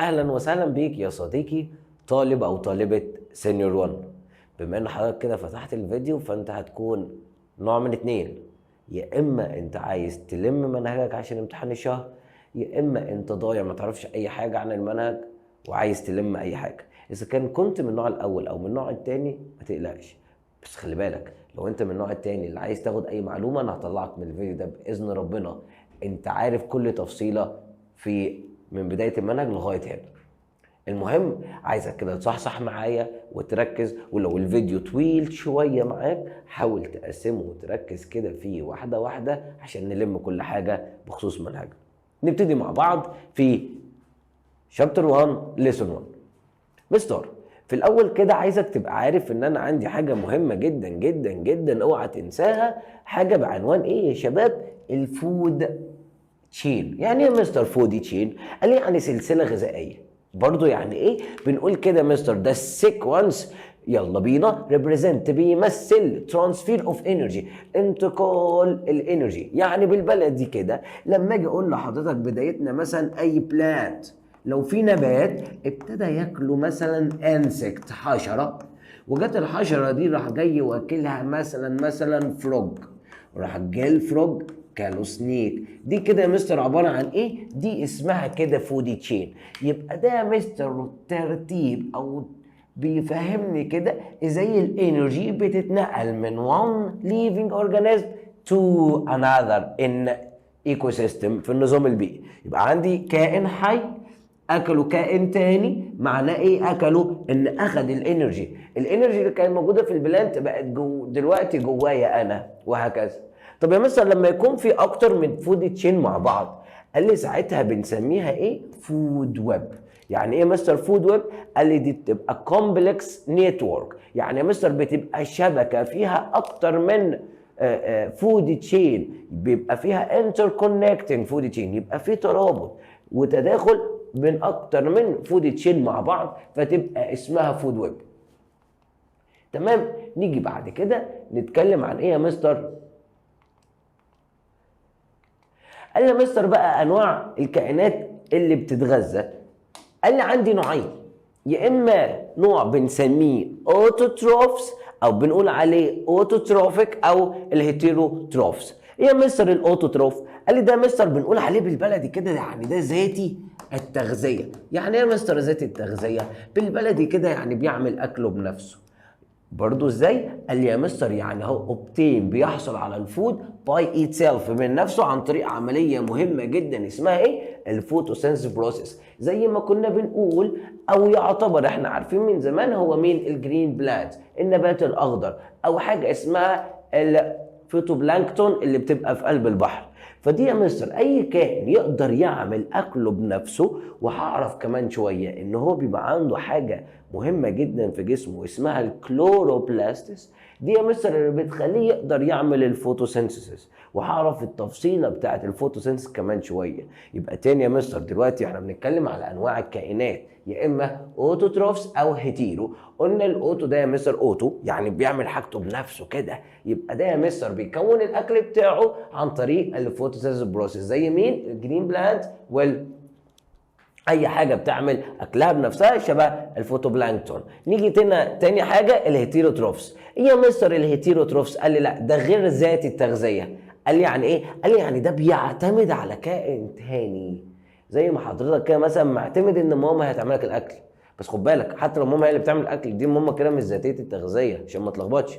اهلا وسهلا بيك يا صديقي طالب او طالبة سينيور 1. بما ان حضرتك كده فتحت الفيديو فانت هتكون نوع من اتنين، يا اما انت عايز تلم منهجك عشان امتحان الشهر، يا اما انت ضايع ما تعرفش اي حاجة عن المنهج وعايز تلم اي حاجة. اذا كنت من النوع الاول او من النوع التاني ما تقلقش، بس خلي بالك لو انت من النوع التاني اللي عايز تاخد اي معلومة انا هطلعك من الفيديو ده باذن ربنا انت عارف كل تفصيلة في من بداية المنهج لغاية هنا. المهم عايزك كده تصحصح معايا وتركز، ولو الفيديو طويل شوية معاك حاول تقسمه وتركز كده فيه واحدة واحدة عشان نلم كل حاجة بخصوص منهجنا. نبتدي مع بعض في شابتر 1 ليسون 1. مستر، في الاول كده عايزك تبقى عارف ان انا عندي حاجة مهمة جدا جدا جدا اوعى تنساها، حاجة بعنوان ايه يا شباب؟ الفود تشين. يعني ايه مستر فود تشين؟ قال لي يعني سلسلة غذائية. برضو يعني ايه بنقول كده مستر؟ ده السيكونس، يلا بينا ريبريزنت بيمثل ترانسفير اوف انرجي، انتقال الانرجي. يعني بالبلدي كده لما اجي اقول لحضرتك بدايتنا مثلا اي بلانت، لو في نبات ابتدى ياكله مثلا انسكت حشره، وجت الحشره دي راح جاي واكلها مثلا فروج، راح جاي الفروج كالو سنيك. دي كده يا مستر عباره عن ايه؟ دي اسمها كده فودي تشين. يبقى ده يا مستر ترتيب او بيفهمني كده ازاي الانرجي بتتنقل من one living organism to another in ecosystem في النظام البيئي. يبقى عندي كائن حي اكلوا كائن تاني، معناه ايه؟ اكلوا ان اخذ الانرجي اللي كانت موجوده في البلانت بقت دلوقتي جوايا انا، وهكذا. طب يا مستر لما يكون في اكتر من فود تشين مع بعض، قال لي ساعتها بنسميها ايه؟ فود ويب. يعني ايه مستر فود ويب؟ قال لي دي بتبقى كومبلكس نتورك. يعني يا مستر بتبقى شبكه فيها اكتر من فود تشين، بيبقى فيها انتر كونكتنج فود تشين، يبقى في ترابط وتداخل بين اكتر من فود تشين مع بعض، فتبقى اسمها فود ويب. تمام. نيجي بعد كده نتكلم عن ايه يا مستر؟ قال لي مستر بقى انواع الكائنات اللي بتتغذى. قال لي عندي نوعين، يا اما نوع بنسميه اوتوتروفز او بنقول عليه اوتوتروفيك او الهيتيروتروفز. ايه يا مستر الاوتوتروف؟ قال لي ده مستر بنقول عليه بالبلدي كده يعني ده ذاتي التغذيه. يعني ايه يا مستر ذاتي التغذيه؟ بالبلدي كده يعني بيعمل اكله بنفسه. برضو ازاي؟ قال لي يا مستر يعني هو اوبتين بيحصل على الفود باي ايت سيلف من نفسه عن طريق عمليه مهمه جدا اسمها ايه؟ الفوتوسينثيس بروسيس. زي ما كنا بنقول او يعتبر احنا عارفين من زمان هو مين؟ الجرين بلانت، النبات الاخضر، او حاجه اسمها الفيتوبلانكتون اللي بتبقى في قلب البحر. فدي يا مستر اي كائن يقدر يعمل اكله بنفسه. وهعرف كمان شويه ان هو بيبقى عنده حاجه مهمه جدا في جسمه اسمها الكلوروبلاستس. دي يا مستر اللي بتخليه يقدر يعمل الفوتوسينثيسيس، وهعرف التفصيله بتاعه الفوتوسينثيسيس كمان شويه. يبقى تاني يا مستر دلوقتي احنا بنتكلم على انواع الكائنات، يا اما اوتوتروفز او هيتيرو. قلنا الاوتو ده يا مستر اوتو يعني بيعمل حاجته بنفسه كده، يبقى ده يا مستر بيكون الاكل بتاعه عن طريق الفوتوسينثيسيس بروسيس. زي مين؟ الجرين بلانت اي حاجه بتعمل اكلها بنفسها شبه الفوتوبلانكتون. نيجي تاني حاجه الهيتيروتروفز. ايه يا مستر الهيتيروتروفز؟ قال لي لا ده غير ذاتي التغذيه. قال لي يعني ايه؟ قال لي يعني ده بيعتمد على كائن تاني، زي ما حضرتك كده مثلا معتمد ان ماما هتعمل لك الاكل. بس خد بالك حتى لو ماما هي اللي بتعمل الاكل دي ماما كده مش ذاتيه التغذيه عشان ما تلخبطش.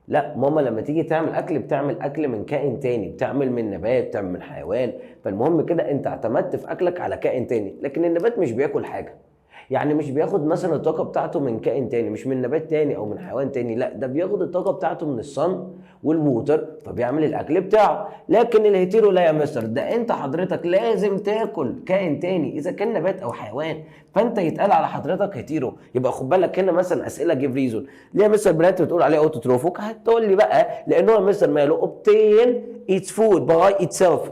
لا ماما لما تيجي تعمل اكل بتعمل اكل من كائن تاني، بتعمل من نبات، بتعمل من حيوان. فالمهم كده انت اعتمدت في اكلك على كائن تاني، لكن النبات مش بياكل حاجه. يعني مش بياخد مثلا الطاقه بتاعته من كائن تاني، مش من نبات تاني او من حيوان تاني، لا ده بياخد الطاقه بتاعته من الصن والووتر فبيعمل الاكل بتاعه. لكن الهيتيرو لا يا مستر، ده انت حضرتك لازم تاكل كائن تاني اذا كان نبات او حيوان، فانت يتقال على حضرتك هيتيرو. يبقى خد بالك هنا مثلا اسئله جيف ريزون. ليه يا مستر بنات بتقول عليه اوتوتروفوك؟ هتقول لي بقى لانه يا مستر ماله اوبتين ايتس فود باي ات سيلف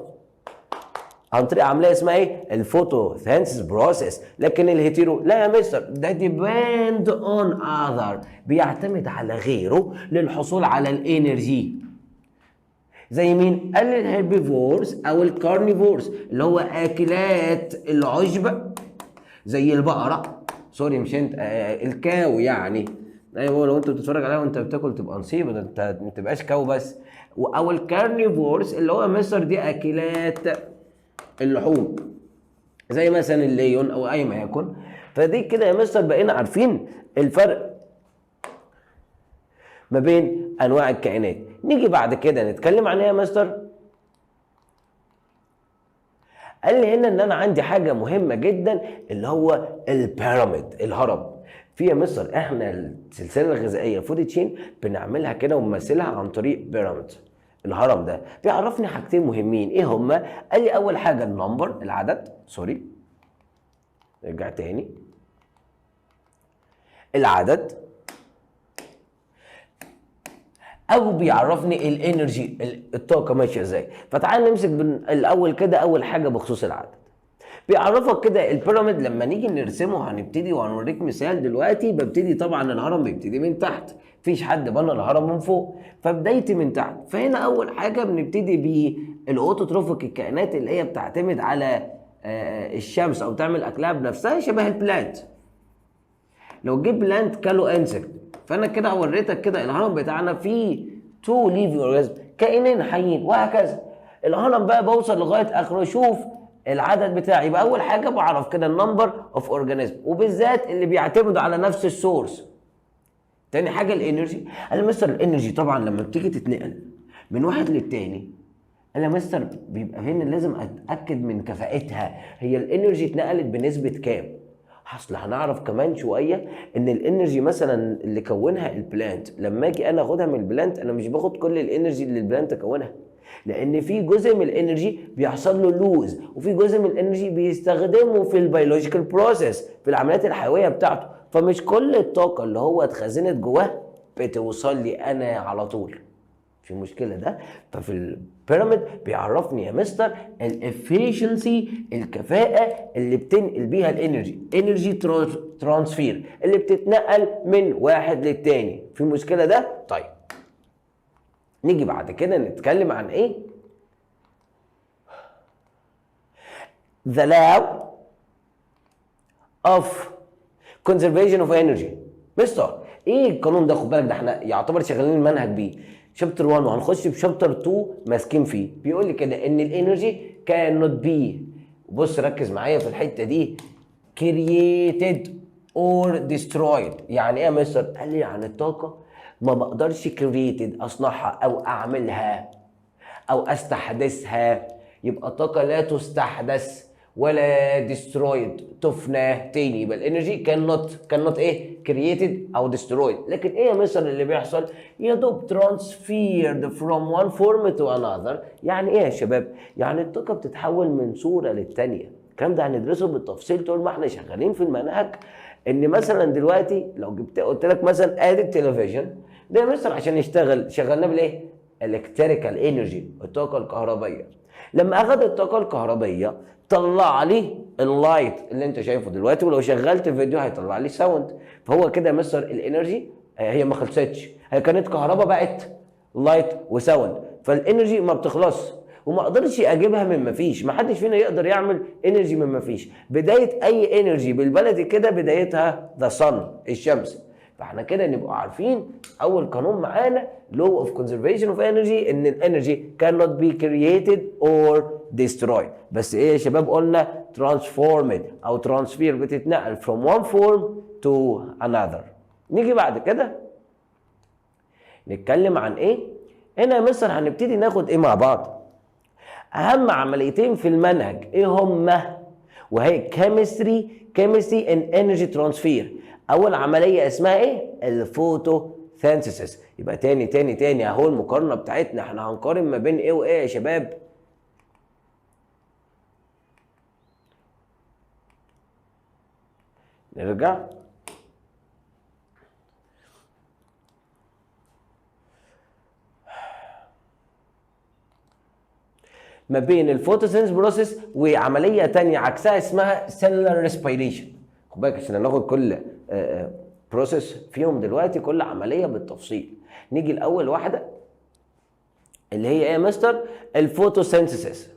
عن طريق عمليه اسمها ايه؟ الفوتوسينثيسيس بروسيس. لكن الهيتيرو لا يا مستر، ده ديبند اون اذر، بيعتمد على غيره للحصول على الانرجي. زي مين؟ قال الهيربيفورز او الكارنيفورز اللي هو اكلات العشب زي البقره، سوري مش انت، الكاو يعني. ايوه لو انت بتتفرج عليها وانت بتاكل تبقى نصيبه، ده انت ما تبقاش كاو بس. او الكارنيفورس اللي هو مصر دي اكلات اللحوم، زي مثلا الليون او اي ما يكن. فدي كده يا مستر بقينا عارفين الفرق ما بين انواع الكائنات. نيجي بعد كده نتكلم عن ايه يا مستر؟ قال لي هنا ان انا عندي حاجه مهمه جدا اللي هو البيراميد، الهرم. في يا مستر احنا السلسله الغذائيه فود تشين بنعملها كده ونمثلها عن طريق بيراميد. الهرم ده بيعرفني حاجتين مهمين، ايه هما؟ قال لي اول حاجه النمبر، العدد، سوري نرجع تاني، العدد، او بيعرفني الانرجي، الطاقه ماشيه ازاي. فتعال نمسك الاول كده، اول حاجه بخصوص العدد بيعرفك كده البيراميد. لما نيجي نرسمه هنبتدي وهنوريك مثال دلوقتي. ببتدي طبعا الهرم بيبتدي من تحت، مفيش حد بنى الهرم من فوق، فبدايتي من تحت. فهنا اول حاجه بنبتدي بالاوتوتروفيك، الكائنات اللي هي بتعتمد على الشمس او تعمل اكلها بنفسها، شبه البلانت. لو جيب بلانت كالو انسكت، فانا كده وريتك كده الهرم بتاعنا فيه تو ليفينج اورجانيزم، كائنين حيين وهكذا. الهرم بقى بوصل لغايه اخره، شوف العدد بتاعي. يبقى اول حاجه بعرف كده النمبر اوف اورجانيزم، وبالذات اللي بيعتمدوا على نفس السورس. تاني حاجه الانرجي. انا مستر الانرجي طبعا لما بتيجي تتنقل من واحد للتاني، انا مستر بيبقى هنا لازم اتاكد من كفاءتها، هي الانرجي اتنقلت بنسبه كام. اصل هنعرف كمان شويه ان الانرجي مثلا اللي كونها البلانت، لما اجي انا اخدها من البلانت انا مش باخد كل الانرجي اللي البلانت كونها، لان في جزء من الانرجي بيحصل له لوز، وفي جزء من الانرجي بيستخدمه في البيولوجيكال بروسيس، في العمليات الحيويه بتاعته. فمش كل الطاقه اللي هو اتخزنت جواه بتوصل لي انا على طول، في مشكله ده. ففي البيراميد بيعرفني يا مستر الافيشنسي، الكفاءه اللي بتنقل بيها الانرجي، انرجي ترانسفير اللي بتتنقل من واحد للتاني. في مشكله ده؟ طيب نيجي بعد كده نتكلم عن ايه؟ the law of conservation of energy. مستر ايه القانون ده؟ خد بالك ده احنا يعتبر شغالين المنهج بيه شابتر 1 وهنخش في شابتر 2 ماسكين فيه. بيقول لي كده ان الانرجي cannot be، بص ركز معايا في الحته دي، created or destroyed. يعني ايه يا مستر؟ قال لي يعني الطاقه ما بقدرش created اصنعها او اعملها او استحدثها. يبقى الطاقه لا تستحدث ولا destroyed، تفنى تاني. يبقى الانرجي cannot ايه؟ created او destroyed. لكن ايه يا مستر اللي بيحصل؟ يا دوب transferred from one form to another. يعني ايه يا شباب؟ يعني الطاقه بتتحول من صوره للتانيه. الكلام ده هندرسه بالتفصيل طول ما احنا شغالين في المنهج. ان مثلا دلوقتي لو قلت لك مثلا ادي التلفزيون ده يا مستر عشان يشتغل شغلناه بالايه؟ الكتريكال انرجي، الطاقه الكهربائيه. لما اخذ الطاقه الكهربائيه طلع لي اللايت اللي انت شايفه دلوقتي، ولو شغلت فيديو هيطلع لي ساوند. فهو كده يا مستر الانرجي هي ما خلصتش، هي كانت كهرباء بقت لايت وساوند. فالانرجي ما بتخلصش وما اقدرش اجيبها من ما فيش. ما حدش فينا يقدر يعمل انرجي من ما فيش. بدايه اي انرجي بالبلدي كده بدايتها ذا صن، الشمس. فاحنا كده نبقى عارفين اول قانون معانا law of conservation of energy، ان الانرجي cannot be created or destroyed. بس ايه يا شباب؟ قلنا transformed او transfer، بتتنقل from one form to another. نيجي بعد كده نتكلم عن ايه؟ هنا يا مستر هنبتدي ناخد ايه مع بعض؟ اهم عمليتين في المنهج ايه هما؟ وهي chemistry and energy transfer. اول عمليه اسمها ايه؟ الفوتوسينثيسيس. يبقى تاني اهو المقارنه بتاعتنا، احنا هنقارن ما بين ايه وايه يا شباب؟ نرجع ما بين الفوتوسينث بروسيس وعمليه تانية عكسها اسمها سيلولار ريسبيريشن. خد بالك عشان هناخد كل بروسيس فيهم دلوقتي، كل عمليه بالتفصيل. نيجي لاول واحده اللي هي ايه يا مستر؟ الفوتوسينثيسيس.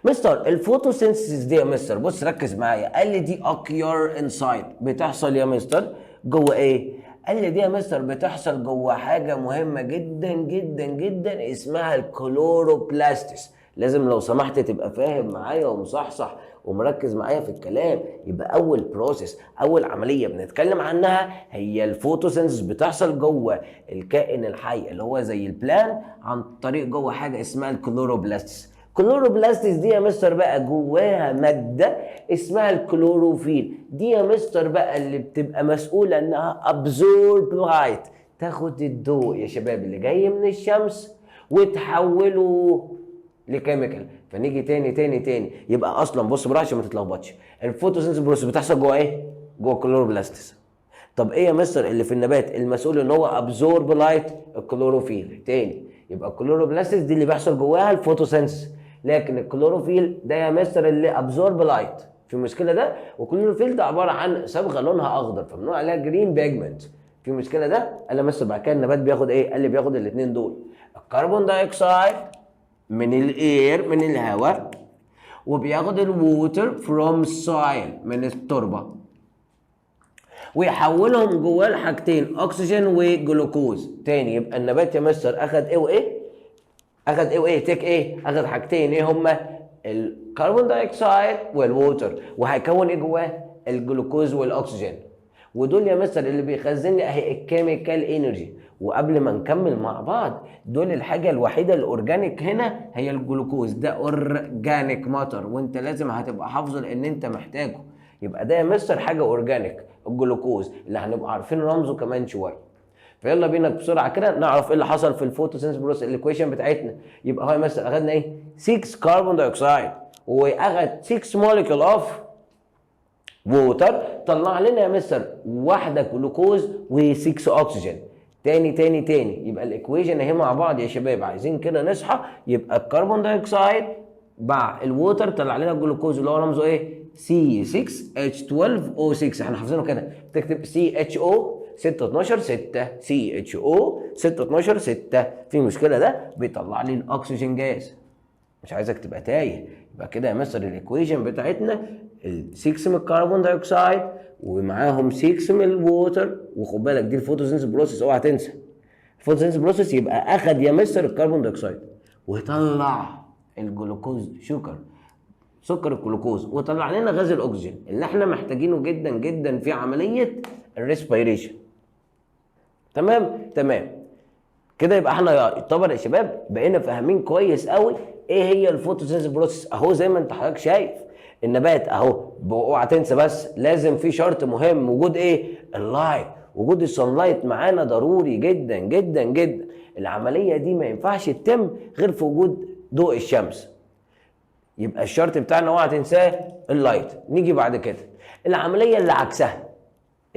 مستر الفوتوسينثيسيس دي يا مستر، بص ركز معايا، قال لي دي occur inside، بتحصل يا مستر جوه ايه؟ قال لي دي يا مستر بتحصل جوه حاجه مهمه جدا جدا جدا اسمها الكلوروبلاستس. لازم لو سمحت تبقى فاهم معايا ومصحصح ومركز معايا في الكلام. يبقى اول بروسيس، اول عمليه بنتكلم عنها هي الفوتوسينثيسيس، بتحصل جوه الكائن الحي اللي هو زي البلان عن طريق جوه حاجه اسمها الكلوروبلاستس. الكلوروبلاستس دي يا مستر بقى جواها ماده اسمها الكلوروفيل. دي يا مستر بقى اللي بتبقى مسؤوله انها ابزورب لايت، تاخد الضوء يا شباب اللي جاي من الشمس وتحوله لكيميكال. فنيجي تاني يبقى اصلا بص براحه عشان ما تتلخبطش، الفوتوسينثيسيس بروسيس بتحصل جوه ايه؟ جوه الكلوروبلاستس. طب ايه يا مستر اللي في النبات المسؤول ان هو ابزورب لايت؟ الكلوروفيل. تاني يبقى الكلوروبلاستس دي اللي بيحصل جواها الفوتوسينثيسيس، لكن الكلوروفيل ده يا مستر اللي ابزورب لايت. في مشكله ده؟ والكلوروفيل ده عباره عن صبغه لونها اخضر فبنقول عليها جرين بيجمنت. في مشكله ده؟ قال لي مستر بعد كده النبات بياخد ايه؟ قال لي بياخد الاثنين دول، الكربون دايوكسيد من الاير من الهواء، وبياخد الووتر فروم سويل من التربه، ويحولهم جواه لحاجتين اكسجين وجلوكوز. تاني يبقى النبات يا مستر اخد ايه وايه؟ اخد ايه وايه؟ تيك ايه؟ اخد حاجتين، ايه هما؟ الكربون دايوكسيد والووتر، وهيكون ايه جواه؟ الجلوكوز والاكسجين. ودول يا مستر اللي بيخزن لي اهي الكيميكال انرجي. وقبل ما نكمل مع بعض، دول الحاجه الوحيده الاورجانيك هنا هي الجلوكوز، ده اورجانيك ماتر وانت لازم هتبقى حافظه لان انت محتاجه. يبقى ده يا مستر حاجه اورجانيك، الجلوكوز اللي هنبقى عارفين رمزه كمان شويه. فيلا بينا بسرعه كده نعرف ايه اللي حصل في الفوتوسينثيسيس بروسيس. الايكويشن بتاعتنا يبقى هو يا مستر اخدنا ايه؟ 6 كربون دايوكسيد واخد 6 موليكيول اوف ووتر، طلع لنا يا مستر واحده جلوكوز و6 اكسجين. تاني يبقى الايكويشن اهي مع بعض يا شباب، عايزين كده نصحى. يبقى الكربون دايوكسيد مع الووتر طلع لنا الجلوكوز اللي هو رمزه ايه؟ C6H12O6. احنا حافظينه كده، تكتب CHO 612 6 CHO 612 6. في مشكله ده؟ بيطلع لي الاكسجين جاز. مش عايزك تبقى تايه. يبقى كده يا مستر الايكويشن بتاعتنا 6 من الكربون دايوكسيد ومعاهم 6 من الووتر. وخد بالك دي الفوتوسينثيسيس بروسيس، اوعى تنسى الفوتوسينثيسيس بروسيس. يبقى اخد يا مستر الكربون دايوكسيد وطلع الجلوكوز سكر الجلوكوز، وطلع لنا غاز الاكسجين اللي احنا محتاجينه جدا جدا في عمليه الريسبيريشن. تمام كده. يبقى احنا يعتبر يا شباب بقينا فاهمين كويس قوي ايه هي الفوتوسينثيسيس بروسيس. اهو زي ما انت حضرتك شايف النبات اهو، اوعى تنسى بس لازم في شرط مهم، وجود ايه؟ اللايت. وجود الصن معانا ضروري جدا جدا جدا. العمليه دي ما ينفعش تتم غير في وجود ضوء الشمس. يبقى الشرط بتاعنا اوعى تنساه اللايت. نيجي بعد كده العمليه اللي عكسها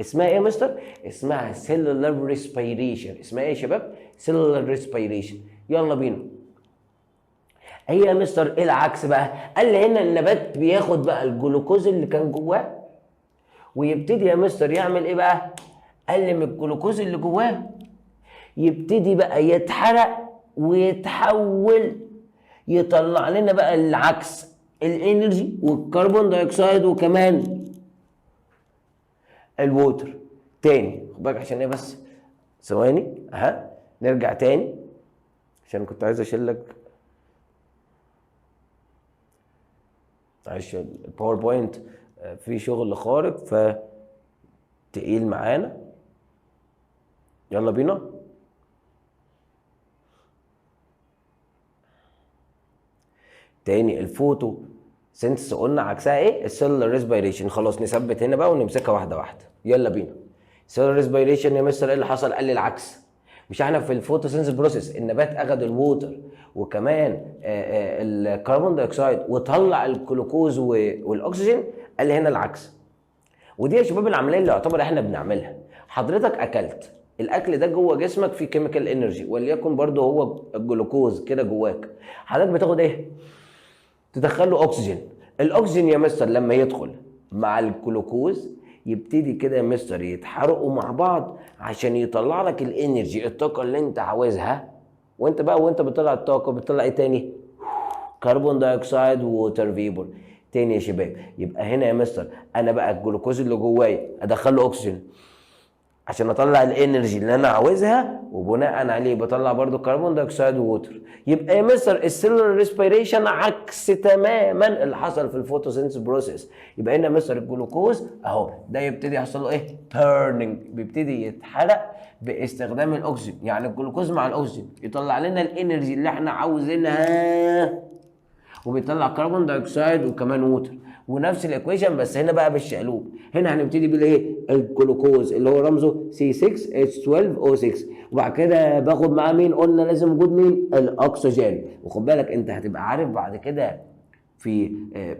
اسمها ايه يا مستر؟ اسمها سيلولار ريسبيريشن. اسمها ايه يا شباب؟ سيلولار ريسبيريشن. يلا بينا. هي يا مستر ايه العكس بقى؟ قال لي هنا النبات بياخد بقى الجلوكوز اللي كان جواه ويبتدي يا مستر يعمل ايه بقى؟ قال لي من الجلوكوز اللي جواه يبتدي بقى يتحرق ويتحول، يطلع لنا بقى العكس، الانرجي والكربون دايوكسيد وكمان الووتر. تاني خد بالك عشان ايه بس، ثواني نرجع تاني عشان كنت عايز اشيل لك معلش الباوربوينت في شغل خارق فتقيل معانا. يلا بينا. تاني الفوتو سينثيسيس قلنا عكسها ايه؟ السيلولار ريسبيريشن. خلاص نثبت هنا بقى ونمسكها واحده واحده. يلا بينا. السيلولار ريسبيريشن يا مستر ايه اللي حصل؟ قال لي العكس. مش احنا في الفوتوسينثيسيس بروسيس النبات اخذ الووتر وكمان الكربون دايوكسيد وطلع الجلوكوز والاكسجين؟ قال لي هنا العكس. ودي يا شباب العمليه اللي يعتبر احنا بنعملها. حضرتك اكلت الاكل ده جوه جسمك في كيميكال انرجي وليكن برضو هو الجلوكوز كده جواك. حضرتك بتاخد ايه؟ تدخل له اكسجين. الاكسجين يا مستر لما يدخل مع الجلوكوز يبتدي كده يا مستر يتحرقوا مع بعض عشان يطلع لك الانرجي، الطاقه اللي انت عاوزها. وانت بتطلع الطاقه بتطلع ايه تاني؟ كربون دايوكسيد ووتر فيبور. تاني يا شباب، يبقى هنا يا مستر انا بقى الجلوكوز اللي جوايا ادخله اكسجين عشان اطلع الانرجي اللي انا عاوزها، وبناء عليه بطلع برضو كربون دايوكسيد ووتر. يبقى يا مستر السيلولار ريسبيريشن عكس تماما اللي حصل في الفوتوسينثيس بروسيس. يبقى هنا مستر الجلوكوز اهو ده يبتدي يحصل له ايه؟ تيرنينج، بيبتدي يتحرق باستخدام الاكسجين. يعني الجلوكوز مع الاكسجين يطلع لنا الانرجي اللي احنا عاوزينها، وبيطلع كربون دايوكسيد وكمان ووتر. ونفس الايكويشن بس هنا بقى بالشقلوب. هنا هنبتدي بالايه؟ الجلوكوز اللي هو رمزه C6H12O6، وبعد كده باخد معاه مين؟ قلنا لازم وجود مين؟ الاكسجين. وخد بالك انت هتبقى عارف بعد كده في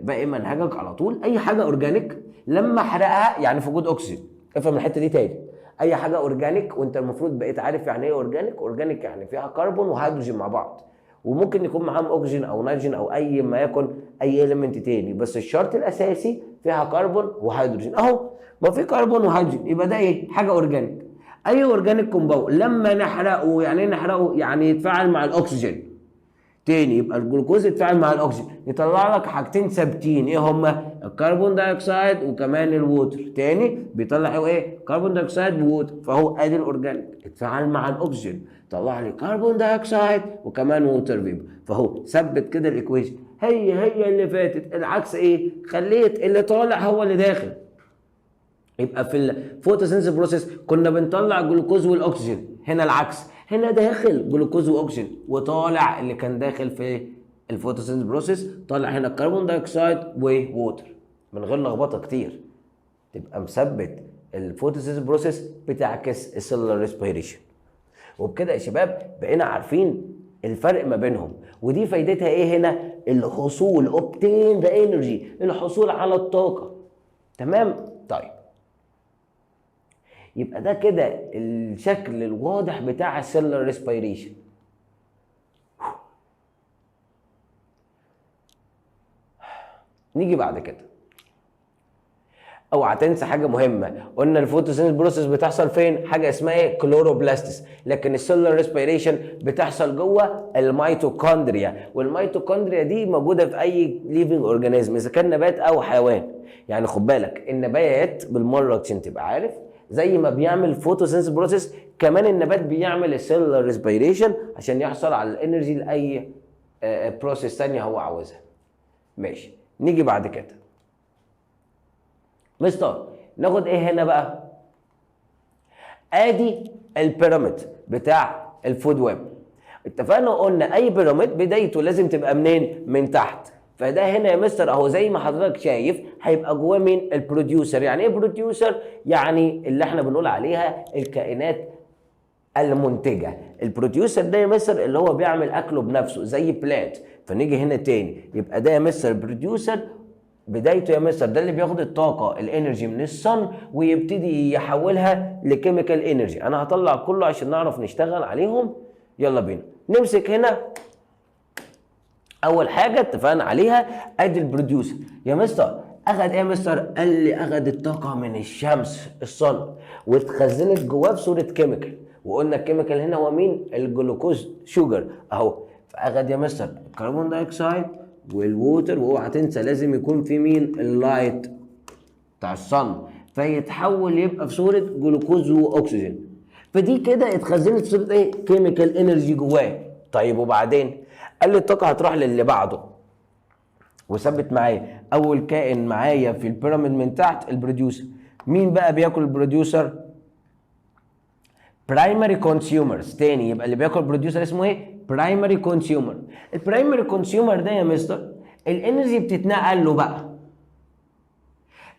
باقي منهجك على طول اي حاجه اورجانيك لما احرقها يعني في وجود اكسجين. افهم الحته دي تاني. اي حاجه اورجانيك وانت المفروض بقيت عارف يعني ايه اورجانيك. اورجانيك يعني فيها كربون وهيدروجين مع بعض، وممكن يكون معاهم اكسجين او نيتروجين او اي ما يكن اي اليمنت تاني، بس الشرط الاساسي فيها كربون وهيدروجين. اهو ما في كربون وهيدروجين يبقى ده ايه؟ حاجه اورجانيك. اي اورجانيك كومباوند لما نحرقه يعني ايه نحرقه؟ يعني يتفاعل مع الاكسجين تاني. يبقى الجلوكوز يتفاعل مع الاكسجين يطلع لك حاجتين ثابتين، ايه هما؟ الكربون دايوكسيد وكمان الووتر. تاني بيطلع ايه؟ كربون دايوكسيد ووتر. فهو ادي الاورجانيك اتفاعل مع الاكسجين طلع لي كربون دايوكسيد وكمان ووتر فيبر. فهو ثبت كده الايكويشن هي اللي فاتت. العكس ايه؟ خليت اللي طالع هو اللي داخل. يبقى في الفوتوسينثيسيس بروسيس كنا بنطلع جلوكوز والاكسجين، هنا العكس، هنا داخل جلوكوز واكسجين وطالع اللي كان داخل في الفوتوسينثيسيس بروسيس، طالع هنا كربون دايوكسيد ووتر من غير لخبطه كتير. تبقى مثبت الفوتوسينثيسيس بروسيس بتعكس السيلولار ريسبيريشن. وبكده يا شباب بقينا عارفين الفرق ما بينهم. ودي فايدتها ايه هنا؟ الحصول اوبتين ذا انرجي، الحصول على الطاقه. تمام؟ طيب يبقى ده كده الشكل الواضح بتاع السيلولار ريسبيريشن. نيجي بعد كده، اوعى تنسى حاجه مهمه. قلنا الفوتوسينثيسيس بروسيس بتحصل فين؟ حاجه اسمها ايه؟ كلوروبلاستس. لكن السيلولار ريسبيريشن بتحصل جوه الميتوكوندريا، والميتوكوندريا دي موجوده في اي ليفنج اورجانيزم اذا كان نبات او حيوان. يعني خد بالك النبات بالمره عشان تبقى عارف زي ما بيعمل فوتوسينثيسيس بروسيس كمان النبات بيعمل السيلولار ريسبيريشن عشان يحصل على الانرجي لاي بروسيس ثانيه هو عاوزها. ماشي، نيجي بعد كده مستر ناخد ايه هنا بقى؟ ادي البيراميد بتاع الفود ويب. اتفقنا وقلنا اي بيراميد بدايته لازم تبقى منين؟ من تحت. فده هنا يا مستر اهو زي ما حضرتك شايف هيبقى جواه مين؟ البروديوسر. يعني ايه بروديوسر؟ يعني اللي احنا بنقول عليها الكائنات المنتجه. البروديوسر ده يا مستر اللي هو بيعمل اكله بنفسه زي بلانت. فنيجي هنا تاني يبقى ده يا مستر بروديوسر بدايته يا مستر ده اللي بياخد الطاقه الانرجي من الصن ويبتدي يحولها لكيميكال انرجي. انا هطلع كله عشان نعرف نشتغل عليهم. يلا بينا نمسك هنا اول حاجه اتفقنا عليها ادي البروديوسر. يا مستر اخد ايه يا مستر؟ قال لي اخد الطاقه من الشمس الصن واتخزنت جواه في صوره كيميكال. وقلنا الكيميكال هنا هو مين؟ الجلوكوز شوجر اهو. فاخد يا مستر الكربون دايوكسيد والووتر، واوعى تنسى لازم يكون في مين؟ اللايت بتاع الصن، فيتحول يبقى في صوره جلوكوز واكسجين. فدي كده اتخزنت في صوره ايه؟ كيميكال انرجي جواه. طيب وبعدين قال لي الطاقه هتروح للي بعده وثبت معايا اول كائن معايا في البيراميد من تحت البروديوسر. مين بقى بياكل البروديوسر؟ برايمري كونسيومرز. تاني يبقى اللي بياكل البروديوسر اسمه ايه؟ برايمري كونسيومر. البرايمري كونسيومر ده يا مستر الانرجي بتتنقل له بقى،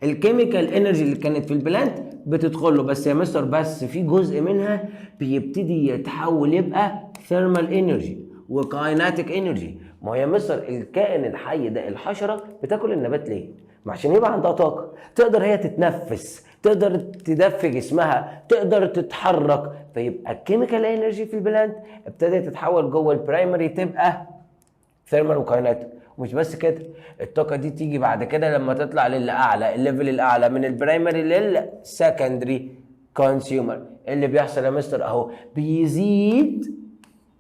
الكيميكال انرجي اللي كانت في البلانت بتدخل له، بس يا مستر بس في جزء منها بيبتدي يتحول يبقى ثيرمال انرجي وكايناتيك انرجي. ما هو يا مستر الكائن الحي ده الحشره بتاكل النبات ليه؟ ما عشان يبقى عندها طاقه تقدر هي تتنفس، تقدر تدفي جسمها، تقدر تتحرك. فيبقى الكيميكال انرجي في البلانت ابتدت تتحول جوه البرايمري تبقى ثيرمال وكايناتيك. ومش بس كده، الطاقه دي تيجي بعد كده لما تطلع للاعلى الليفل الاعلى من البرايمري للسكندري كونسيومر. اللي بيحصل يا مستر اهو بيزيد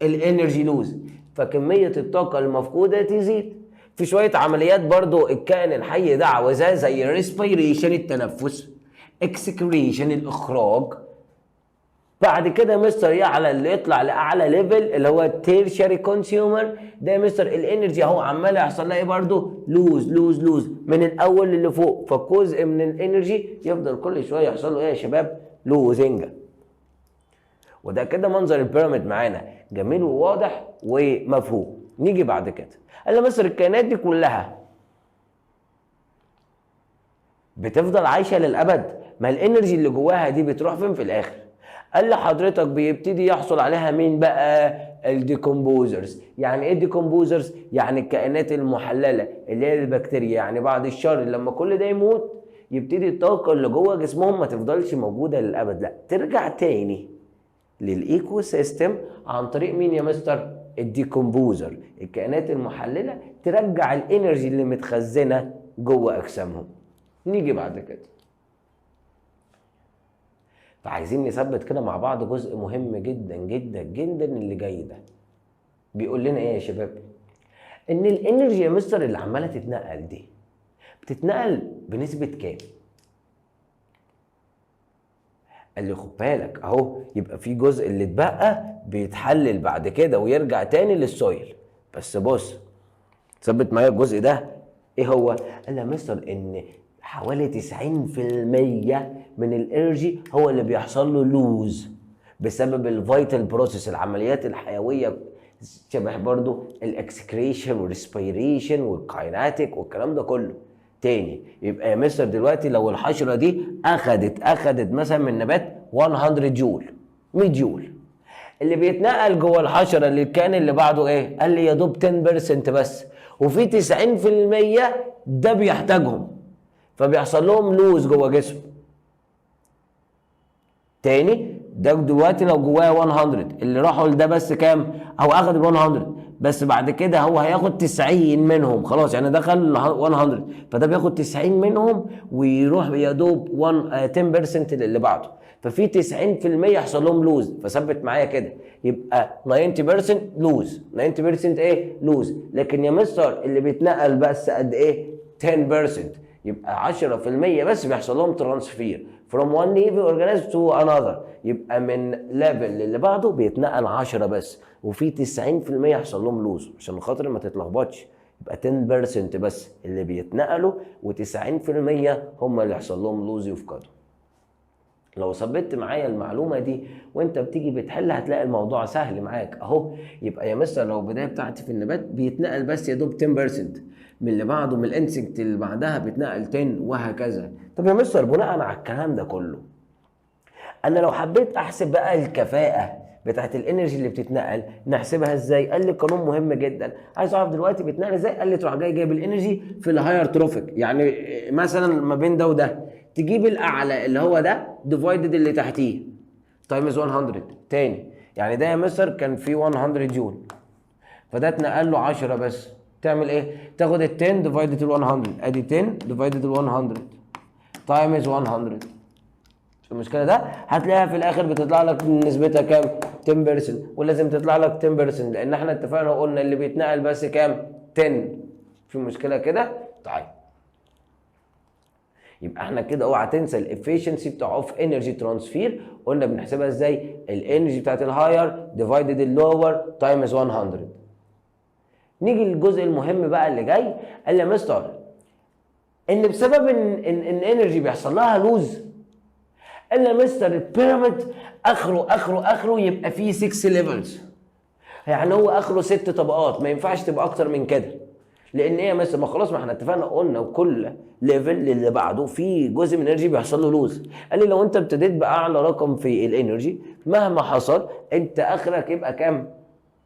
الانرجي لوز. فكميه الطاقه المفقوده تزيد. في شويه عمليات برضو الكائن الحي ده عاوزاه زي ريسبيريشن التنفس، اكسكريشن الاخراج. بعد كده مستر يعلى اللي يطلع لاعلى ليفل اللي هو التيرشري كونسيومر ده مستر الانرجي اهو عمال يحصل لها ايه برضه لوز لوز لوز من الاول اللي فوق، فجزء من الانرجي يفضل كل شويه يحصل له ايه يا شباب لوزنج. وده كده منظر البيراميد معانا جميل وواضح ومفهوم. نيجي بعد كده قال مستر الكائنات دي كلها بتفضل عايشه للابد، ما الانرجي اللي جواها دي بتروح فين في الاخر؟ قال لي حضرتك بيبتدي يحصل عليها مين بقى؟ الديكومبوزرز. يعني ايه ديكومبوزرز؟ يعني الكائنات المحلله اللي هي البكتيريا. يعني بعد الشر لما كل ده يموت يبتدي الطاقه اللي جوه جسمهم ما تفضلش موجوده للابد، لا ترجع تاني للايكو سيستم عن طريق مين يا مستر؟ الديكومبوزر. الكائنات المحلله ترجع الانرجي اللي متخزنه جوه اجسامهم. نيجي بعد كده فعايزين نثبت كده مع بعض جزء مهم جدا جدا جدا اللي جاي ده. بيقول لنا ايه يا شباب؟ ان الانرجي يا مستر اللي عماله تتنقل دي بتتنقل بنسبه كام؟ قال لي خد بالك اهو، يبقى في جزء اللي اتبقى بيتحلل بعد كده ويرجع تاني للسويل. بس بص ثبت معايا الجزء ده ايه هو؟ قال لي يا مستر ان حوالي 90% من الانرجي هو اللي بيحصل له لوز بسبب الفيتال بروسيس، العمليات الحيويه شبه برضو الاكسكريشن والريسبيريشن والكايناتيك والكلام ده كله. تاني يبقى يا مستر دلوقتي لو الحشره دي اخدت مثلا من نبات 100 جول 100 جول، اللي بيتنقل جوه الحشره اللي كان اللي بعده ايه؟ قال لي يا دوب 10% بس، وفي 90% ده بيحتاجهم فبيحصل لهم لوز جوه جسمه. تاني ده دلوقتي لو جواه 100 اللي راحوا لده بس كام؟ او اخد ال 100 بس بعد كده هو هياخد 90 منهم خلاص، يعني دخل 100 فده بياخد 90 منهم ويروح يا دوب 10% اللي بعده، ففي 90% يحصل لهم لوز. فثبت معايا كده يبقى 90% لوز 90% ايه؟ لوز. لكن يا مستر اللي بيتنقل بس قد ايه؟ 10%، يبقى 10% بس بيحصل لهم ترانسفير from one living organism to another، يبقى من ليفل اللي بعده بيتنقل 10 بس، وفي 90% يحصل لهم لوز عشان خاطر ما تتلخبطش. يبقى 10% بس اللي بيتنقلوا و90% هم اللي يحصل لهم لوز يفقدوا. لو ثبت معايا المعلومه دي وانت بتيجي بتحل هتلاقي الموضوع سهل معاك اهو. يبقى يا مستر لو البدايه بتاعتي في النبات بيتنقل بس يا دوب 10%، من اللي بعده من الانسكت اللي بعدها بيتنقل 10 وهكذا. طب يا مستر بناء على الكلام ده كله انا لو حبيت احسب بقى الكفاءه بتاعت الانرجي اللي بتتنقل نحسبها ازاي؟ قال لي قانون مهم جدا. عايز اعرف دلوقتي بيتنقل ازاي؟ قال لي تروح جايب الانرجي في الهاير تروفيك، يعني مثلا ما بين ده وده تجيب الاعلى اللي هو ده ديفايدد اللي تحتيه تايمز 100 تاني. يعني ده يا مستر كان فيه 100 جول فده اتنقل له 10 بس، تعمل ايه؟ تاخد ال 10 ديفايدد ال 100، ادي 10 ديفايدد ال 100 تايمز 100. المشكله ده هتلاقيها في الاخر بتطلع لك نسبتها كام؟ 10%، ولازم تطلع لك 10% لان احنا اتفقنا وقلنا اللي بيتنقل بس كام؟ 10. في مشكله كده؟ طيب يبقى احنا كده اوعى تنسى الافيشنسي بتاع اوف انرجي ترانسفير. قلنا بنحسبها ازاي؟ الانرجي بتاعت الهاير ديفايدد اللور تايمز 100. نيجي للجزء المهم بقى اللي جاي. قال لي يا مستر ان بسبب ان انرجي بيحصل لها لوز، قال لي يا مستر البيراميد اخره يبقى فيه 6 ليفلز، يعني هو اخره 6 طبقات، ما ينفعش تبقى اكتر من كده. لان ايه يا مستر؟ ما خلاص ما احنا اتفقنا قلنا وكل ليفل اللي بعده في جزء من الانرجي بيحصل له لوز. قال لي لو انت ابتديت باعلى رقم في الانرجي مهما حصل انت اخرك يبقى كام؟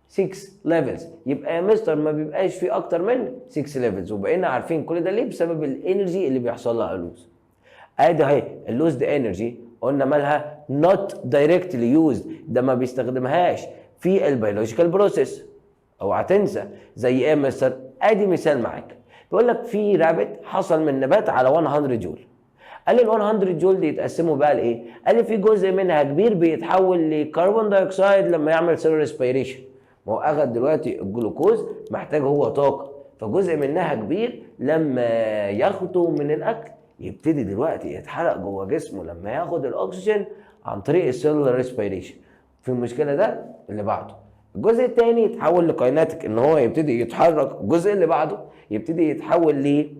6 ليفلز. يبقى يا مستر ما بيبقاش في اكتر من 6 ليفلز، وبقينا عارفين كل ده ليه؟ بسبب الانرجي اللي بيحصل لها لوز. ادي اهي اللوز دي انرجي قلنا مالها not directly used، ده ما بيستخدمهاش في البيولوجيكال بروسيس. اوعى تنسى زي ايه يا مستر؟ ادي مثال معاك بيقول لك في رابت حصل من نبات على 100 جول. قال لي ال 100 جول دي يتقسموا بقى لايه؟ قال لي في جزء منها كبير بيتحول لكربون دايوكسيد لما يعمل سيل ريسبيريشن، ما هو اخد دلوقتي الجلوكوز محتاج هو طاقه، فجزء منها كبير لما ياخده من الاكل يبتدي دلوقتي يتحرق جوه جسمه لما ياخد الاكسجين عن طريق السيلولار ريسبيريشن. في المشكله ده اللي بعده الجزء الثاني يتحول لكايناتيك، ان هو يبتدي يتحرك. الجزء اللي بعده يبتدي يتحول ل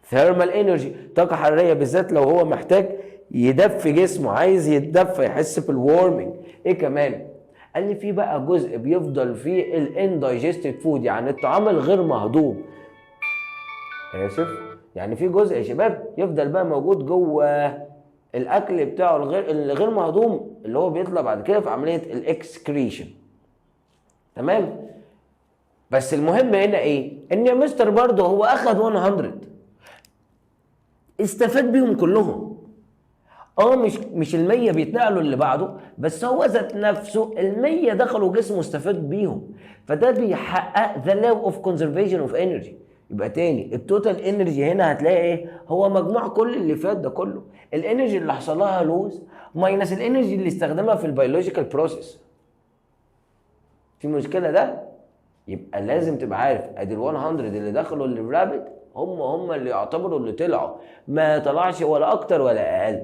ثيرمال انرجي، طاقه حراريه، بالذات لو هو محتاج يدفي جسمه، عايز يتدفى يحس بالوارمنج. ايه كمان؟ قال لي في بقى جزء بيفضل فيه الاندايجستد فود، يعني الطعام الغير مهضوم. اسف، يعني في جزء يا شباب يفضل بقى موجود جوه الاكل بتاعه الغير مهضوم، اللي هو بيطلع بعد كده في عمليه الاكسكريشن. تمام؟ بس المهم هنا ايه؟ ان يا مستر برضه هو اخد 100 استفاد بيهم كلهم. مش ال100 بيتنقلوا اللي بعده، بس هو ذات نفسه ال100 دخلوا جسمه واستفاد بيهم، فده بيحقق the law of conservation of energy. يبقى تاني التوتال انرجي هنا هتلاقي ايه؟ هو مجموع كل اللي فات ده كله، الانرجي اللي حصل لها لوز ماينس الانرجي اللي استخدمها في البيولوجيكال بروسيس. في مشكله ده؟ يبقى لازم تبقى عارف ادي ال100 اللي دخلوا الرابد هم اللي يعتبروا اللي طلعوا، ما طلعش ولا اكتر ولا اقل.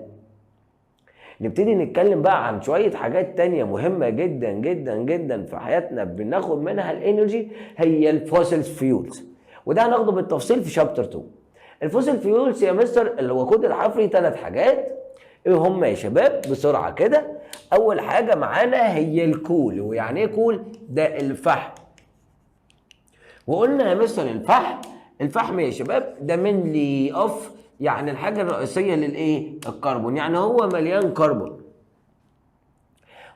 نبتدي نتكلم بقى عن شوية حاجات تانية مهمة جدا جدا جدا في حياتنا بناخد منها الانرجي، هي الفوسيل فيولز، وده هناخده بالتفصيل في شابتر 2. الفوسيل فيولز يا مستر اللي هو كود الحفري 3 حاجات. ايه هم يا شباب بسرعة كده؟ اول حاجة معانا هي الكول. ويعني ايه كول؟ ده الفحم. وقلنا يا مستر الفحم يا شباب ده منلي اوف، يعني الحاجة الرئيسية للايه؟ الكربون، يعني هو مليان كربون.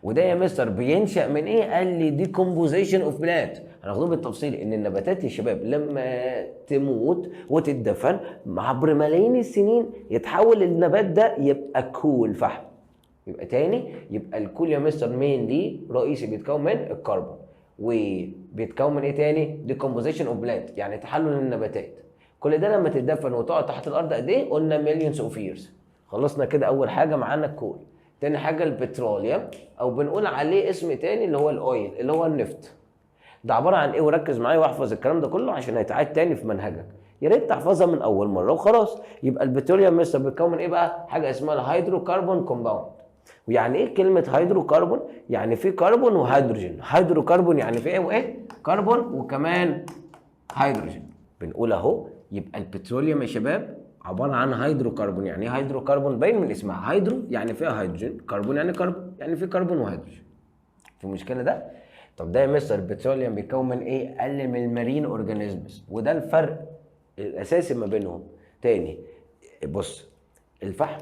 وده يا مستر بينشأ من ايه؟ قال لي ديكومبوزيشن اوف بلانت. هناخده بالتفصيل ان النباتات يا شباب لما تموت وتتدفن عبر ملايين السنين يتحول النبات ده يبقى كول فحم. يبقى تاني يبقى الكول يا مستر مينلي رئيسي بيتكون من الكربون، وبيتكون من ايه تاني؟ ديكومبوزيشن اوف بلانت، يعني تحلل النباتات. كل ده لما تتدفن وتقعد تحت الارض قد ايه؟ قلنا مليونز اوف ييرز. خلصنا كده اول حاجه معانا الكول. تاني حاجه البتروليوم، او بنقول عليه اسم تاني اللي هو الاويل، اللي هو النفط. ده عباره عن ايه؟ وركز معايا واحفظ الكلام ده كله عشان هيتعاد تاني في منهجك، يا ريت تحفظها من اول مره وخلاص. يبقى البتروليوم مثلا بيتكون من ايه بقى؟ حاجه اسمها الهيدروكربون كومباوند. ويعني ايه كلمه هيدروكربون؟ يعني في كربون وهيدروجين. هيدروكربون يعني في ايه وايه؟ كربون وكمان هيدروجين. بنقول اهو يبقى البتروليوم يا شباب عباره عن هيدروكربون. يعني ايه هيدروكربون؟ باين من اسمها، هيدرو يعني فيها هيدروجين، كربون يعني كربون، يعني في كربون وهيدروجين. في مشكله ده؟ طب ده يا مستر البتروليوم بيتكون من ايه؟ قال من المارين اورجانيزمز، وده الفرق الاساسي ما بينهم. تاني بص، الفحم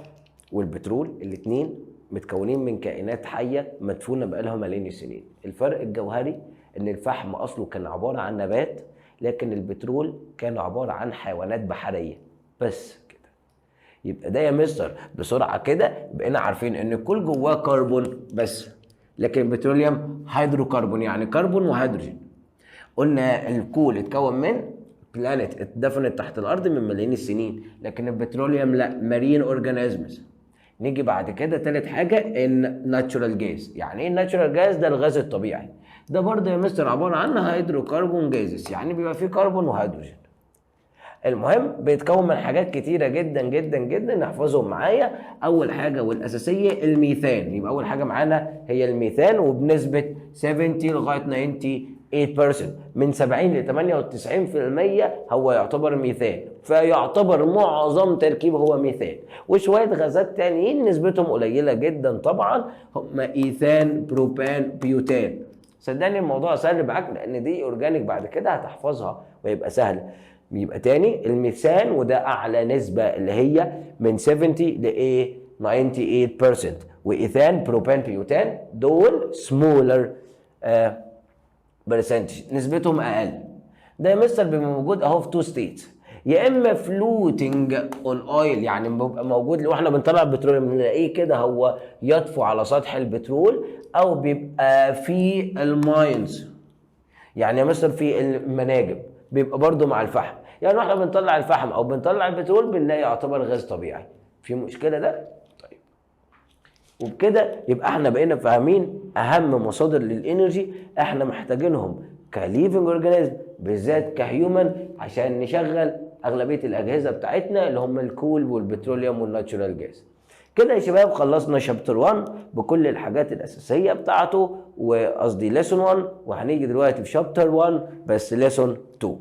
والبترول الاثنين متكونين من كائنات حيه مدفونه بقالها ملايين السنين. الفرق الجوهري ان الفحم اصله كان عباره عن نبات، لكن البترول كان عباره عن حيوانات بحريه بس كده. يبقى ده يا مستر بسرعه كده بقينا عارفين ان الكل جواه كربون بس، لكن البتروليوم هيدروكربون يعني كربون وهيدروجين. قلنا الكول اتكون من بلانيت اتدفنت تحت الارض من ملايين السنين، لكن البتروليوم لا، مارين اورجانيزمز. نيجي بعد كده تالت حاجه الناتشورال جاز. يعني ايه الناتشورال جاز؟ ده الغاز الطبيعي. ده برضه يا مستر عباره عن هيدروكربون جازز، يعني بيبقى فيه كربون وهيدروجين. المهم بيتكون من حاجات كتيره جدا جدا جدا نحفظهم معايا. اول حاجه والاساسيه الميثان. يبقى اول حاجه معانا هي الميثان، وبنسبه 70 لغايه 98%، من 70 ل 98% هو يعتبر ميثان، فيعتبر معظم تركيبه هو ميثان. وشويه غازات تانيين نسبتهم قليله جدا طبعا، هم ايثان، بروبان، بيوتان. صدقني الموضوع سهل معاك لان دي اورجانيك بعد كده هتحفظها ويبقى سهل. يبقى تاني الميثان، وده اعلى نسبه اللي هي من 70 ل 98%. وايثان، بروبان، بيوتان دول سمولر برسنتج، نسبتهم اقل. ده يا مستر بيبقى موجود اهو في 2 ستيتس، يا اما فلوتنج اون اويل، يعني بيبقى موجود واحنا بنطلع البترول بنلاقيه كده هو يطفو على سطح البترول، او بيبقى في الماينز، يعني يا مستر في المناجم بيبقى برضو مع الفحم. يعني احنا بنطلع الفحم او بنطلع البترول بنلاقي يعتبر غاز طبيعي. في مشكله ده؟ طيب وبكده يبقى احنا بقينا فاهمين اهم مصادر للانرجي احنا محتاجينهم كليفنج اورجانيزم، بالذات كهيومن، عشان نشغل اغلبيه الاجهزه بتاعتنا اللي هم الكول والبتروليوم والناتشورال جاز. كده يا شباب خلصنا شابتر 1 بكل الحاجات الاساسيه بتاعته، وقصدي ليسون 1، وهنيجي دلوقتي في شابتر 1 بس ليسون 2.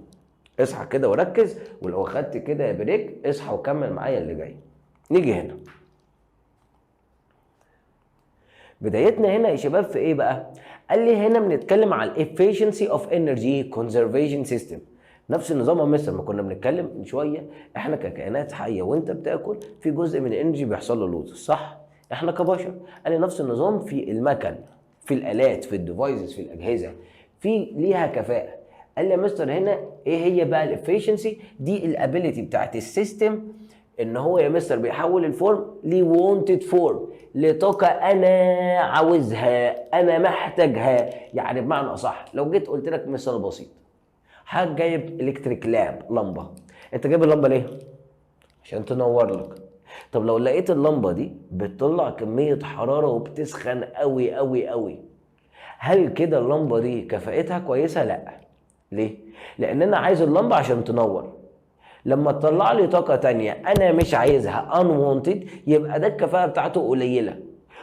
اصحى كده وركز، ولو اخدت كده يا بريك اصحى وكمل معايا اللي جاي. نيجي هنا بدايتنا هنا يا شباب في ايه بقى؟ قال لي هنا بنتكلم على الافيشنسي اوف انرجي كونزرفيشن سيستم. نفس النظام يا مستر ما كنا بنتكلم من شويه، احنا ككائنات حيه وانت بتاكل في جزء من الانرجي بيحصل له لوز، صح؟ احنا كبشر. قال لي نفس النظام في المكن، في الالات، في الديفايسز، في الاجهزه، في ليها كفاءه. قال لي يا مستر هنا ايه هي بقى الافيشنسي دي؟ الابيليتي بتاعت السيستم ان هو يا مستر بيحول الفورم لوونتد فورم، لطاقه انا عاوزها، انا محتاجها. يعني بمعنى اصح لو جيت قلت لك مثال بسيط، حضرتك جايب الكتريك لامب، لمبه، انت جايب اللمبه ليه؟ عشان تنور لك. طب لو لقيت اللمبه دي بتطلع كميه حراره وبتسخن قوي قوي قوي، هل كده اللمبه دي كفاءتها كويسه؟ لا. ليه؟ لان انا عايز اللمبه عشان تنور. لما تطلع لي طاقة تانية أنا مش عايزها unwanted، يبقى ده الكفاءة بتاعته قليلة.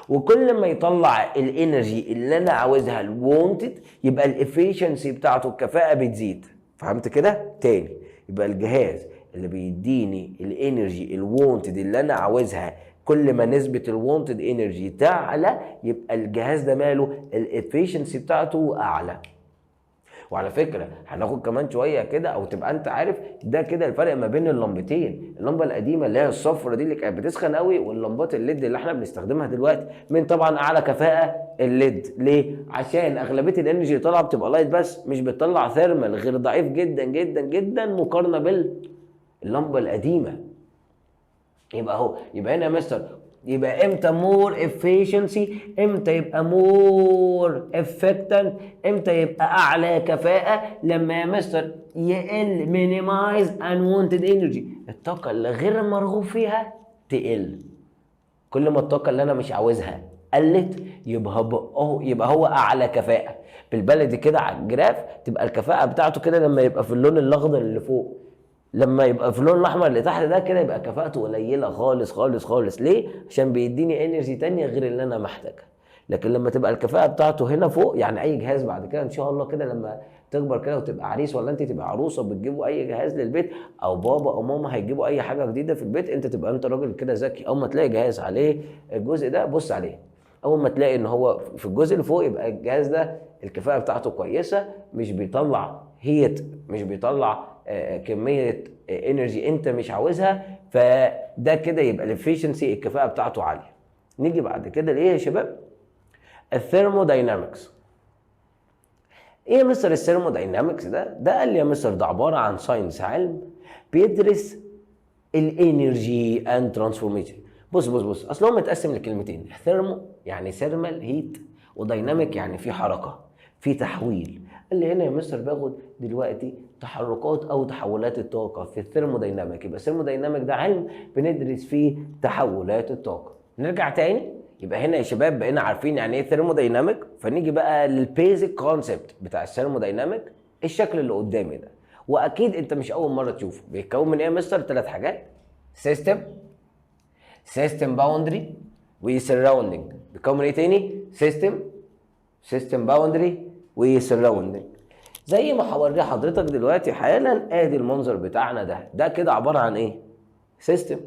وكل ما يطلع الانرجي اللي أنا عاوزها الwanted، يبقى الافيشنسي بتاعته الكفاءة بتزيد. فهمت كده؟ تاني، يبقى الجهاز اللي بيديني الانرجي الwanted اللي أنا عاوزها، كل ما نسبة الwanted انرجي تعلى يبقى الجهاز ده ماله الافيشنسي بتاعته أعلى. وعلى فكره هناخد كمان شويه كده او تبقى انت عارف ده كده الفرق ما بين اللمبتين، اللمبه القديمه اللي هي الصفرة دي اللي كانت بتسخن قوي، واللمبات الليد اللي احنا بنستخدمها دلوقتي. من طبعا اعلى كفاءه الليد. ليه؟ عشان اغلبيه الانرجي اللي طالعه بتبقى لايت بس، مش بتطلع ثيرمال غير ضعيف جدا جدا جدا مقارنه باللمبه القديمه. يبقى هنا يا مستر، يبقى امتى مور افيشنسي، امتى يبقى مور افكتنت، امتى يبقى اعلى كفاءه؟ لما يا مستر يقل مينيمايز انوانتد انرجي، الطاقه اللي غير مرغوب فيها تقل. كل ما الطاقه اللي انا مش عاوزها قلت يبقى هو اعلى كفاءه. بالبلدي كده على الجراف تبقى الكفاءه بتاعته كده لما يبقى في اللون الاخضر اللي فوق، لما يبقى في اللون الاحمر اللي تحت ده كده يبقى كفاءته قليله خالص خالص خالص. ليه؟ عشان بيديني انرجي تانية غير اللي انا محتاجها. لكن لما تبقى الكفاءه بتاعته هنا فوق، يعني اي جهاز بعد كده ان شاء الله كده لما تكبر كده وتبقى عريس ولا انت تبقى عروسه بتجيبوا اي جهاز للبيت، او بابا او ماما هيجيبوا اي حاجه جديده في البيت، انت تبقى انت راجل كده ذكي، اول ما تلاقي جهاز عليه الجزء ده بص عليه، اول ما تلاقي ان هو في الجزء اللي فوق يبقى الجهاز ده الكفاءه بتاعته كويسه، مش بيطلع هيت، مش بيطلع كميه انرجي انت مش عاوزها، فده كده يبقى الافيشنسي الكفاءه بتاعته عاليه. نيجي بعد كده لايه يا شباب؟ الثيرموداينامكس. ايه يا مستر الثيرموداينامكس ده؟ ده قال لي يا مستر ده عباره عن ساينس، علم بيدرس الانرجي اند ترانسفورميشن. بص اصل هو متقسم لكلمتين، ثيرمو يعني ثيرمال هيت، ودايناميك يعني في حركه، في تحويل. قال لي هنا يا مستر باخد دلوقتي تحركات او تحولات الطاقه في الثيرمودايناميك. يبقى الثيرمودايناميك ده علم بندرس فيه تحولات الطاقه. نرجع تاني، يبقى هنا يا شباب بقينا عارفين يعني ايه ثيرمودايناميك، فنيجي بقى للبيزك كونسبت بتاع الثيرمودايناميك، الشكل اللي قدامي ده. واكيد انت مش اول مره تشوفه. بيتكون من ايه يا مستر؟ 3 حاجات: سيستم باوندري وسراوندنج. بيتكون من ايه تاني؟ سيستم باوندري وسراوندنج. زي ما هوري حضرتك دلوقتي حالا، ادي المنظر بتاعنا ده كده عباره عن ايه؟ سيستم.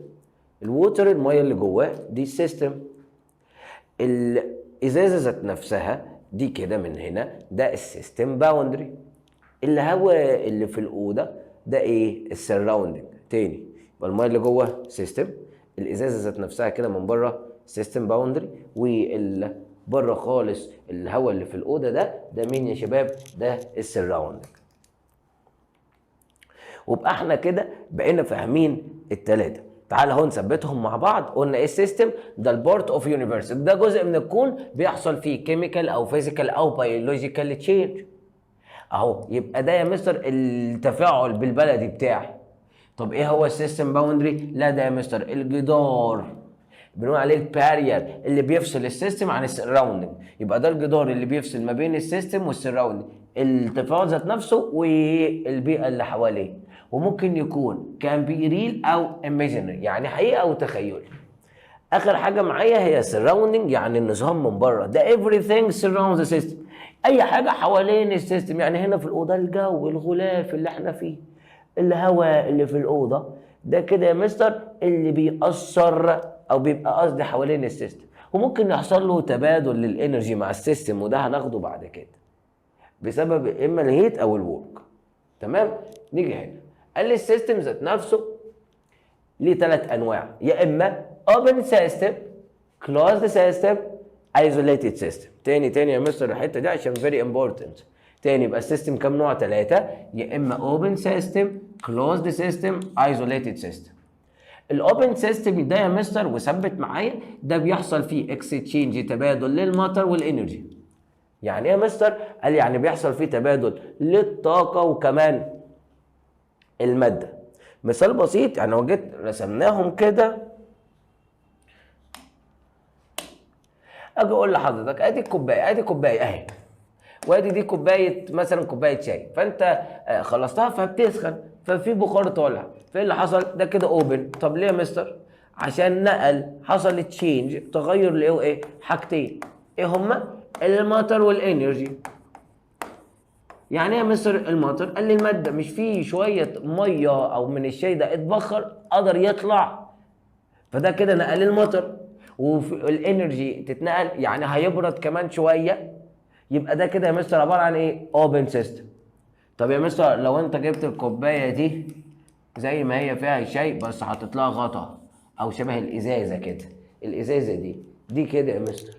الووتر الميه اللي جواه دي السيستم. الازازه ذات نفسها دي كده من هنا ده السيستم باوندري. الهواء اللي في الاوضه ده ايه؟ السراوندنج. تاني، يبقى الميه اللي جوه سيستم، الازازه ذات نفسها كده من بره سيستم باوندري، بره خالص الهواء اللي في الاوضه ده مين يا شباب؟ ده السراوندنج. وبقى احنا كده بقينا فاهمين الثلاثه. تعال اهو نثبتهم مع بعض. قلنا ايه السيستم؟ ده البارت اوف يونيفرس، ده جزء من الكون بيحصل فيه كيميكال او فيزيكال او بيولوجيكال تشينج اهو. يبقى ده يا مستر التفاعل بالبلدي بتاعي. طب ايه هو السيستم باوندري؟ لا ده يا مستر الجدار بنقول عليه البارير اللي بيفصل السيستم عن السراوندنج. يبقى ده الجدار اللي بيفصل ما بين السيستم والسراوندنج، التفاعل ذات نفسه والبيئه اللي حواليه. وممكن يكون كان بي ريل او ايماجينري، يعني حقيقه او تخيلي. اخر حاجه معايا هي سراوندنج، يعني النظام من بره. ده everything surrounds the system، اي حاجه حوالين السيستم. يعني هنا في الاوضه الجو، الغلاف اللي احنا فيه، الهواء اللي في الاوضه، ده كده يا مستر اللي بيأثر او بيبقى قصدي حوالين السيستم. وممكن يحصل له تبادل للانرجي مع السيستم، وده هناخده بعد كده بسبب اما الهيت او الورك. تمام. نيجي هنا قال لي السيستم ذات نفسه ليه 3 انواع، يا اما open system closed system isolated system. تاني يا مستر الحته دي عشان very important. تاني يبقى السيستم كام نوع؟ 3، يا اما open system closed system isolated system. الاوبن سيستم ده يا مستر وثبت معايا، ده بيحصل فيه اكستشينج، تبادل للماتر والانرجي. يعني ايه يا مستر؟ قال يعني بيحصل فيه تبادل للطاقه وكمان الماده. مثال بسيط، يعني لو جيت رسمناهم كده، اجي اقول لحضرتك ادي كوبايه اهي، وادي دي كوبايه مثلا كوبايه شاي، فانت خلصتها فبتسخن، ففي بخار طالع، فايه اللي حصل؟ ده كده اوبن. طب ليه يا مستر؟ عشان حصل تشينج، تغير لايه وايه؟ حاجتين، ايه هما؟ الماتر والانرجي. يعني ايه يا مستر الماتر؟ قال لي الماده، مش فيه شويه ميه او من الشاي ده اتبخر قدر يطلع، فده كده نقل الماتر. والانرجي تتنقل، يعني هيبرد كمان شويه، يبقى ده كده يا مستر عباره عن ايه؟ اوبن سيستم. طب يا مستر لو انت جبت الكوبايه دي زي ما هي فيها شاي بس حاطط لها غطا او شبه الازازه كده، الازازه دي كده يا مستر،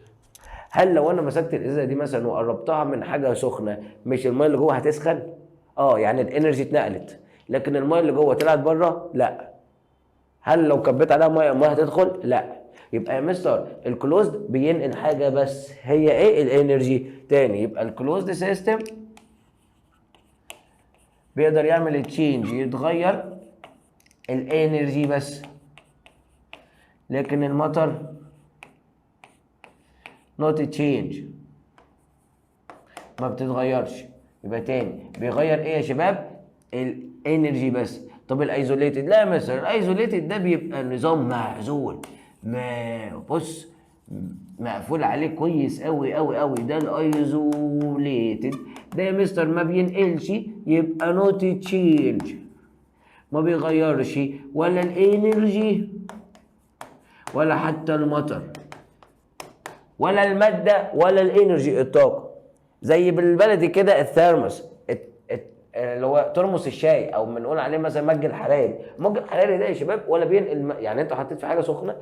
هل لو انا مسكت الازازه دي مثلا وقربتها من حاجه سخنه، مش الميه اللي جوه هتسخن؟ يعني الانرجي اتنقلت، لكن الميه اللي جوه طلعت بره؟ لا. هل لو كبيت عليها ميه الميه هتدخل؟ لا. يبقى يا مستر الكلوزد بينقل حاجه بس، هي ايه؟ الانرجي. تاني يبقى الكلوزد سيستم بيقدر يعمل تشينج، يتغير الانرجي بس، لكن الماتر نوت تشينج، ما بتتغيرش. يبقى تاني بيغير ايه يا شباب؟ الانرجي بس. طب الايزوليتد؟ لا يا مستر، الايزوليتد ده بيبقى نظام معزول، بص مقفول عليه كويس قوي قوي قوي، ده الايزوليتد. ده يا مستر ما بينقلش، يبقى نوت تشينج، ما بيغيرش ولا الانرجي ولا حتى المطر ولا الماده ولا الانرجي، الطاقه. زي بالبلدي كده الثيرموس، اللي هو ترمس الشاي، او بنقول عليه مثلا مج الحراري. المج الحراري ده يا شباب ولا بينقل، يعني انت حطيت في حاجه سخنه،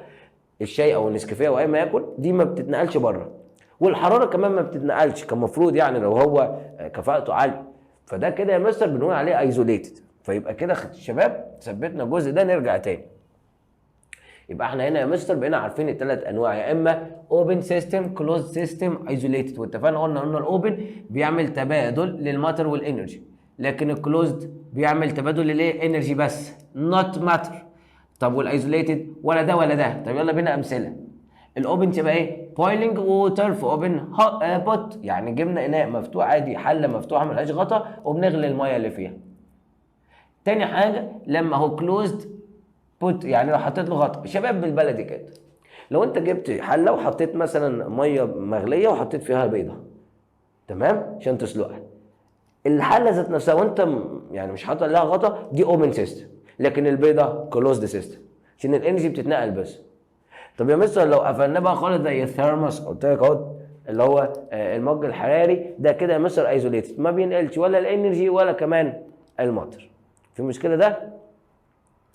الشاي او النسكافيه او اي ما ياكل، دي ما بتتنقلش بره، والحراره كمان ما بتتنقلش كمفروض، يعني لو هو كفاءته عاليه. فده كده يا مستر بنقول عليه ايزوليتد. فيبقى كده شباب ثبتنا الجزء ده، نرجع تاني. يبقى احنا هنا يا مستر بقينا عارفين الثلاث انواع، يا اما اوبن سيستم، كلوز سيستم، ايزوليتد. واتفقنا قلنا الاوبن بيعمل تبادل للماتر والانرجي، لكن الكلوزد بيعمل تبادل للايه؟ انرجي بس، نوت ماتر. طب والايزوليتد؟ ولا ده ولا ده. طب يلا بينا امثله. الاوبن تبقى ايه؟ بويلنج ووتر في اوبن بوت، يعني جبنا اناء مفتوح عادي، حله مفتوحه ملهاش غطا وبنغلي الميه اللي فيها. تاني حاجه لما هو كلوزد بوت، يعني لو حطيت له غطا، شباب بالبلدي كده، لو انت جبت حله وحطيت مثلا ميه مغليه وحطيت فيها بيضه، تمام، عشان تسلقها، الحله ذات نفسها وانت يعني مش حاطط لها غطا، دي اوبن سيستم. لكن البيضه كلوزد سيستم، عشان الانرجي بتتنقل بس. طب يا مستر لو قفلناه بقى خالص زي الثيرموس، قلت لك اهو اللي هو المج الحراري، ده كده يا مستر ايزوليتد، ما بينقلش ولا الانرجي ولا كمان المطر. في مشكله ده؟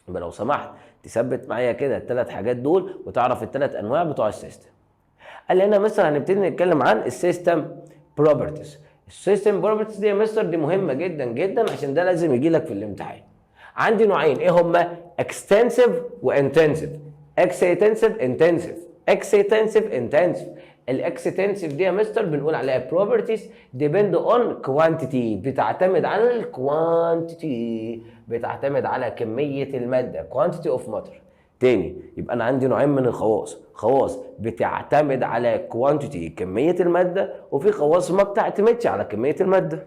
يبقى لو سمحت تثبت معايا كده الثلاث حاجات دول وتعرف الثلاث انواع بتوع السيستم. قال لي هنا مستر هنبتدي نتكلم عن السيستم بروبرتيز. السيستم بروبرتيز دي يا مستر دي مهمه جدا جدا، عشان ده لازم يجي لك في الامتحان. عندي نوعين، ايه هما؟ اكستنسيف وانتنسيف. اكستنسيف انتنسيف، اكستنسيف انتنسيف. الاكستنسيف دي يا مستر بنقول عليها properties depend on quantity، بتعتمد على الكوانتيتي، بتعتمد على كميه الماده، quantity of matter. تاني يبقى انا عندي نوعين من الخواص، خواص بتعتمد على كوانتيتي كميه الماده، وفي خواص ما بتعتمدش على كميه الماده.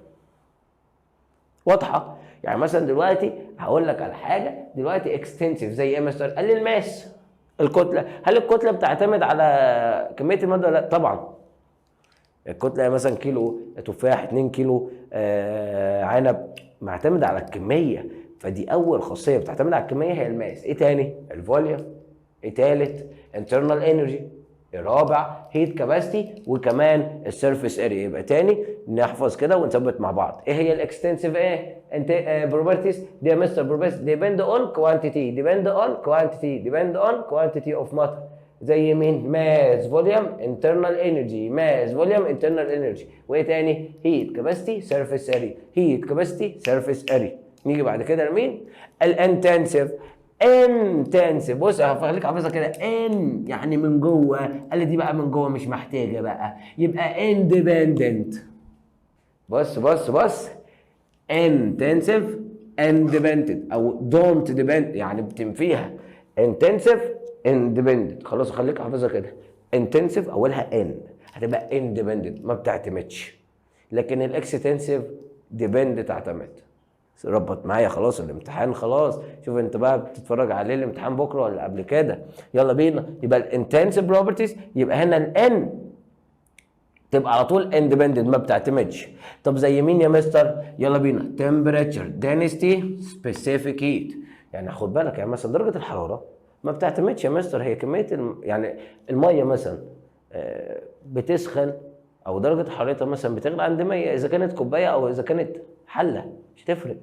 واضحه؟ يعني مثلا دلوقتي هقول لك على حاجه دلوقتي اكستنسيف زي ايه مثلا؟ قال لي الماس، الكتله. هل الكتله بتعتمد على كميه الماده ولا لا؟ طبعا. الكتله مثلا كيلو تفاح، 2 كيلو عنب، معتمد على الكميه. فدي اول خاصيه بتعتمد على الكميه هي الماس. ايه تاني؟ الفوليوم. ايه تالت؟ internal energy. الرابع هيت كاباسيتي، وكمان السيرفيس اريا. يبقى تاني نحفظ كده ونثبت مع بعض. ايه هي الاكستنسيف ايه انت بروبرتيز؟ دي يا مستر بروبرتيز ديبند اون كوانتيتي، ديبند اون كوانتيتي، ديبند اون كوانتيتي اوف ماتر. زي مين؟ ماس، فوليوم، انترنال انرجي. ماس، فوليوم، انترنال انرجي. وايه تاني؟ هيت كاباسيتي، سيرفيس اريا. هيت كاباسيتي، سيرفيس اريا. نيجي بعد كده لمين؟ الانتنسيف. انتنسيف، بص هخليك حافظها كده، ان يعني من جوه. قال لي دي بقى من جوه مش محتاجه بقى، يبقى اندبندنت. بص انتنسيف اندبندنت او دونت ديبند، يعني بتنفيها. انتنسيف اندبندنت، خلاص خليك حافظها كده. انتنسيف اولها ان، هتبقى اندبندنت ما بتعتمدش، لكن الاكستنسيف ديبند تعتمد. ربط معايا خلاص، الامتحان خلاص. شوف انت بقى بتتفرج عليه الامتحان بكره ولا قبل كده. يلا بينا. يبقى الانتنسيف بروبرتيز، يبقى هنا الان تبقى على طول اندبندنت ما بتعتمدش. طب زي مين يا مستر؟ يلا بينا. temperature density specific heat. يعني خد بالك، يعني مثلا درجه الحراره ما بتعتمدش يا مستر، هي كميه يعني الميه مثلا بتسخن، او درجه حرارتها مثلا بتغلى عند 100، اذا كانت كوبايه او اذا كانت حله مش تفرق.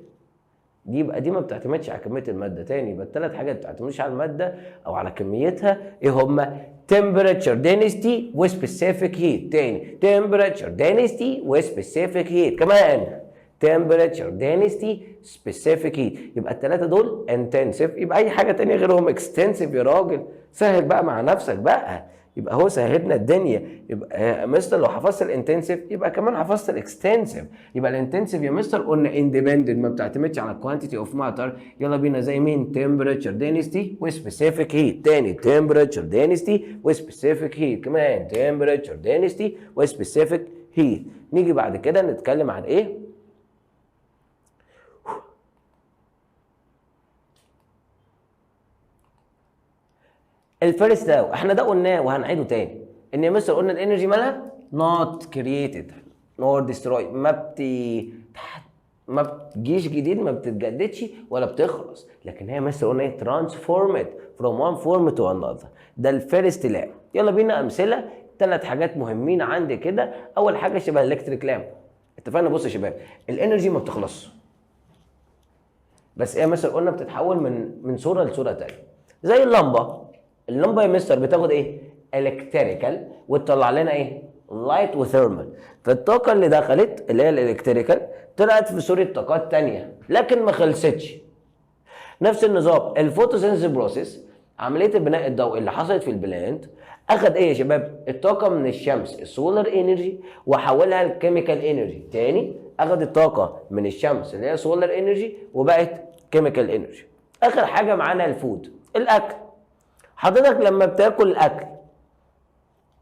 دي يبقى دي ما بتعتمدش على كميه الماده. تاني يبقى الثلاث حاجات ما بتعتمدش على الماده او على كميتها. ايه هما؟ temperature density وسبيسيفيك هيت. تاني temperature density وسبيسيفيك هيت. كمان temperature density specific heat. يبقى الثلاثه دول intensive، يبقى اي حاجه تانية غيرهم extensive يا راجل. سهل بقى مع نفسك بقى. يبقى هو سهلنا الدنيا. يبقى مستر لو حفظت الانتنسيف يبقى كمان حفظت الاكستنسيف. يبقى الانتنسيف يا مستر قلنا اندبندنت ما بتعتمدش على الكوانتيتي اوف ماتر. يلا بينا. زي مين؟ temperature density وسبيسيفيك هيت. تاني temperature density وسبيسيفيك هيت. كمان temperature density وسبيسيفيك هيت. نيجي بعد كده نتكلم عن ايه؟ الفيرست لاو. احنا ده قلناه وهنعيده تاني، ان يا مستر قلنا الانرجي مالها نوت كرييتد نور ديسترويد، ما بتجيش جديد، ما بتتجددش ولا بتخلص، لكن هي مستر قلنا ايه؟ ترانسفورمد فروم وان فورم تو انذر. ده الفيرست لاو. يلا بينا امثله. 3 حاجات مهمين عندي كده. اول حاجه شبه الالكتريك لامب. اتفقنا؟ بص يا شباب، الانرجي ما بتخلصش، بس ايه مثلا قلنا بتتحول من صوره لصوره ثانيه. زي اللمبه. اللمبه يا مستر بتاخد ايه؟ الكتريكال، وتطلع لنا ايه؟ لايت وثيرمال. فالطاقه اللي دخلت اللي هي الالكتريكال طلعت في صوره طاقات ثانيه، لكن ما خلصتش. نفس النظام الفوتوسينثيسيس بروسيس، عمليه البناء الضوئي اللي حصلت في البلانت، اخذ ايه يا شباب؟ الطاقه من الشمس السولار انرجي وحولها لكيميكال انرجي. تاني اخذ الطاقه من الشمس اللي هي سولار انرجي وبقت كيميكال انرجي. اخر حاجه معانا الفود، الاكل. حضرتك لما بتاكل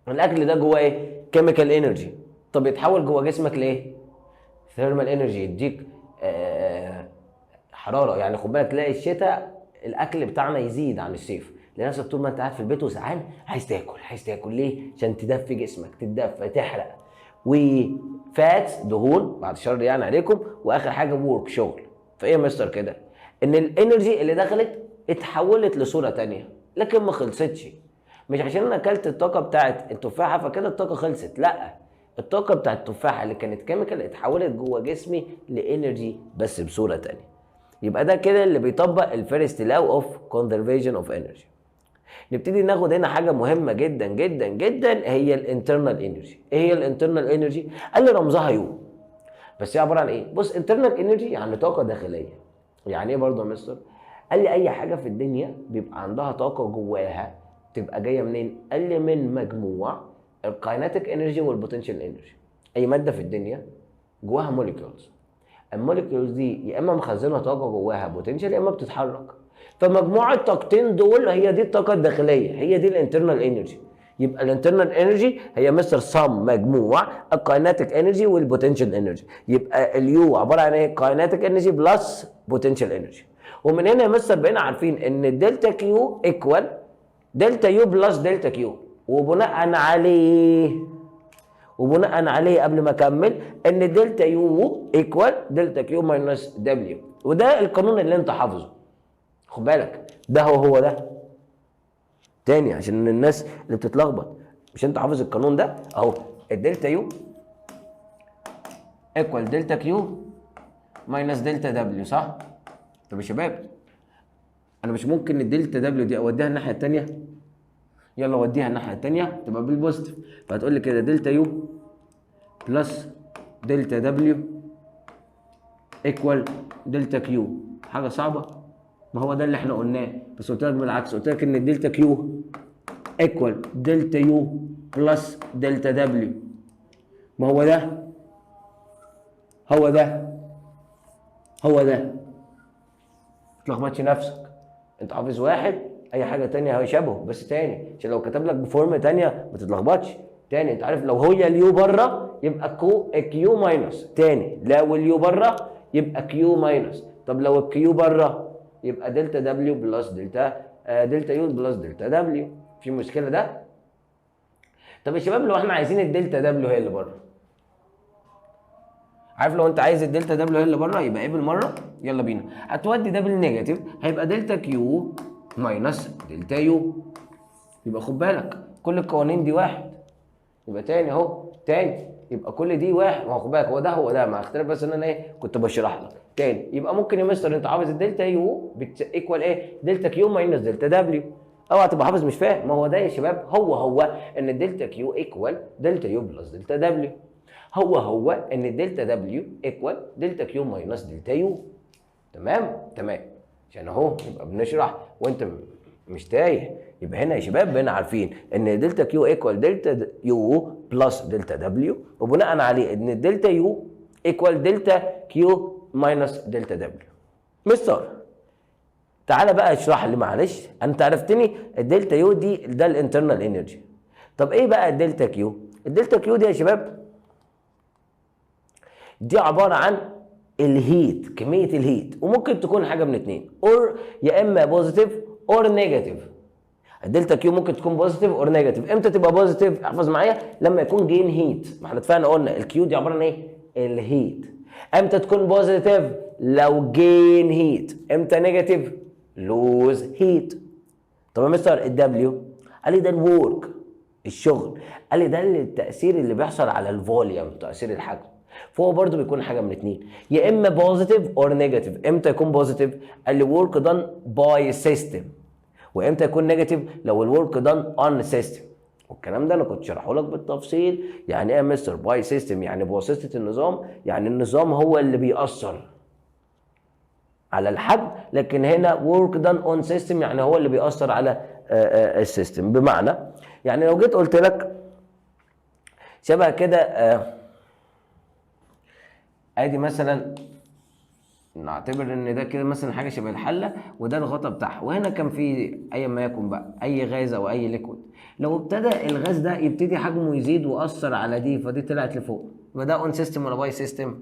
الاكل ده جواه ايه؟ كيميكال انرجي. طب يتحول جوه جسمك لايه؟ ثيرمال انرجي، يديك حراره. يعني خد بالك تلاقي الشتاء الاكل بتاعنا يزيد عن الصيف، لنفسك طول ما انت قاعد في البيت وسعان عايز تاكل ليه؟ عشان تدفي جسمك، تتدفى، تحرق. وفاتس، دهون بعد الشر يعني عليكم. واخر حاجه وورك، شغل. فايه يا مستر كده؟ ان الانرجي اللي دخلت اتحولت لصوره تانية، لكن ما خلصتش. مش عشان انا اكلت الطاقه بتاعت التفاحه فكده الطاقه خلصت، لا. الطاقه بتاعت التفاحه اللي كانت كيميكال اتحولت جوه جسمي لانرجي بس بصوره تانية. يبقى ده كده اللي بيطبق الفيرست لاو اوف كونزرفيشن اوف انرجي. نبتدي ناخد هنا حاجه مهمه جدا جدا جدا، هي الانترنال انرجي. ايه هي الانترنال انرجي؟ قال لي رمزها يو. بس هي عباره عن ايه؟ بص، انترنال انرجي يعني طاقه داخليه. يعني ايه برضه يا مستر؟ قال لي اي حاجه في الدنيا بيبقى عندها طاقه جواها، تبقى جايه منين؟ قال لي من مجموع الكايناتيك انرجي والبوتنشال انرجي. اي ماده في الدنيا جواها موليكيولز. الموليكيولز دي يا اما مخزنه طاقه جواها بوتنشال، يا اما بتتحرك. فمجموع الطاقتين دول هي دي الطاقه الداخليه، هي دي الانترنال انرجي. يبقى الانترنال انرجي هي مستر سم مجموع الكايناتيك انرجي والبوتنشال انرجي. يبقى اليو عباره عن ايه؟ كايناتيك انرجي بلس بوتنشال انرجي. ومن هنا يا مستر بقينا عارفين ان الدلتا كيو ايكوال دلتا يو بلس دلتا كيو. وبناء عليه قبل ما اكمل ان دلتا يو ايكوال دلتا كيو ماينس دبليو. وده القانون اللي انت حافظه، خد بالك ده هو ده تاني عشان الناس اللي بتتلخبط. مش انت حافظ القانون ده اهو؟ الدلتا يو ايكوال دلتا كيو ماينس دلتا دبليو، صح؟ طب يا شباب انا مش ممكن الدلتا دبليو دي اوديها الناحيه الثانيه؟ يلا وديها الناحيه الثانيه تبقى بالبوزيتيف. فهتقول لي كده دلتا يو بلس دلتا دبليو ايكوال دلتا كيو. حاجه صعبه؟ ما هو ده اللي احنا قلناه، بس قلت لك بالعكس، قلت لك ان الدلتا كيو ايكوال دلتا يو بلس دلتا دبليو. ما هو ده ما تلخبطش نفسك، انت حافظ واحد اي حاجه تانية هيشبهه. بس تاني عشان لو كتب لك بفورم تانية ما تتلخبطش. تاني انت عارف لو هي اليو بره يبقى كيو ماينس. تاني لو اليو بره يبقى كيو ماينس. طب لو الكيو بره يبقى دلتا دبليو بلس دلتا يو بلس دلتا دبليو. في مشكله ده؟ طب يا شباب لو احنا عايزين الدلتا دبليو هي اللي بره، عارف لو انت عايز الدلتا دبليو هي اللي بره يبقى ايه بالمره؟ يلا بينا. هتودي ده بالنيجاتيف هيبقى دلتا كيو ماينس دلتا يو. يبقى خد بالك كل القوانين دي واحد. يبقى تاني اهو يبقى كل دي واحد. ما هو خد بالك هو ده مع اختلاف بس ان انا ايه كنت بشرح لك. تاني يبقى ممكن يا مستر انت عاوز الدلتا يو ايكوال ايه؟ دلتا كيو ماينس دلتا دبليو. اوعى تبقى حافظ مش فاهم. ما هو ده يا شباب هو ان الدلتا كيو ايكوال دلتا يو بلس دلتا دبليو. هو ان الدلتا دبليو ايكوال دلتا كيو ماينس دلتا يو. تمام عشان اهو نبقى بنشرح وانت مش تايه. يبقى هنا يا شباب بقينا عارفين ان دلتا كيو ايكوال دلتا يو بلس دلتا دبليو، وبناء عليه ان الدلتا يو ايكوال دلتا كيو ماينس دلتا دبليو. مستر تعالى بقى اشرح لي معلش. انت عرفتني الدلتا يو ده الانترنال انرجي. طب ايه بقى الدلتا كيو؟ الدلتا كيو دي يا شباب دي عباره عن الهيت، كميه الهيت، وممكن تكون حاجه من اتنين، اور يا اما بوزيتيف اور نيجاتيف. الدلتا كيو ممكن تكون بوزيتيف اور نيجاتيف. امتى تبقى بوزيتيف؟ احفظ معايا، لما يكون جين هيت. ما احنا اتفقنا قلنا الكيو دي عباره عن ايه؟ الهيت. امتى تكون بوزيتيف؟ لو جين هيت. امتى نيجاتيف؟ لوز هيت. طب يا مستر الدبليو قال لي ده الورك، الشغل. قال لي ده التاثير اللي بيحصل على الفوليوم، تاثير الحجم. فهو برضو بيكون حاجه من اتنين، يا اما بوزيتيف اور نيجاتيف. امتى يكون بوزيتيف؟ قال لي ورك دان باي سيستم. وامتى يكون نيجاتيف؟ لو الورك دان اون سيستم. والكلام ده انا كنت شرحه لك بالتفصيل. يعني ايه يا مستر باي سيستم؟ يعني بواسطه النظام، يعني النظام هو اللي بيأثر على الحجم، لكن هنا ورك دان اون سيستم يعني هو اللي بيأثر على السيستم. بمعنى يعني لو جيت قلت لك شبه كده ادي مثلا نعتبر ان ده كده مثلا حاجه شبه الحله وده الغطا بتاعها، وهنا كان في اي ما يكن بقى اي غاز او اي ليكويد. لو ابتدى الغاز ده يبتدي حجمه يزيد واثر على دي، فدي طلعت لفوق، يبقى ده اون سيستم ولا باي سيستم؟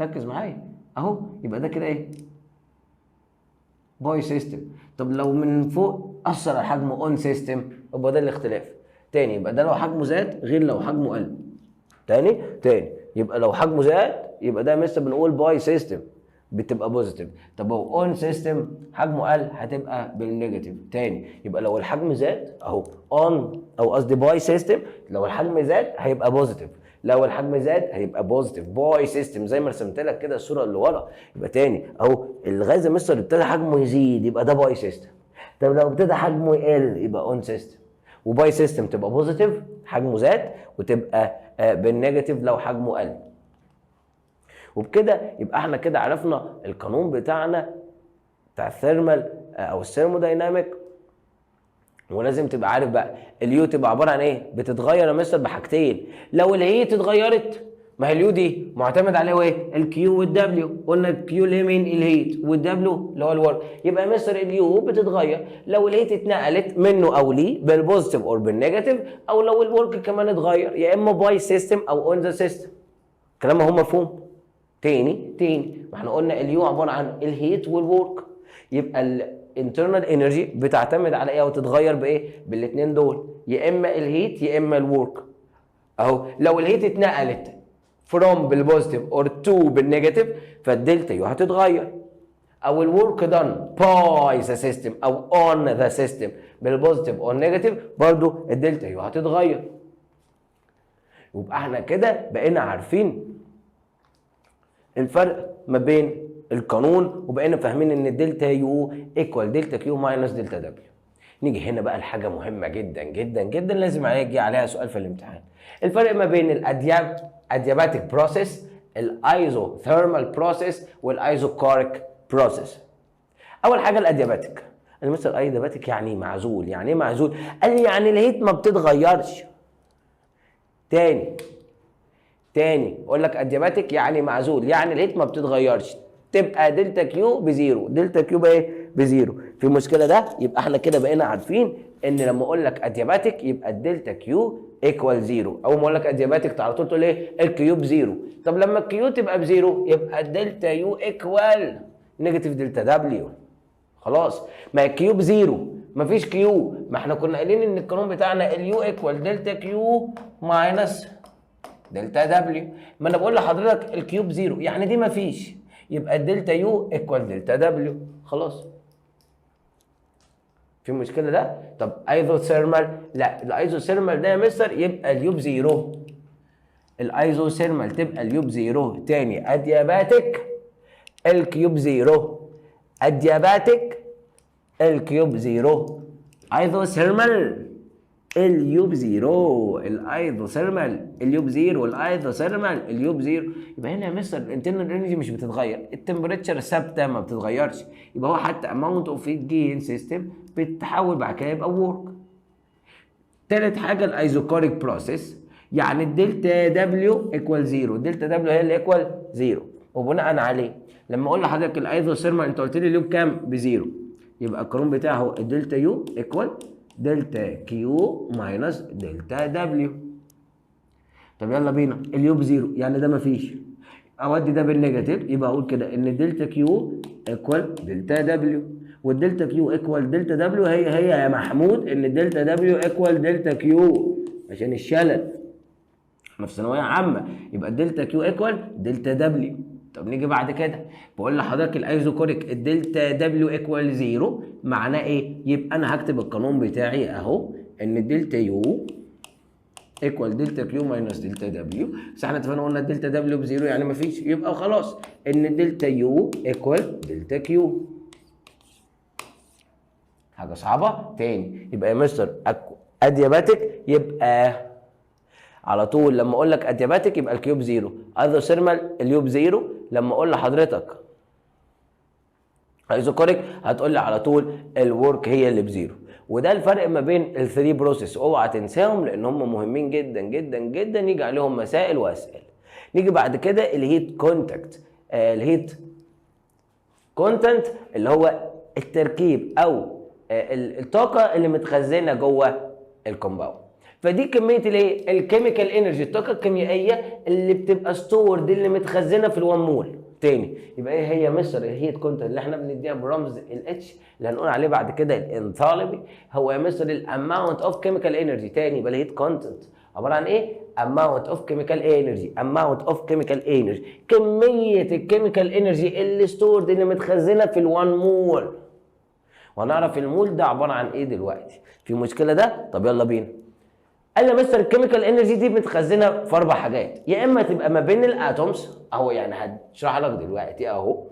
ركز معايا اهو. يبقى ده كده ايه؟ باي سيستم. طب لو من فوق اثر على حجمه اون سيستم، يبقى ده الاختلاف. تاني يبقى ده لو حجمه زاد غير لو حجمه قل. تاني يبقى لو حجمه زاد يبقى ده مثلا بنقول باي سيستم بتبقى بوزيتيف. طب لو اون سيستم حجمه قل هتبقى بالنيجاتيف. تاني يبقى لو الحجم زاد اهو اون او قصدي باي سيستم، لو الحجم زاد هيبقى بوزيتيف، لو الحجم زاد هيبقى بوزيتيف باي سيستم زي ما رسمت لك كده الصوره اللي ورا. يبقى تاني اهو الغاز مستر ابتدى حجمه يزيد يبقى ده باي سيستم. طب لو ابتدى حجمه يقل يبقى اون سيستم. وباي سيستم تبقى بوزيتيف حجمه زاد، وتبقى بالنيجاتيف لو حجمه قل. وبكده يبقى احنا كده عرفنا القانون بتاعنا بتاع الثيرمال او الثيرمودايناميك. ولازم تبقى عارف بقى اليو تبقى عباره عن ايه؟ بتتغير يا مستر بحاجتين. لو الهيت اتغيرت ما هي اليو دي معتمد عليها ايه؟ الكيو والدبليو. قلنا الكيو اللي هي مين؟ الهيت، والدبليو اللي هو الورك. يبقى مصر اليو بتتغير لو الهيت اتنقلت منه او ليه بالبوزيتيف او بالنيجاتيف، او لو الورك كمان اتغير، يا اما باي سيستم او اون ذا سيستم. كلام هو مفهوم؟ تاني ما احنا قلنا اليو عباره عن الهيت والورك، يبقى الانترنال انرجي بتعتمد على ايه وتتغير بايه؟ بالاثنين دول، يا اما الهيت يا اما الورك. اهو لو الهيت اتنقلت from بالبوزيتيف اور to بالنيجاتيف فالدلتا يو هتتغير، او الورك دان باي ذا سيستم او اون ذا سيستم بالبوزيتيف او نيجاتيف برضو الدلتا يو هتتغير. يبقى احنا كده بقينا عارفين الفرق ما بين القانون، وبقينا فاهمين ان الدلتا يو ايكوال دلتا كيو ماينس دلتا دبليو. نيجي هنا بقى لحاجه مهمه جدا جدا جدا لازم يجي عليها سؤال في الامتحان. الفرق ما بين الادياباتيك بروسيس، الايزوثيرمال بروسيس، والايزوكاريك بروسيس. اول حاجه الادياباتيك. انا مستر ادياباتيك يعني معزول. يعني ايه معزول؟ قال لي يعني الهيت ما بتتغيرش. تاني اقول لك ادياباتيك يعني معزول، يعني الهيت ما بتتغيرش، تبقى دلتا كيو بزيرو. دلتا كيو بايه؟ بزيرو. في مشكله ده؟ يبقى احنا كده بقينا عارفين ان لما اقول لك ادياباتيك يبقى الدلتا كيو ايكوال زيرو. اول ما اقول لك ادياباتيك على طول تقول ايه؟ الكيو بزيرو. طب لما الكيو تبقى بزيرو يبقى الدلتا يو ايكوال نيجاتيف دلتا دبليو. خلاص، ما الكيو بزيرو مفيش كيو، ما احنا كنا قايلين ان القانون بتاعنا اليو ايكوال دلتا كيو ماينس دلتا دبليو. ما انا بقول لحضرتك الكيوب زيرو يعني دي مفيش، يبقى الدلتا يو ايكوال دلتا دبليو. خلاص، في مشكله ده؟ طب ايزوثيرمال؟ لا، الايزوثيرمال ده يا مستر يبقى اليو بزيرو. الايزوثيرمال تبقى اليو بزيرو. تاني ادياباتيك الكيوب زيرو، ادياباتيك الكيوب زيرو، ايزوثيرمال اليوب زيرو، الايزوثيرمال اليوب زيرو، الايزوثيرمال اليوب زيرو. يبقى هنا يا مستر الانترنال انرجي مش بتتغير، التمبريتشر ثابته ما بتتغيرش، يبقى هو حتى اماونت اوف جين سيستم بتتحول بعد كده يبقى ورك. تالت حاجه الايزوكاريك بروسيس، يعني الدلتا دبليو ايكوال زيرو، الدلتا دبليو هي اللي ايكوال زيرو، وبناء عليه لما اقول لحضرتك الايزوثيرمال انت قلت لي اليوب كام؟ بزيرو، يبقى القانون بتاعه الدلتا يو ايكوال دلتا كيو ماينس دلتا دبليو. طب يلا بينا، اليو بزيرو يعني ده مفيش، اودي ده بالنيجاتيف، يبقى اقول كده ان دلتا كيو ايكوال دلتا دبليو، والدلتا كيو ايكوال دلتا دبليو هي يا محمود ان دلتا دبليو ايكوال دلتا كيو عشان الشلل احنا في ثانويه عامه، يبقى الدلتا كيو ايكوال دلتا دبليو. طب نيجي بعد كده بقول لحضرتك الايزوكوريك الدلتا دبليو ايكوال زيرو، معناه ايه؟ يبقى انا هكتب القانون بتاعي اهو ان الدلتا يو ايكوال دلتا كيو ماينس دلتا دبليو، بس احنا اتفقنا قلنا الدلتا دبليو بزيرو يعني مفيش، يبقى خلاص ان الدلتا يو ايكوال دلتا كيو. حاجه صعبه؟ تاني يبقى يا مستر ادياباتيك يبقى على طول لما اقول لك ادياباتيك يبقى الكيوب زيرو، ايزوثيرمال اليوب زيرو. لما اقول لحضرتك ايزوكوريك هتقول لي على طول الورك هي اللي بزيرو. وده الفرق ما بين الثري بروسيس، اوعى تنساهم لان هم مهمين جدا جدا جدا، يجي عليهم مسائل واسئله. نيجي بعد كده الهيت كونتاكت، الهيت كونتنت اللي هو التركيب او الطاقه اللي متخزنه جوه الكومباوند. فدي كميه الايه؟ الكيميكال انرجي، الطاقه الكيميائيه اللي بتبقى ستور، دي اللي متخزنه في الوان مول. تاني يبقى ايه هي مصر الهيت كونتنت اللي احنا بنديها برمز الاتش اللي هنقول عليه بعد كده الانثالبي، هو يا مصر الاماونت اوف كيميكال انرجي. تاني يبقى الهيت كونتنت عباره عن ايه؟ اماونت اوف كيميكال انرجي، اماونت اوف كيميكال انرجي، كميه الكيميكال انرجي اللي ستورد اللي متخزنه في الوان مول. وهنعرف المول ده عباره عن ايه دلوقتي. في مشكله ده؟ طب يلا بينا. قال لي مستر الكيميكال انرجي دي متخزنه في 4 حاجات، يا اما تبقى ما بين الاتومز اهو، يعني هشرح لك دلوقتي اهو،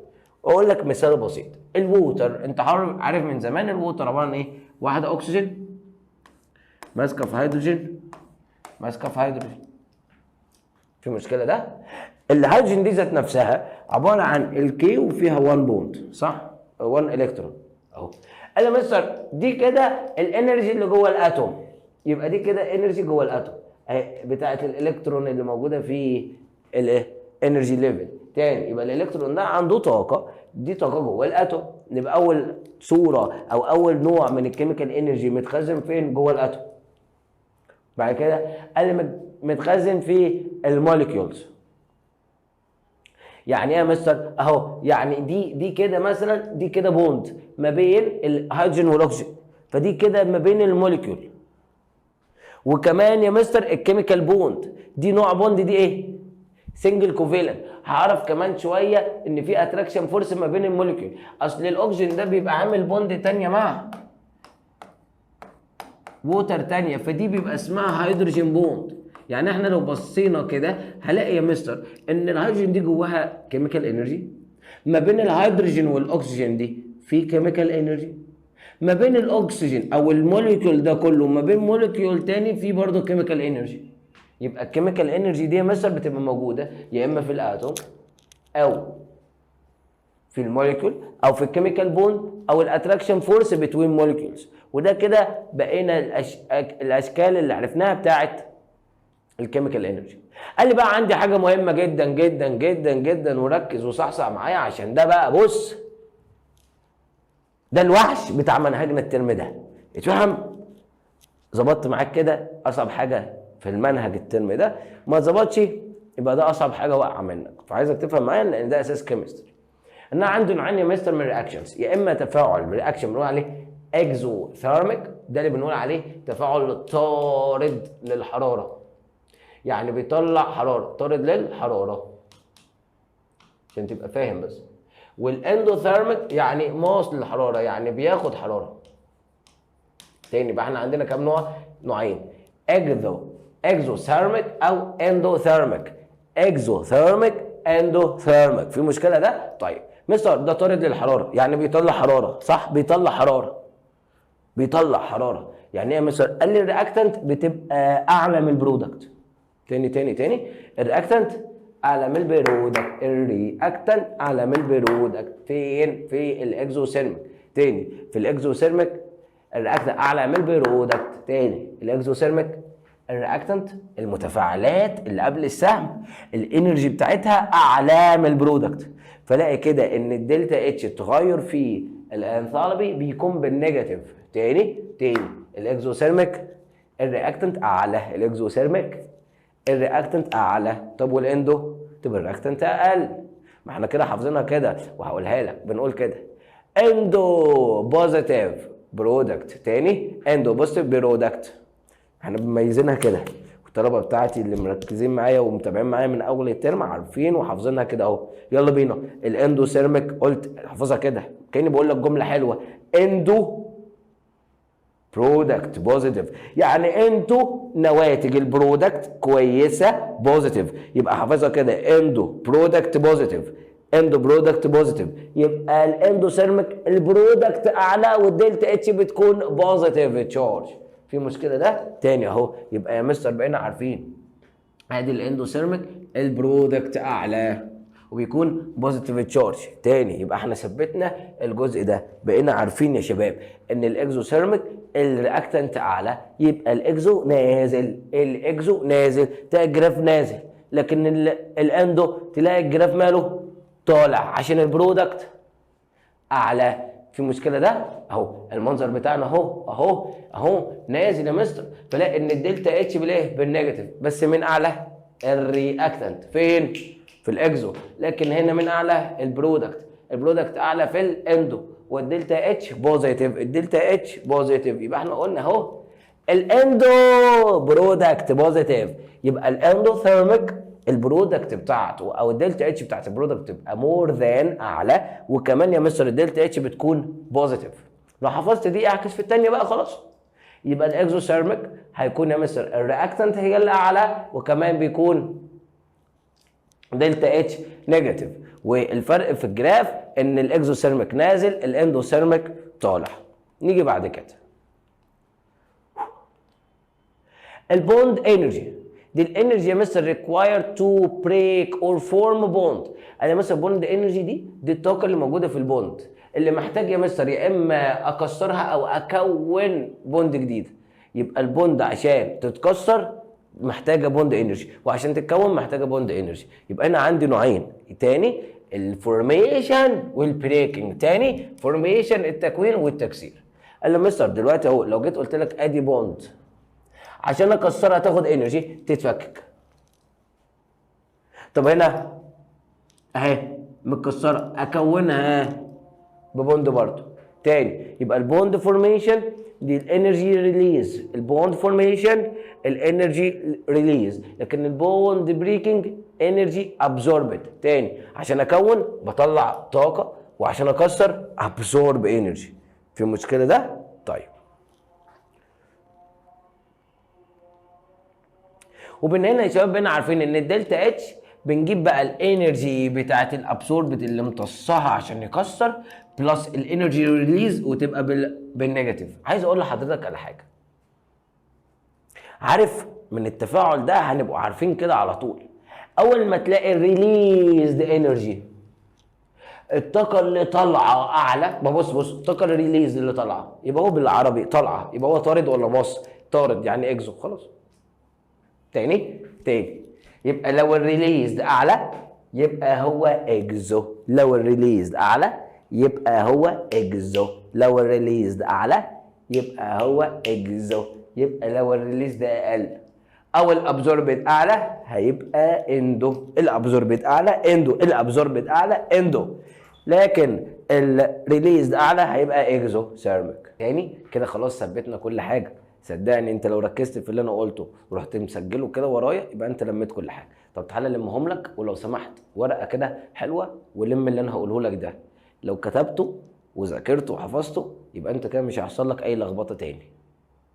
اقول لك مثال بسيط. الووتر، انت عارف من زمان الووتر عباره عن ايه؟ واحده اكسجين ماسكه في هيدروجين ماسكه في هيدروجين. في مشكله ده؟ الهيدروجين دي ذات نفسها عباره عن الكي وفيها 1 بوند، صح؟ 1 الكترون اهو. قال لي مستر دي كده الانرجي اللي جوه الاتوم، يبقى دي كده انرجي جوه الاتوم اهي بتاعه الالكترون اللي موجوده في الايه؟ انرجي ليفل. تاني يبقى الالكترون ده عنده طاقه، دي طاقه جوه الاتوم. نبقى اول صوره او اول نوع من الكيميكال انرجي متخزن فين؟ جوه الاتوم. بعد كده قال لي متخزن في الموليكيولز. يعني ايه يا مستر؟ اهو يعني دي كده مثلا، دي كده بوند ما بين الهيدروجين والاكسجين، فدي كده ما بين الموليكيول. وكمان يا مستر الكيميكال بوند دي نوع بوند، دي ايه؟ سنجل كوفيلنت. هعرف كمان شويه ان في اتراكشن فورس ما بين الموليكيول، اصل الاكسجين ده بيبقى عامل بوند تانيه مع ووتر تانيه، فدي بيبقى اسمها هيدروجين بوند. يعني احنا لو بصينا كده هلاقي يا مستر ان الهيدروجين دي جواها كيميكال انرجي، ما بين الهيدروجين والاكسجين دي في كيميكال انرجي، ما بين الاكسجين او الموليكيول ده كله ما بين موليكيول تاني في برضه كيميكال انرجي. يبقى الكيميكال انرجي دي مثلا بتبقى موجوده يا اما في الاتوم او في الموليكيول او في الكيميكال بوند او الاتراكشن فورس بتوين موليكيولز. وده كده بقينا الاشكال اللي عرفناها بتاعت الكيميكال انرجي. قال لي بقى عندي حاجه مهمه جدا جدا جدا جدا، وركز وصحصح معايا عشان ده بقى بص، ده الوحش بتاع منهجنا الترم ده. اتفهم؟ ظبطت معاك كده اصعب حاجه في المنهج الترم ده، ما ظبطش يبقى ده اصعب حاجه واقعه منك، فعايزك تفهم معايا لان ده اساس كيمستري. ان عندي نوعين يا مستر من الرياكشنز، يا اما تفاعل رياكشن بنقول عليه اكزوثيرميك، ده اللي بنقول عليه تفاعل طارد للحراره، يعني بيطلع حراره، طارد للحراره عشان تبقى فاهم بس. والاندوثيرميك يعني ماس للحراره، يعني بياخد حراره. تاني يبقى احنا عندنا كام نوع؟ نوعين، اكزوثيرميك او اندوثيرميك. اكزوثيرميك اندوثيرميك، في مشكله ده؟ طيب مستر ده طارد للحراره يعني بيطلع حراره، صح؟ بيطلع حراره، بيطلع حراره. يعني ايه يا مستر؟ قال لي الرياكتنت بتبقى اعلى من البرودكت. تاني الرياكتنت اعلى من البرودكت، الرياكتنت اعلى من البرودكت. فين؟ في الاكزوثيرميك. تاني في الاكزوثيرميك الرياكتنت اعلى من البرودكت. تاني الاكزوثيرميك الرياكتنت المتفاعلات اللي قبل السهم الانرجي بتاعتها اعلى من البرودكت، فلاقي كده ان الدلتا اتش التغير في الانثالبي بيكون بالنيجاتيف. تاني الاكزوثيرميك الرياكتنت اعلى، الاكزوثيرميك الرياكتنت اعلى. طب والاندو؟ تبقى الرياكتنت اقل. ما احنا كده حافظينها كده وهقولها لك، بنقول كده اندو بوزيتيف برودكت، تاني اندو بوزيتيف برودكت. احنا مميزينها كده، والطلبه بتاعتي اللي مركزين معايا ومتابعين معايا من اول الترم عارفين وحافظينها كده اهو. يلا بينا. الاندوثيرميك قلت حافظها كده كاني بقول لك جمله حلوه، اندو برودكت بوزيتيف، يعني انتوا نواتج البرودكت كويسه بوزيتيف، يبقى حافظها كده اندو برودكت بوزيتيف، اندو برودكت بوزيتيف. يبقى الاندوثيرميك البرودكت اعلى والدلتا اتش بتكون بوزيتيف تشارج. في مشكله ده؟ تاني اهو. يبقى يا مستر بقينا عارفين ادي الاندوثيرميك البرودكت اعلى وبيكون بوزيتيف تشارج. تاني يبقى احنا ثبتنا الجزء ده، بقينا عارفين يا شباب ان الاكزوثيرميك الرياكتنت اعلى، يبقى الاكزو نازل، الاكزو نازل تلاقي الجراف نازل، لكن الاندو تلاقي الجراف ماله طالع عشان البرودكت اعلى. في مشكله ده؟ اهو المنظر بتاعنا اهو نازل يا مستر، فلاقي ان الدلتا اتش بالايه؟ بالنيجاتيف، بس من اعلى الرياكتنت فين؟ في الاكزو. لكن هنا من اعلى البرودكت اعلى في الاندو، والدلتا اتش بوزيتيف، الدلتا اتش بوزيتيف. يبقى احنا قلنا اهو الاندو برودكت بوزيتيف، يبقى الاندوثيرميك البرودكت بتاعته او الدلتا اتش بتاعت البرودكت تبقى مور ذان اعلى، وكمان يا مستر الدلتا اتش بتكون بوزيتيف. لو حفظت دي اعكس في الثانيه بقى خلاص. يبقى الاكزوثيرميك هيكون يا مستر الرياكتنت هي اللي اعلى، وكمان بيكون دلتا اتش نيجاتيف. والفرق في الجراف ان الاكزوثيرميك نازل، الاندوثيرميك طالع. نيجي بعد كده البوند انرجي. دي الانرجي يا مستر required to break or form bond. انا مثلا بوند انرجي دي الطاقه اللي موجوده في البوند اللي محتاج يا مستر يا اما اكسرها او اكون بوند جديد. يبقى البوند عشان تتكسر محتاجه بوند انرجي، وعشان تتكون محتاجه بوند انرجي. يبقى انا عندي نوعين تاني، الفورميشن والبريكنج. تاني فورميشن التكوين والتكسير. قال له مستر دلوقتي اهو لو جيت قلت لك ادي بوند، عشان اكسرها تاخد انرجي تتفكك. طب هنا اهي متكسره اكونها ببوند برضه. تاني يبقى البوند فورميشن دي الانرجي ريليز، البوند فورميشن الانرجي ريليز، لكن البوند بريكنج انرجي ابزوربد. تاني عشان اكون بطلع طاقه، وعشان اكسر ابزورب انرجي. في مشكله ده؟ طيب. وبما هنا يا شباب بقينا عارفين ان الدلتا اتش بنجيب بقى الانرجي بتاعت الابسوربت اللي امتصها عشان يكسر، بلس الانرجي ريليز، وتبقى بالنيجاتيف. عايز اقول لحضرتك على حاجه، عارف من التفاعل ده هنبقوا عارفين كده على طول. اول ما تلاقي الريليزد انرجي، الطاقه اللي طالعه اعلى، بص الطاقه الريليز اللي طالعه، يبقى هو بالعربي طالعه، يبقى هو طارد ولا مص؟ طارد، يعني اكزو. خلاص. تاني يبقى لو الريليزد اعلى يبقى هو اكزو، لو الريليزد اعلى يبقى هو اكزو، لو الريليزد اعلى يبقى هو اكزو، يبقى لو الريليزد اقل او الابزوربت اعلى هيبقى اندو، الابزوربت اعلى اندو، الابزوربت اعلى اندو، لكن الريليزد اعلى هيبقى اكزو ثيرميك. تاني كده خلاص ثبتنا كل حاجه. صدقني انت لو ركزت في اللي انا قلته ورحت مسجله كده ورايا يبقى انت لميت كل حاجه. طب تعالى لمهم لك، ولو سمحت ورقه كده حلوه ولم اللي انا هقوله لك ده. لو كتبته وذاكرته وحفظته يبقى انت كده مش هيحصل لك اي لخبطه تاني.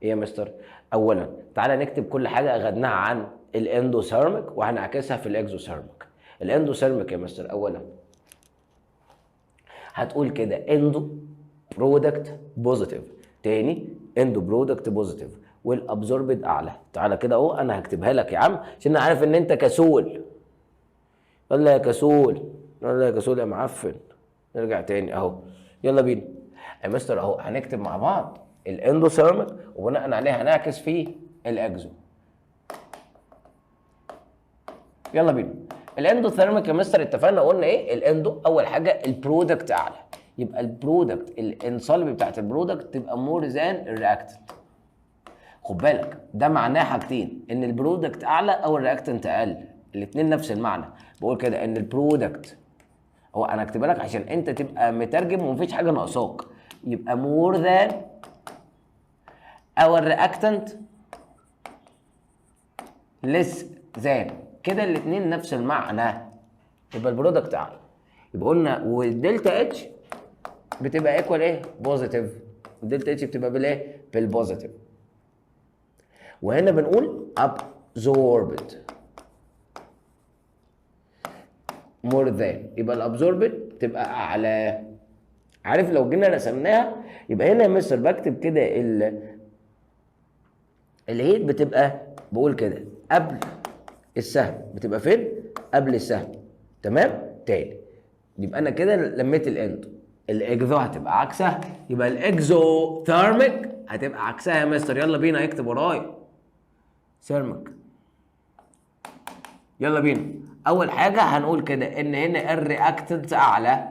ايه يا مستر؟ اولا تعالى نكتب كل حاجه اخدناها عن الاندوثيرميك وهنعكسها في الاكزوثيرميك. الاندوثيرميك يا مستر اولا هتقول كده اندو برودكت بوزيتيف. تاني اندو برودكت بوزيتيف، والابزوربد اعلى. تعالى كده اهو انا هكتبها لك يا عم عشان انا عارف ان انت كسول. يلا يا كسول، يلا يا كسول يا معفن. نرجع تاني اهو، يلا بينا يا مستر. اهو هنكتب مع بعض الاندوثيرميك وبناء عليه هنعكس فيه الاكزو. يلا بينا. الاندوثيرميك يا مستر اتفقنا قلنا ايه؟ الاندو اول حاجه البرودكت اعلى، يبقى البرودكت الانصلبي بتاعت البرودكت تبقى مور ذان الرياكتنت. خد بالك ده معناه حاجتين، ان البرودكت اعلى او الرياكتنت اقل، الاثنين نفس المعنى. بقول كده ان البرودكت، هو انا اكتبها لك عشان انت تبقى مترجم ومفيش حاجه ناقصاك، يبقى مور ذان او الرياكتنت ليس ذان، كده الاثنين نفس المعنى، يبقى البرودكت اعلى. يبقى قلنا والدلتا اتش بتبقى ايكوال ايه؟ بوزيتيف. الدلتا اتش بتبقى بالايه؟ بالبوزيتيف. وهنا بنقول absorbed more than، يبقى الابزوربد تبقى اعلى. عارف لو جينا رسمناها يبقى هنا يا مستر بكتب كده الهيت بتبقى بقول كده قبل السهم، بتبقى فين؟ قبل السهم. تمام؟ تاني يبقى انا كده لميت الاندو. الاكزو هتبقى عكسها، يبقى الاكزو ثيرميك هتبقى عكسها يا مستر. يلا بينا اكتب ورايا ثيرميك. يلا بينا. اول حاجه هنقول كده ان هنا الرياكتنت اعلى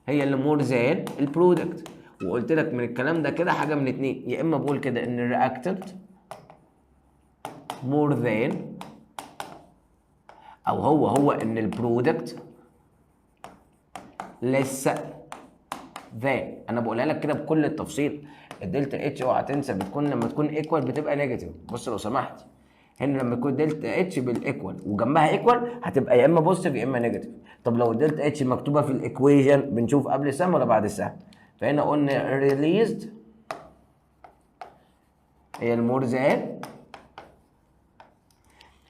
هي اللي مور ذان البرودكت. وقلت لك من الكلام ده كده حاجه من اتنين، يا اما بقول كده ان الرياكتنت مور ذان، او هو ان البرودكت لسه ذان. انا بقولها لك كده بكل التفصيل. الدلتا اتش اوعى تنسى بتكون لما تكون ايكوال بتبقى نيجاتيف. بص لو سمحت، هنا لما يكون دلتا اتش بالايكوال وجنبها ايكوال هتبقى يا اما بوزيتيف يا اما نيجاتيف. طب لو الدلتا اتش مكتوبه في الايكويشن بنشوف قبل السهم ولا بعد السهم. فهنا قلنا ريليزد هي المور ذان،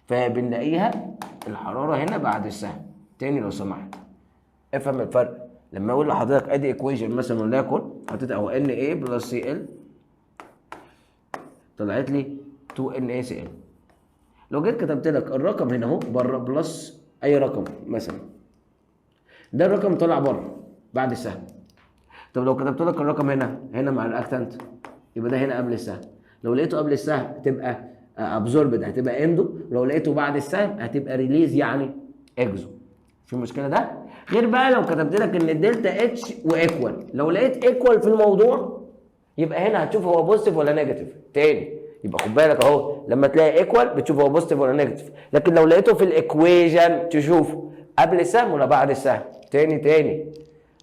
فبنلاقيها الحراره هنا بعد السهم. تاني لو سمحت افهم الفرق. لما اقول لحضرتك ادي ايكويشن مثلا وليكن حطيت اهو ان اي بلس سي ال طلعت لي 2 ان اي سي ال. لو جيت كتبت لك الرقم هنا اهو بره بلس اي رقم مثلا، ده الرقم طلع بره بعد السهم. طب لو كتبت لك الرقم هنا مع الرياكتنت يبقى ده هنا قبل السهم. لو لقيته قبل السهم تبقى ابزوربد هتبقى اندو، لو لقيته بعد السهم هتبقى ريليز يعني اكزو. في مشكله ده؟ غير بقى لو كتبت لك ان الدلتا اتش وايكوال، لو لقيت ايكوال في الموضوع يبقى هنا هتشوف هو بوزيتيف ولا نيجاتيف. تاني يبقى خد بالك اهو، لما تلاقي ايكوال بتشوف هو بوزيتيف ولا نيجاتيف، لكن لو لقيته في الايكويجن تشوفه قبل السهم ولا بعد السهم. تاني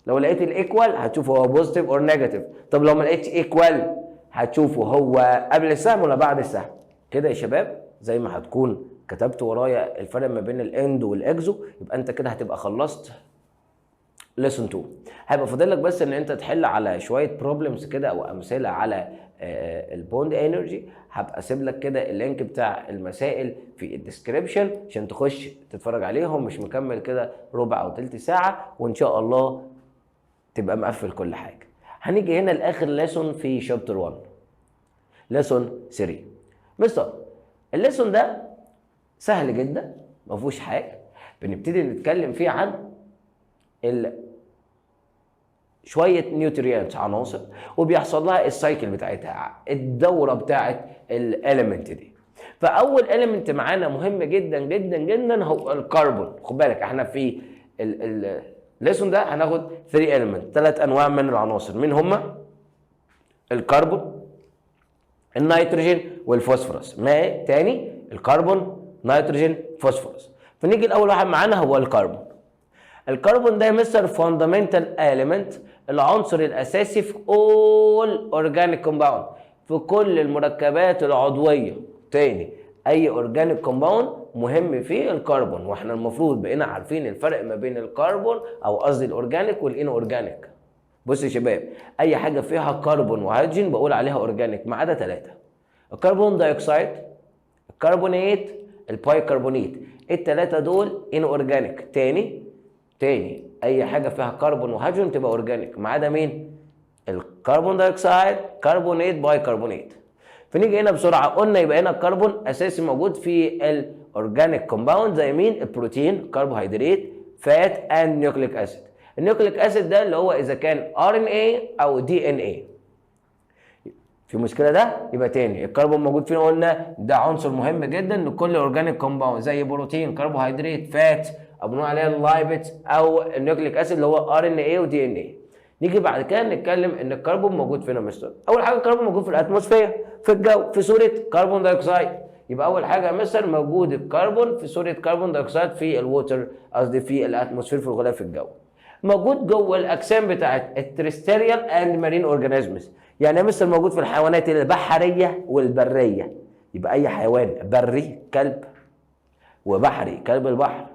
لو لقيت الايكوال هتشوف هو بوزيتيف اور نيجاتيف. طب لو ما لقيتش ايكوال هتشوفه هو قبل السهم ولا بعد السهم. كده يا شباب زي ما هتكون كتبت ورايا الفرق ما بين الاند والاكزو، يبقى انت كده هتبقى خلصت ليسون 2. هيبقى فاضل لك بس ان انت تحل على شويه بروبلمز كده او امثله على البوند انرجي. هبقى اسيب لك كده اللينك بتاع المسائل في الديسكريبشن عشان تخش تتفرج عليهم، مش مكمل كده ربع او تلت ساعه، وان شاء الله تبقى مقفل كل حاجه. هنيجي هنا لاخر ليسون في شابتر 1، ليسون 3. مستر الليسون ده سهل جدا ما فيهوش حاجه، بنبتدي نتكلم فيه عن شويه نيوتريانت عناصر، وبيحصل لها السايكل بتاعتها، الدوره بتاعت الاليمنت دي. فاول اليمنت معانا مهم جدا جدا جدا هو الكربون. خد بالك احنا في الليسون ده هناخد 3 اليمنت، 3 انواع من العناصر. مين هما؟ الكربون، النيتروجين، والفوسفورس. ما تاني؟ الكربون، نيتروجين، فوسفورس. فنيجي الاول واحد معانا هو الكربون. الكربون ده مستر فاندامنتال اليمنت، العنصر الاساسي في all organic compound، في كل المركبات العضويه. تاني اي اورجانيك كومباوند مهم فيه الكربون، واحنا المفروض بقينا عارفين الفرق ما بين الكربون او قصدي الاورجانيك والان اورجانيك. بص يا شباب، اي حاجه فيها كربون وهيدروجين بقول عليها اورجانيك ما عدا 3: الكربون دايوكسيد، الكربونات، البايكربونات. الثلاثه دول ان اورجانيك. تاني اي حاجه فيها كربون وهيدروجين تبقى اورجانيك ما عدا مين؟ الكربون دايوكسيد، كربونات، بايكربونات. فنيجي هنا بسرعه، قلنا يبقى هنا الكربون اساسي موجود في الاورجانيك كومباوند زي مين؟ البروتين، كربوهيدرات، فات اند نيوكليك اسيد. النيوكليك اسيد ده اللي هو اذا كان ار ان اي او دي ان اي. في مشكله ده؟ يبقى تاني الكربون موجود فين؟ قلنا ده عنصر مهم جدا لكل اورجانيك كومباوند زي بروتين، كربوهيدرات، فات، او بنقول عليها اللايبت، او النيوكليك اسيد اللي هو ار ان اي ودي ان اي. نيجي بعد كده نتكلم ان الكربون موجود فين يا مستر؟ اول حاجه الكربون موجود في الاتموسفير، في الجو، في صوره كربون دايوكسيد. يبقى اول حاجه يا مستر موجود الكربون في صوره كربون دايوكسيد في الووتر، قصدي في الاتموسفير، في الغلاف الجوي. موجود جوه الاجسام بتاعت التريستيريال اند مارين اورجانيزمز. يعني يا مستر موجود في الحيوانات البحريه والبريه. يبقى اي حيوان بري كلب، وبحري كلب البحر،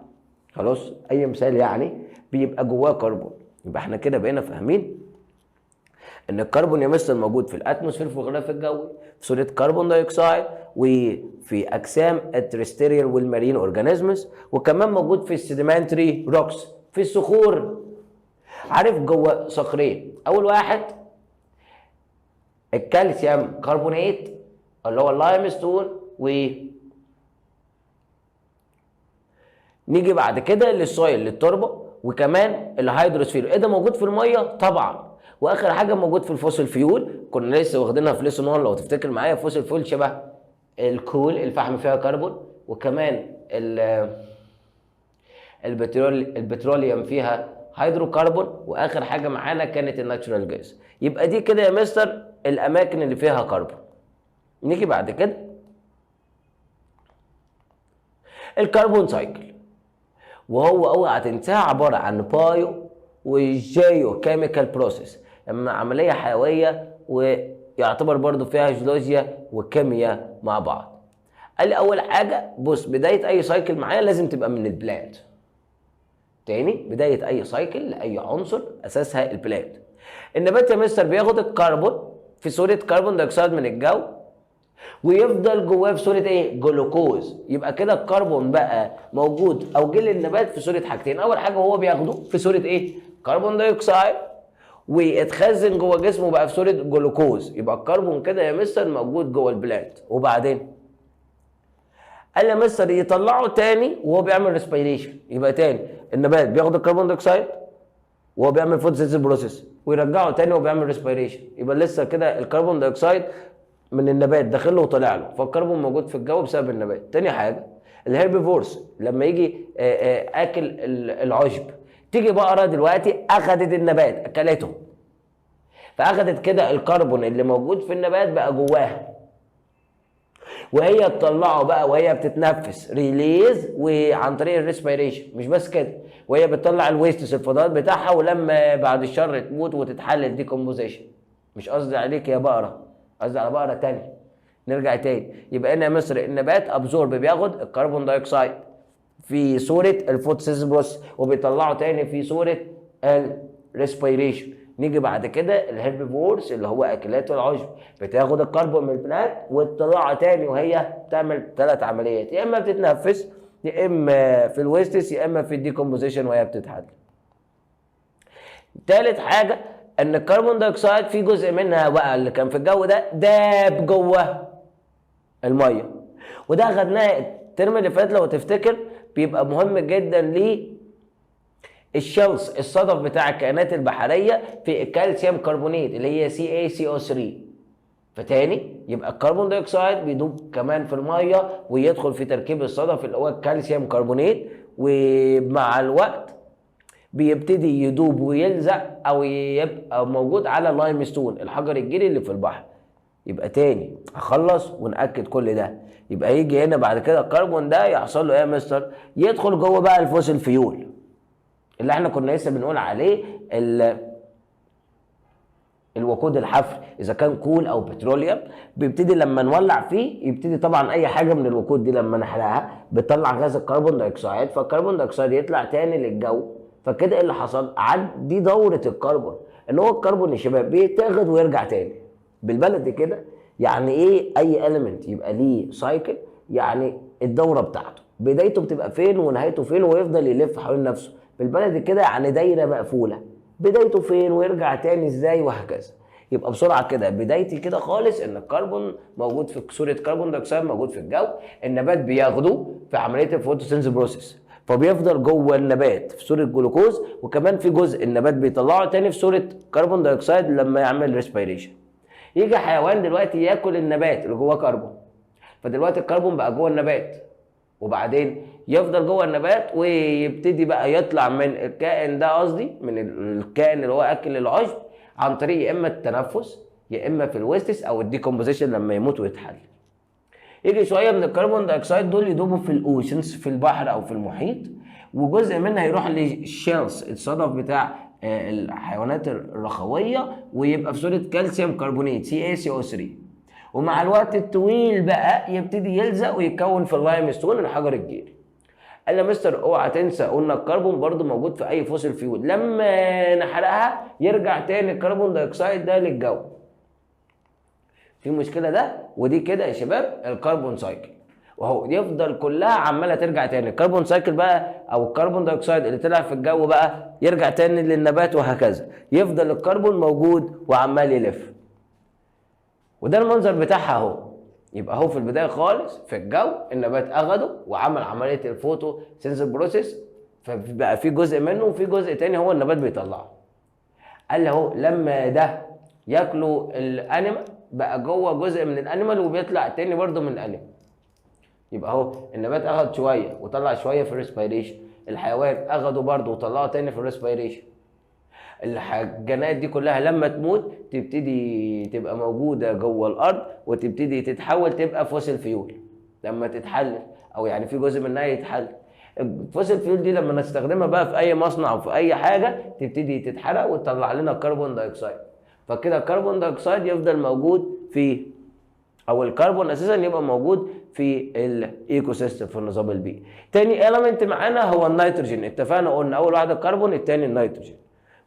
خلاص اي مثال يعني بيبقى جواه كربون. يبقى احنا كده بقينا فاهمين ان الكربون يا مستر موجود في الاتموسفير، في الغلاف الجوي، في صوره كربون دايوكسيد، وفي اجسام التريستيريال والمارين اورجانيزمز، وكمان موجود في السيديمنتري روكس، في الصخور. عارف جوه صخرين، اول واحد الكالسيوم كربونات اللي هو اللايمستون، نيجي بعد كده للسويل، للتربه، وكمان الهيدروسفير. ايه ده موجود في الميه؟ طبعا. واخر حاجه موجود في الفوسيل فيول، كنا لسه واخدينها في ليسون 1 لو تفتكر معايا. فوسيل فيول شبه الكول، الفحم فيها كربون، وكمان البتروليوم فيها هيدروكربون، واخر حاجه معانا كانت الناتشورال جاز. يبقى دي كده يا مستر الاماكن اللي فيها كربون. نيجي بعد كده الكربون سايكل، وهو اوعى تنساها عباره عن بايو وجيو كيميكال بروسيس، اما عمليه حيويه ويعتبر برضو فيها جيولوجيا وكيمياء مع بعض. قال لي اول حاجه بص، بدايه اي سايكل معايا لازم تبقى من البلانت. تاني بدايه اي سايكل لاي عنصر اساسها البلانت. النبات يا مستر بياخد الكربون في صوره كربون دايوكسيد من الجو، ويفضل جواه في صوره ايه؟ جلوكوز. يبقى كده الكربون بقى موجود او جه للنبات في صوره حاجتين. اول حاجه هو بياخده في صوره ايه؟ كربون دايوكسيد، ويتخزن جوه جسمه بقى في صوره جلوكوز. يبقى الكربون كده يا مستر موجود جوه البلانت. وبعدين قال يا مستر يطلعه تاني وهو بيعمل ريسبيريشن. يبقى تاني النبات بياخد الكربون دايوكسيد وهو بيعمل فوتوسينثيسيس بروسيس، ويرجعه تاني وهو بيعمل ريسبيريشن. يبقى لسه كده الكربون دايوكسيد من النبات داخل له وطالع له، فالكربون موجود في الجو بسبب النبات. تاني حاجه الهيربيفورس لما يجي اكل العشب، تيجي بقره دلوقتي اخذت النبات اكلته، فاخذت كده الكربون اللي موجود في النبات بقى جواها، وهي تطلعه بقى وهي بتتنفس ريليز وعن طريق الريسبيريشن. مش بس كده، وهي بتطلع الويستس الفضلات بتاعها، ولما بعد الشر تموت وتتحلل ديكومبوزيشن. مش قصدي عليك يا بقره، قصدي على بقره تانية. نرجع تاني، يبقى هنا يا مصر النبات ابزورب بياخد الكربون دايوكسيد في صوره الفوتوسينثيسيس بروسيس وبيطلعه تاني في صوره الريسبيريشن. نيجي بعد كده الهيربيفورس اللي هو اكلات العشب، بتاخد الكربون من البلانت وتطلعه تاني، وهي بتعمل 3 عمليات، يا اما بتتنفس، يا اما في الويستس، يا اما في الديكومبوزيشن وهي بتتحلل. تالت حاجه ان الكربون دايوكسيد في جزء منها بقى اللي كان في الجو ده داب جوه الميه، وده خدناه الترم اللي فات لو تفتكر، بيبقى مهم جدا ليه الشلز الصدف بتاع الكائنات البحريه في الكالسيوم كربونات اللي هي CaCO3. فتاني يبقى الكربون دايوكسيد بيدوب كمان في الميه ويدخل في تركيب الصدف اللي هو الكالسيوم كربونات، ومع الوقت بيبتدي يدوب ويلزق او يبقى موجود على اللايم ستون الحجر الجيري اللي في البحر. يبقى تاني اخلص ونأكد كل ده، يبقى يجي هنا بعد كده الكربون ده يحصل له ايه يا مستر؟ يدخل جوه بقى الفوسيل فيول اللي احنا كنا لسه بنقول عليه الوقود الحفري، اذا كان كول او بتروليوم. بيبتدي لما نولع فيه يبتدي طبعا اي حاجه من الوقود دي لما نحرقها بتطلع غاز الكربون دايوكسيد، فالكربون دايوكسيد يطلع تاني للجو. فكده اللي حصل دي دوره الكربون، ان هو الكربون يا شباب بيتاخد ويرجع تاني. بالبلدي كده يعني ايه اي اليمنت يبقى ليه سايكل؟ يعني الدوره بتاعته بدايته بتبقى فين ونهايته فين ويفضل يلف حوالين نفسه. بالبلدي كده يعني دايره مقفوله، بدايته فين ويرجع تاني ازاي وهكذا. يبقى بسرعه كده بدايتي كده خالص ان الكربون موجود في صوره كربون دايوكسيد موجود في الجو، النبات بياخده في عمليه الفوتوسينثيسيس بروسيس فبيفضل جوه النبات في صوره جلوكوز، وكمان في جزء النبات بيطلعه تاني في صوره كربون دايوكسيد لما يعمل ريسبيريشن. يجي حيوان دلوقتي ياكل النبات اللي جواه كربون، فدلوقتي الكربون بقى جوه النبات، وبعدين يفضل جوه النبات ويبتدي بقى يطلع من الكائن ده، قصدي من الكائن اللي هو اكل العشب، عن طريق يا اما التنفس يا اما في الويستس او الديكومبوزيشن لما يموت ويتحلل. يجي شويه من الكربون دايوكسيد دول يدوبوا في الاوشنز في البحر او في المحيط، وجزء منها يروح للشيلز الصدف بتاع الحيوانات الرخويه ويبقى في صوره كالسيوم كربونات CaCO3. ومع الوقت الطويل بقى يبتدي يلزق ويتكون في اللايم ستون الحجر الجيري. قال لي يا مستر اوعى تنسى قلنا الكربون برضو موجود في اي فوسيل فيول، لما نحرقها يرجع تاني الكربون دايوكسيد ده للجو. في مشكله ده؟ ودي كده يا شباب الكربون سايكل، وهو يفضل كلها عماله ترجع تاني. الكربون سايكل بقى او الكربون دايوكسيد اللي طلع في الجو بقى يرجع تاني للنبات وهكذا، يفضل الكربون موجود وعمال يلف. وده المنظر بتاعها اهو. يبقى اهو في البدايه خالص في الجو النبات اخده وعمل عمليه الفوتو سينثيسيس بروسيس، فبقى في جزء منه وفي جزء تاني هو النبات بيطلعه. قال لي اهو لما ده ياكلوا الانيمال بقى جوه جزء من الانيمال وبيطلع تاني برضه من الانيمال. يبقى اهو النبات اخد شويه وطلع شويه في الريسبيريشن، الحيوان اخده برضه وطلعه تاني في الريسبيريشن. الجنات دي كلها لما تموت تبتدي تبقى موجوده جوه الارض وتبتدي تتحول تبقى فوسيل فيول لما تتحلل، او يعني في جزء منها يتحلل. الفوسيل فيول دي لما نستخدمها بقى في اي مصنع او في اي حاجه تبتدي تتحرق وتطلع لنا كربون دايوكسيد. فكده الكربون دايوكسيد يفضل موجود في، او الكربون اساسا يبقى موجود في الايكو سيستم في النظام البيئي. تاني اليمنت معانا هو النيتروجين. اتفقنا قلنا اول واحد الكربون التاني النيتروجين،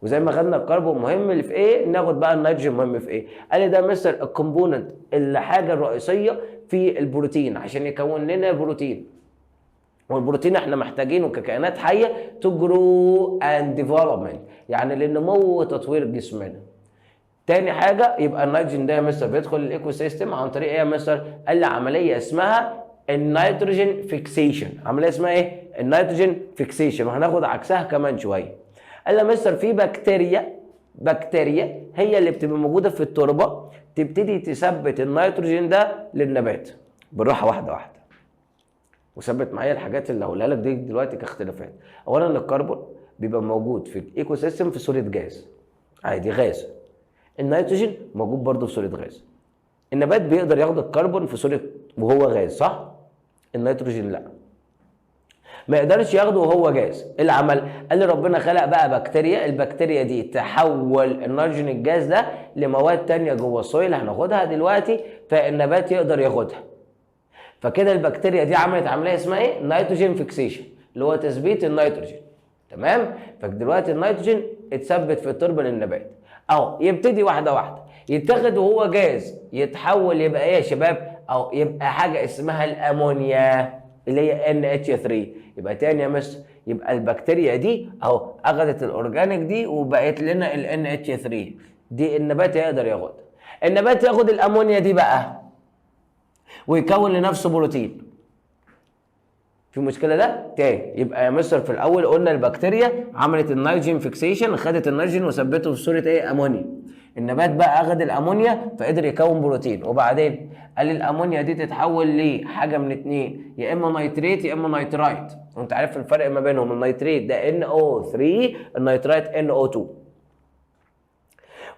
وزي ما خدنا الكربون مهم اللي في ايه ناخد بقى النيتروجين مهم في ايه. قال لي ده مستر الكومبوننت الحاجه الرئيسيه في البروتين عشان يكون لنا بروتين، والبروتين احنا محتاجينه ككائنات حيه تو جرو اند ديفلوبمنت، يعني للنمو وتطوير جسمنا. تاني حاجه يبقى النيتروجين ده يا مستر بيدخل الايكو سيستم عن طريق ايه يا مستر؟ قال لي عمليه اسمها النيتروجين فيكسيشن. عمليه اسمها ايه؟ النيتروجين فيكسيشن، وهناخد عكسها كمان شويه. قال لي يا مستر في بكتيريا هي اللي بتبقى موجوده في التربه تبتدي تثبت النيتروجين ده للنبات بالراحه واحده واحده. وثبت معايا الحاجات اللي هقولها لك دي دلوقتي كاختلافات. اولا الكربون بيبقى موجود في الايكو سيستم في صوره جاز عادي، غاز. النيتروجين موجود برضه في صوره غاز. النبات بيقدر ياخد الكربون في صوره وهو غاز، صح؟ النيتروجين لا، ما يقدرش ياخده وهو جاز. ايه اللي عمل؟ قال لي ربنا خلق بقى بكتيريا، البكتيريا دي تحول النيتروجين الجاز ده لمواد تانية جوه السويل هناخدها دلوقتي، فالنبات يقدر ياخدها. فكده البكتيريا دي عملت عمليه اسمها ايه؟ نيتروجين فيكسيشن، اللي هو تثبيت النيتروجين. تمام؟ فدلوقتي النيتروجين اتثبت في التربه للنبات. اهو يبتدي واحده واحده يتاخد وهو جاز، يتحول يبقى ايه يا شباب؟ او يبقى حاجه اسمها الامونيا اللي هي NH3. يبقى تاني يا مستر، يبقى البكتيريا دي اهو اخذت الاورجانيك دي وبقت لنا ال NH3 دي، النبات يقدر ياخدها. النبات ياخد الامونيا دي بقى ويكون لنفسه بروتين. في مشكله ده؟ تاني يبقى يا مستر في الاول قلنا البكتيريا عملت النيتروجين فيكسيشن، خدت النيتروجين وثبته في صوره ايه؟ امونيا. النبات بقى اخذ الامونيا فقدر يكون بروتين، وبعدين قال الامونيا دي تتحول لحاجه من اتنين، يا اما نيتريت يا اما نيترايت. وانت عارف الفرق ما بينهم، النيتريت ده NO3، النيترايت NO2.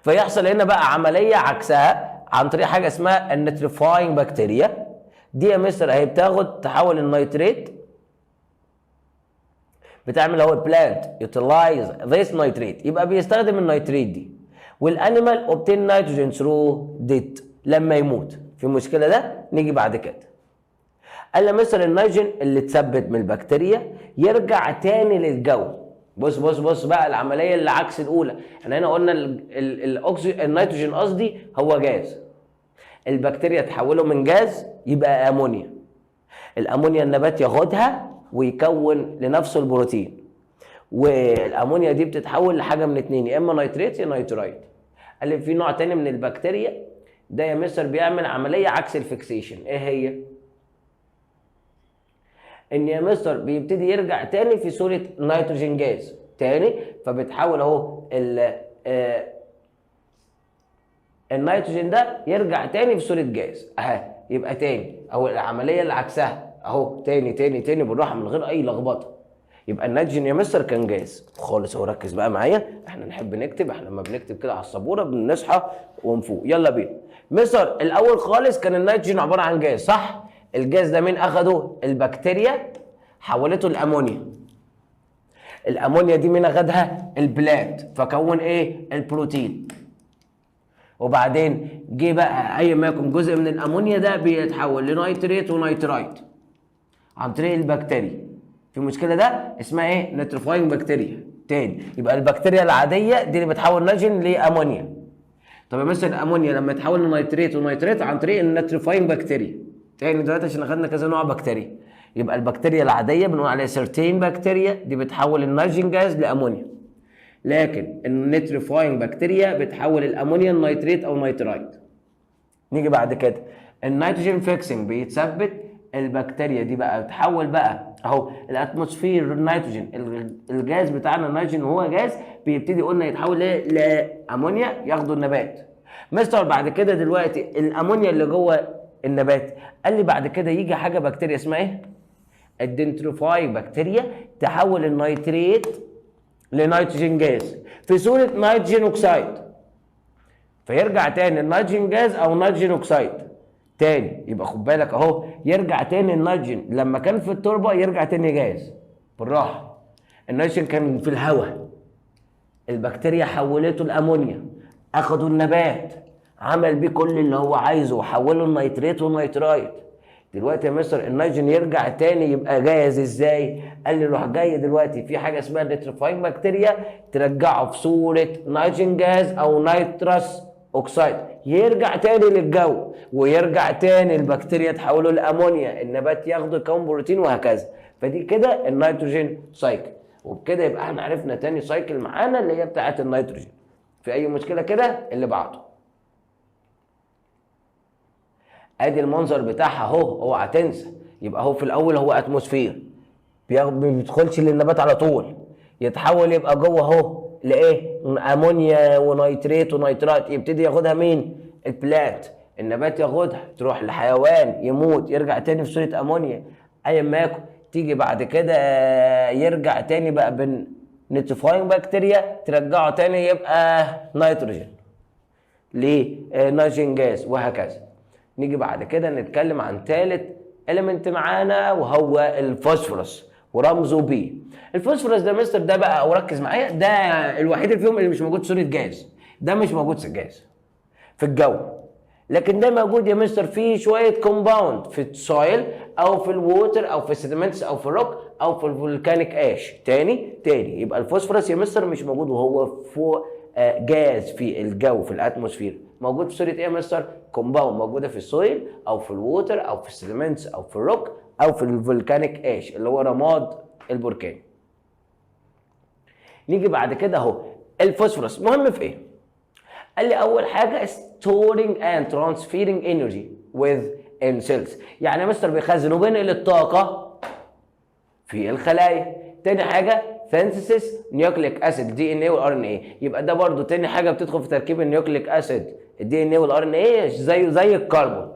فيحصل هنا بقى عمليه عكسها عن طريق حاجه اسمها النيتريفاينج بكتيريا. دي يا مستر اهي بتاخد تحول النيتريت، بتعمل اهو بلانت يوتيلايز ذيس نيتريت، يبقى بيستخدم النيتريت دي. والانيمال اوبتين نيتروجين ثرو ديت لما يموت. في مشكله ده؟ نيجي بعد كده. قال لي مثلا النيتروجين اللي اتثبت من البكتيريا يرجع تاني للجو. بص بقى العمليه اللي عكس الاولى. احنا هنا قلنا النيتروجين قصدي هو جاز، البكتيريا تحوله من جاز يبقى امونيا. الامونيا النبات ياخدها ويكون لنفسه البروتين، والامونيا دي بتتحول لحاجه من اتنين، يا اما نيتريت يا نيترايت. قال لي في نوع تاني من البكتيريا ده يا مستر بيعمل عمليه عكس الفيكسيشن. ايه هي؟ ان يا مستر بيبتدي يرجع تاني في صوره نيتروجين جاز تاني، فبتحول اهو النيتروجين ده يرجع تاني في صوره جاز اهي، يبقى تاني اهو العمليه اللي عكسها اهو، تاني بالراحه من غير اي لخبطه. يبقى النيتروجين يا مستر كان جاز خالص اهو. ركز بقى معايا، احنا نحب نكتب، احنا لما بنكتب كده على السبوره بنصحى ونفوق. يلا بينا. مستر الاول خالص كان النيتروجين عباره عن جاز، صح؟ الجاز ده مين اخده؟ البكتيريا حولته لامونيا. الامونيا دي مين اخدها؟ البلاد، فكون ايه؟ البروتين. وبعدين جه بقى اي ما يكون جزء من الامونيا ده بيتحول لنيتريت ونيترايت عن طريق البكتيريا. في مشكله ده؟ اسمها ايه؟ نيتريفاينج بكتيريا. تاني يبقى البكتيريا العاديه دي اللي بتحول نيتروجين لامونيا. طب يا مستر الامونيا لما يتحول لنيتريت ونيتريت عن طريق النيتريفاينج بكتيريا. تاني دلوقتي عشان اخدنا كذا نوع بكتيريا، يبقى البكتيريا العاديه بنقول عليها سيرتين بكتيريا، دي بتحول النيتروجين جاز لامونيا. لكن النيتريفاينج بكتيريا بتحول الامونيا لنيتريت او نيترايت. نيجي بعد كده النيتروجين فيكسنج بيتثبت. البكتيريا دي بقى بتحول بقى اهو الاتموسفير النيتروجين، الجاز بتاعنا النيتروجين وهو جاز بيبتدي قلنا يتحول لامونيا ياخده النبات. مستر بعد كده دلوقتي الامونيا اللي جوه النبات، قال لي بعد كده يجي حاجه بكتيريا اسمها ايه؟ الدنتروفاي بكتيريا تحول النيتريت لنيتروجين جاز في صوره نيتروجين اوكسيد، فيرجع تاني النيتروجين جاز او نيتروجين اوكسيد تاني. يبقى خد بالك اهو، يرجع تاني النيتروجين لما كان في التربه يرجع تاني جاز. بالراحه، النيتروجين كان في الهواء، البكتيريا حولته الامونيا، اخدوا النبات عمل بيه كل اللي هو عايزه وحوله النيتريت والنيترايت. دلوقتي يا مستر النيتروجين يرجع تاني يبقى جاز ازاي؟ قال لي روح جاي دلوقتي في حاجه اسمها نيتريفاينج بكتيريا ترجعه في صوره نيتروجين جاز او نيترس اوكسيد، يرجع تاني للجو ويرجع تاني البكتيريا تحوله لامونيا، النبات ياخده يكون بروتين وهكذا. فدي كده النيتروجين سايكل. وبكده يبقى احنا عرفنا تاني سايكل معانا اللي هي بتاعه النيتروجين. في اي مشكله كده؟ اللي بعده. ادي المنظر بتاعها اهو، اوعى تنسى. يبقى هو في الاول هو اتموسفير ما بيدخلش للنبات على طول، يتحول يبقى جوه اهو لايه؟ امونيا ونيتريت ونيترات، يبتدي ياخدها مين؟ البلانت النبات ياخدها تروح لحيوان يموت يرجع تاني في صورة امونيا ايا ما يكن، تيجي بعد كده يرجع تاني بقى نيتروفاينج بكتيريا ترجعه تاني يبقى نيتروجين. ليه؟ نيتروجين جاز وهكذا. نيجي بعد كده نتكلم عن ثالث اليمنت معانا وهو الفوسفورس ورمزه بي. الفوسفورس ده مستر ده بقى، او ركز معايا، ده الوحيد فيهم اللي مش موجود في صورة جاز. ده مش موجود في الجاز في الجو، لكن ده موجود يا مستر في شويه كومباوند في السويل او في الووتر او في السيدمنتس او في الروك او في الفولكانيك اش. تاني يبقى الفوسفورس يا مستر مش موجود وهو فوق جاز في الجو في الاتموسفير. موجود في صوره ايه يا مستر؟ كومباوند موجوده في السويل او في الووتر او في السيدمنتس او في الروك او في الفولكانيك اش اللي هو رماد البركان. نيجي بعد كده اهو الفوسفورس مهم في ايه؟ قال لي اول حاجه storing and transferring energy within cells، يعني مستر بيخزن وبينقل الطاقه في الخلايا. تاني حاجه synthesis nucleic acid DNA والار ان اي، يبقى ده برضو تاني حاجه بتدخل في تركيب النيوكليك اسيد الدي ان اي والار ان اي زي الكربون.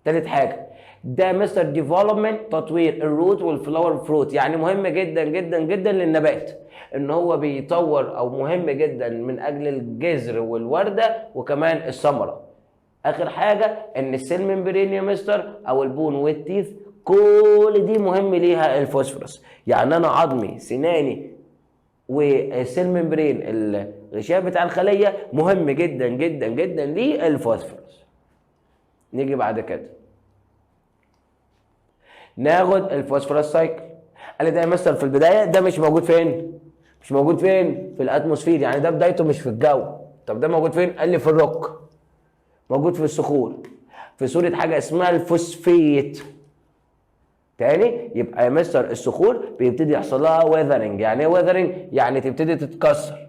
تالت حاجه ده مستر ديفلوبمنت تطوير الروت والفلاور فروت، يعني مهم جدا جدا جدا للنبات ان هو بيطور، او مهم جدا من اجل الجذر والورده وكمان الثمره. اخر حاجه ان السيل ممبرين يا مستر او البون والتيث كل دي مهم ليها الفوسفورس. يعني انا عظمي سناني والسيل ممبرين الغشاء بتاع الخليه مهم جدا جدا جدا للفوسفورس. نيجي بعد كده ناخد الفوسفورس سايكل. قال لي ده يا مستر في البدايه ده مش موجود فين؟ مش موجود فين؟ في الاتموسفير، يعني ده بدايته مش في الجو. طب ده موجود فين؟ قال لي في الروك، موجود في الصخور في صوره حاجه اسمها الفوسفيت. تاني يبقى يا مستر الصخور بيبتدي يحصل لها ويذرنج. يعني ايه ويذرنج؟ يعني تبتدي تتكسر.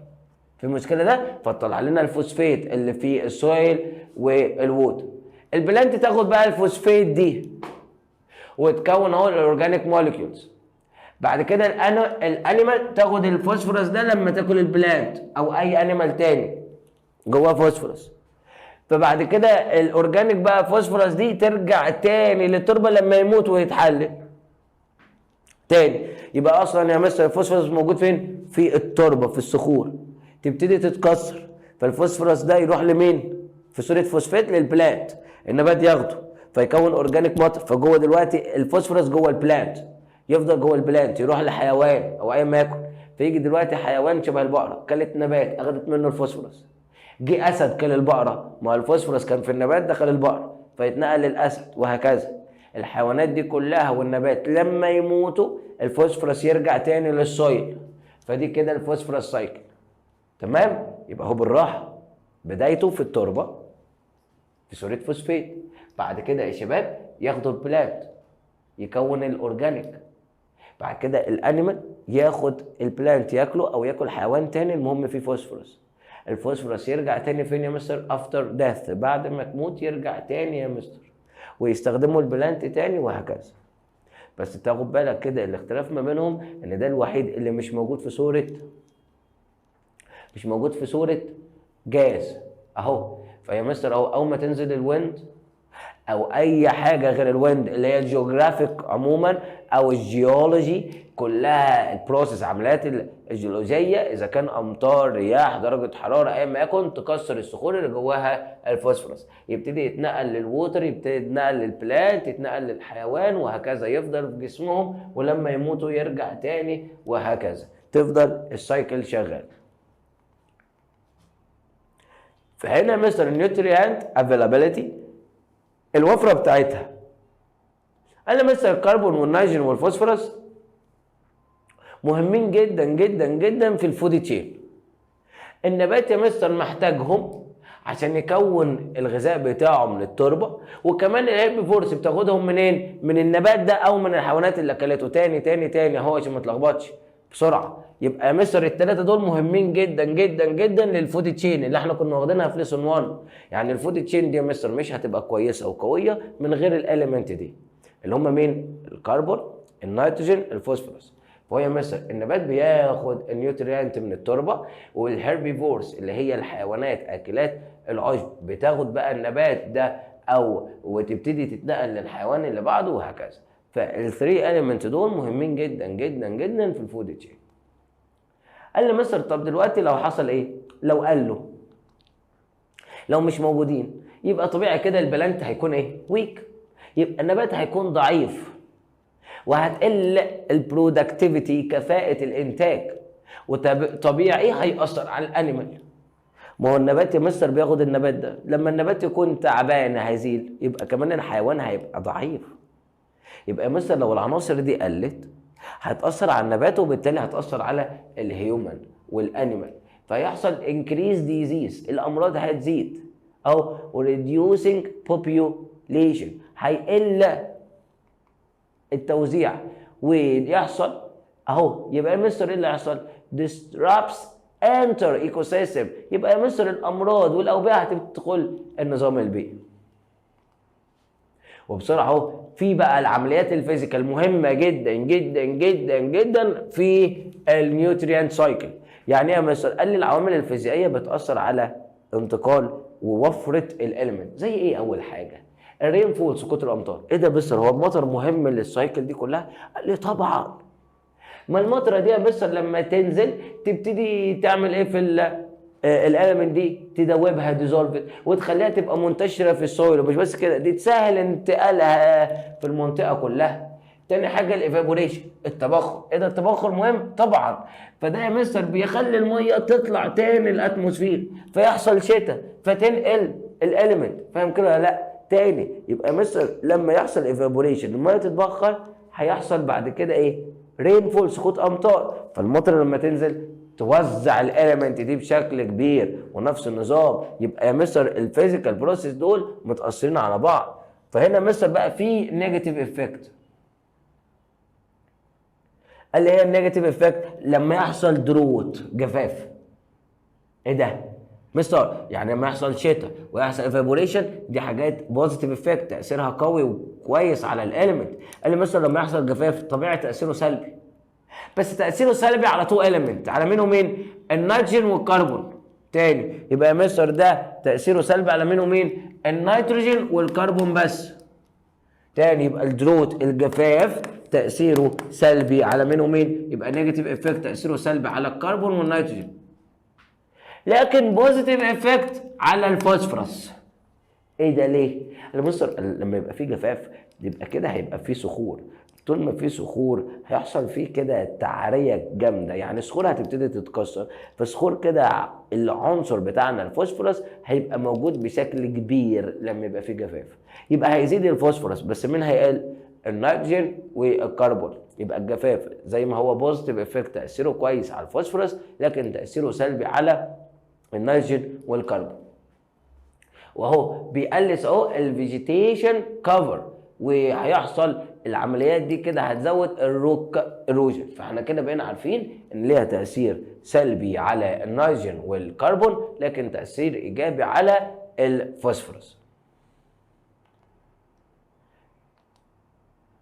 في المشكله ده فتطلع لنا الفوسفيت اللي في السويل والووتر. البلانت تاخد بقى الفوسفيت دي وتكون اهو الاورجانيك موليكيولز. بعد كده الانيمال تاخد الفوسفورس ده لما تاكل البلانت او اي انيمال تاني جواه فوسفورس. فبعد كده الاورجانيك بقى فوسفورس دي ترجع تاني للتربه لما يموت ويتحلل تاني. يبقى اصلا يا مستر الفوسفورس موجود فين؟ في التربه في الصخور، تبتدي تتكسر فالفوسفورس ده يروح لمين؟ في صوره فوسفات للبلانت، النبات ياخده فيكون اورجانيك ماتر. فجوه دلوقتي الفوسفورس جوه البلانت يفضل جوه البلانت يروح لحيوان او اي ما يكن، فيجي دلوقتي حيوان شبه البقره كلت نبات اخذت منه الفوسفورس. جه اسد كل البقره، ما الفوسفورس كان في النبات دخل البقره فيتنقل للاسد وهكذا. الحيوانات دي كلها والنبات لما يموتوا الفوسفورس يرجع تاني للسويل. فدي كده الفوسفورس سايكل. تمام؟ يبقى هو بالراحه بدايته في التربه في صوره فوسفيت، بعد كده يا شباب ياخدوا البلانت يكون الاورجانيك، بعد كده الانيمال ياخد البلانت ياكله او ياكل حيوان تاني المهم فيه فوسفورس. الفوسفورس يرجع تاني فين يا مستر؟ افتر ديث، بعد ما تموت يرجع تاني يا مستر ويستخدموا البلانت تاني وهكذا. بس تاخد بالك كده الاختلاف ما بينهم ان ده الوحيد اللي مش موجود في صورة جاز اهو. فيا مستر اهو اول ما تنزل الويند او اي حاجه غير الويند اللي هي الجيوغرافيك عموما او الجيولوجي كلها البروسيس عمليات الجيولوجيه، اذا كان امطار رياح درجه حراره اي ما يكن تكسر الصخور اللي جواها الفوسفورس، يبتدي يتنقل للووتر، يبتدي يتنقل للبلانت، يتنقل للحيوان وهكذا، يفضل في جسمهم ولما يموتوا يرجع تاني وهكذا، تفضل السايكل شغال. فهنا مستر النيوتريانت افيلابيلتي الوفره بتاعتها. انا مثلا الكربون والنيتروجين والفوسفورس مهمين جدا جدا جدا في الفود تشين. النبات يا مستر محتاجهم عشان يكون الغذاء بتاعه من التربه، وكمان الهيربيفورس بتاخدهم منين؟ من النبات ده او من الحيوانات اللي اكلته. تاني اهو عشان ما تلخبطش بسرعه. يبقى مستر الثلاثه دول مهمين جدا جدا جدا للفود تشين اللي احنا كنا واخدينها في ليسون 1. يعني الفود تشين دي يا مستر مش هتبقى كويسه وقويه من غير الاليمنت دي اللي هم مين؟ الكربون، النيتروجين، الفوسفورس. فهو يا مستر النبات بياخد النيوتريانت من التربه، والهيربيفورس اللي هي الحيوانات اكلات العشب بتاخد بقى النبات ده او وتبتدي تتنقل للحيوان اللي بعده وهكذا. فالثري اليمنت دول مهمين جدا جدا جدا في الفود تشين. قال لي مستر طب دلوقتي لو حصل ايه؟ لو قال له لو مش موجودين يبقى طبيعي كده البلانت هيكون ايه؟ ويك، يبقى النبات هيكون ضعيف وهتقل البرودكتيفيتي كفاءة الانتاج، وطبيعي هيأثر على الانيمال. ما هو النبات يا مستر بياخد النبات ده، لما النبات يكون تعبان هيزيل يبقى كمان الحيوان هيبقى ضعيف. يبقى يا مستر لو العناصر دي قلت هتأثر على النبات وبالتالي هتأثر على الهيومن والانيمال، فيحصل increase disease، الامراض هتزيد، او reducing population، هيقل التوزيع ويحصل اهو. يبقى يا مستر ايه اللي هيحصل؟ disrupts enter ecosystem، يبقى يا مستر الامراض والاوبئه هتدخل النظام البيئي. وبصراحه اهو في بقى العمليات الفيزيكال مهمه جدا جدا جدا جدا في النيوتريانت سايكل. يعني ايه يا مستر؟ قال لي العوامل الفيزيائيه بتاثر على انتقال ووفره الاليمنت. زي ايه؟ اول حاجه الرين فول، سقوط الامطار. ايه ده يا مستر هو المطر مهم للسايكل دي كلها؟ قال لي طبعا. ما المطره دي يا مستر لما تنزل تبتدي تعمل ايه في الاليمنت دي؟ تدوبها ديزولفد وتخليها تبقى منتشره في السويل، ومش بس كده دي تسهل انتقالها في المنطقه كلها. تاني حاجه الايفابوريشن، التبخر. ايه ده التبخر مهم؟ طبعا. فده يا مستر بيخلي الميه تطلع تاني الاتموسفير فيحصل شتاء فتنقل الاليمنت، فاهم كده ولا لا؟ تاني يبقى مستر لما يحصل ايفابوريشن الميه تتبخر هيحصل بعد كده ايه؟ رين فول، سقوط امطار. فالمطر لما تنزل توزع الاليمنت دي بشكل كبير، ونفس النظام. يبقى يا مستر الفيزيكال بروسيس دول متاثرين على بعض. فهنا مستر بقى في نيجاتيف افكت. قال لي هي النيجاتيف افكت لما يحصل دروت، جفاف. ايه ده مستر؟ يعني لما يحصل شتاء ويحصل ايفابوريشن دي حاجات بوزيتيف افكت، تاثيرها قوي وكويس على الاليمنت. قال لي مستر لما يحصل جفاف طبيعي تاثيره سلبي، بس تاثيره سلبي على تو اليمنت، على مين ومين؟ النيتروجين والكربون. تاني يبقى يا مستر ده تاثيره سلبي على مين ومين؟ النيتروجين والكربون بس. تاني يبقى الدروت، الجفاف، تاثيره سلبي على مين ومين؟ يبقى نيجاتيف افكت تاثيره سلبي على الكربون والنيتروجين، لكن بوزيتيف افكت على الفوسفورس. ايه ده ليه؟ بص لما يبقى فيه جفاف يبقى كده هيبقى فيه صخور، طول ما فيه صخور هيحصل فيه كده تعريه جامده، يعني الصخور هتبتدي تتكسر، فالصخور كده العنصر بتاعنا الفوسفورس هيبقى موجود بشكل كبير لما يبقى فيه جفاف، يبقى هيزيد الفوسفورس بس مين هيقل؟ النيتروجين والكربون. يبقى الجفاف زي ما هو بوزيتيف افكت تاثيره كويس على الفوسفورس، لكن تاثيره سلبي على النيتروجين والكربون. واهو بيقلص اهو الفيجيتيشن كفر، وهيحصل العمليات دي كده هتزود الروك ايروجن. فاحنا كده بقينا عارفين ان ليها تاثير سلبي على النيتروجين والكربون، لكن تاثير ايجابي على الفوسفورس.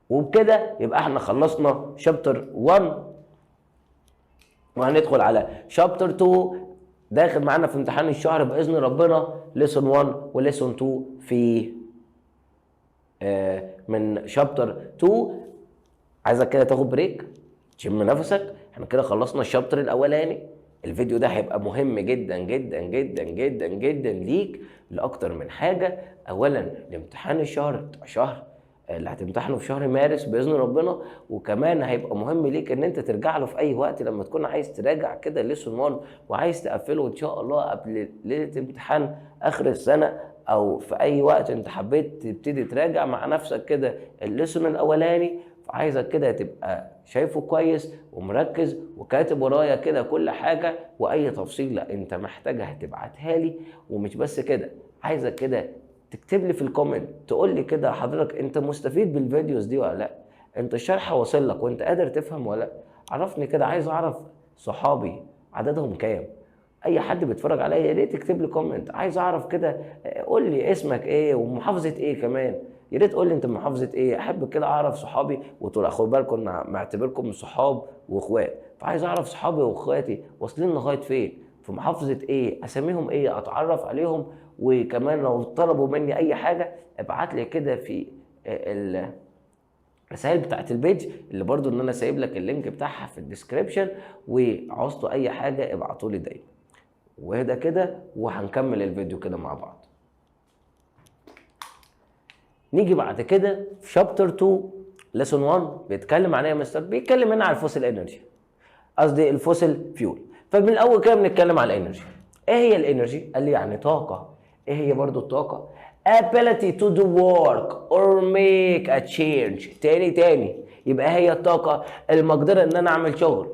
وبكده يبقى احنا خلصنا شابتر 1 وهندخل على شابتر 2 داخل معانا في امتحان الشهر باذن ربنا، ليسون 1 وليسون 2 في من شابتر 2. عايزك كده تاخد بريك تشم نفسك. احنا كده خلصنا الشابتر الاولاني. الفيديو ده هيبقى مهم جدا جدا جدا جدا جدا ليك لاكتر من حاجه. اولا الامتحان الشهر شهر اللي هتمتحنه في شهر مارس باذن ربنا، وكمان هيبقى مهم ليك ان انت ترجع له في اي وقت لما تكون عايز تراجع كده ليسون 1 وعايز تقفله ان شاء الله قبل ليله امتحان اخر السنه، او في اي وقت انت حبيت تبتدي تراجع مع نفسك كده الليسون الاولاني. فعايزك كده تبقى شايفه كويس ومركز وكاتب ورايا كده كل حاجه، واي تفصيل لا انت محتاجها هتبعتها لي. ومش بس كده، عايزك كده تكتب لي في الكومنت تقول لي كده حضرتك انت مستفيد بالفيديوز دي ولا لا؟ انت الشرح واصل لك وانت قادر تفهم ولا لا؟ عرفني كده، عايز اعرف صحابي عددهم كام؟ اي حد بيتفرج عليا يا ريت تكتب لي كومنت، عايز اعرف كده. قول لي اسمك ايه ومحافظه ايه كمان، يا ريت قول لي انت محافظه ايه، احب كده اعرف صحابي. وتقول خد بالكم معتبركم صحاب واخوات، فعايز اعرف صحابي واخواتي واصلين لغايه فين، في محافظه ايه، اساميهم ايه، اتعرف عليهم وكمان لو طلبوا مني اي حاجه ابعت لي كده في الرسائل بتاعت البيج اللي برضو ان انا سايب لك اللينك بتاعها في الديسكريبشن، وعوزتوا اي حاجه ابعتوا لي دايما. وهدا كده وهنكمل الفيديو كده مع بعض. نيجي بعد كده في شابتر 2 ليسون 1 بيتكلم عن ايه يا مستر؟ بيتكلم هنا على الفوسيل انرجي، قصدي الفوسيل فيول. فمن الاول كده بنتكلم على الانرجي. ايه هي الانرجي؟ قال لي يعني طاقه. ايه هي برضو الطاقه؟ ability to do work or make a change. تاني يبقى هي الطاقه المقدره ان انا اعمل شغل.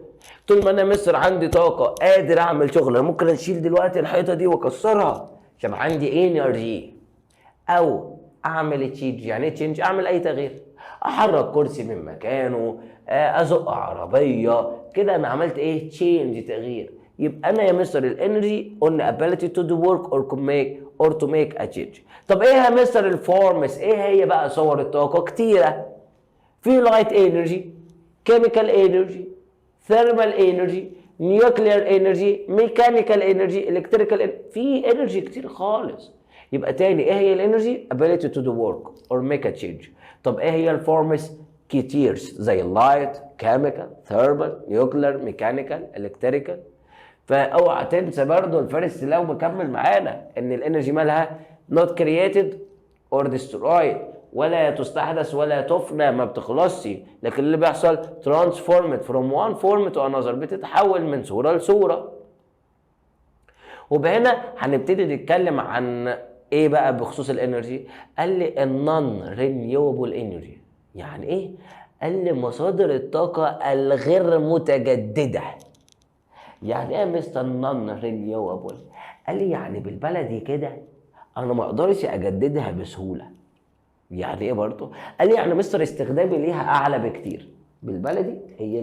طول ما انا مصر عندي طاقه قادر اعمل شغل، انا ممكن اشيل دلوقتي الحيطه دي واكسرها عشان عندي انرجي، او اعمل تشينج. يعني ايه تشينج؟ اعمل اي تغيير، احرك كرسي من مكانه، ازق عربيه كده، انا عملت ايه؟ تشينج، تغيير. يبقى انا يا مستر الانرجي قلنا ability to do work or to make a change. طب ايه يا مستر الفورمز؟ ايه هي بقى صور الطاقه؟ كتيره. في لايت انرجي، كيميكال انرجي، ثيرمال انرجي، نيوكلير انرجي، ميكانيكال انرجي، الكتريكال انرجي، في انرجي كتير خالص. يبقى تاني ايه هي الانرجي؟ ability to do work or make a change. طب ايه هي الفورمز؟ كتير زي اللايت، كيميكال، ثيرمال، نيوكلير، ميكانيكال، الكتريكال. فاوعى تنسى برضه الفارس لو مكمل معانا ان الانرجي مالها not created or destroyed، ولا تستحدث ولا تفنى، ما بتخلصش، لكن اللي بيحصل transformed from one form to another، بتتحول من صوره لصوره. وبهنا هنبتدي نتكلم عن ايه بقى بخصوص الانرجي؟ قال لي النون رينيوبل انرجي. يعني ايه؟ قال لي مصادر الطاقه الغير متجدده. يعني ايه يا مستر نون رينيوبل؟ قال لي يعني بالبلدي كده انا ما اقدرش اجددها بسهوله. يعني ايه برضه؟ قال لي يعني مستر استخدامي ليها اعلى بكتير. بالبلدي هي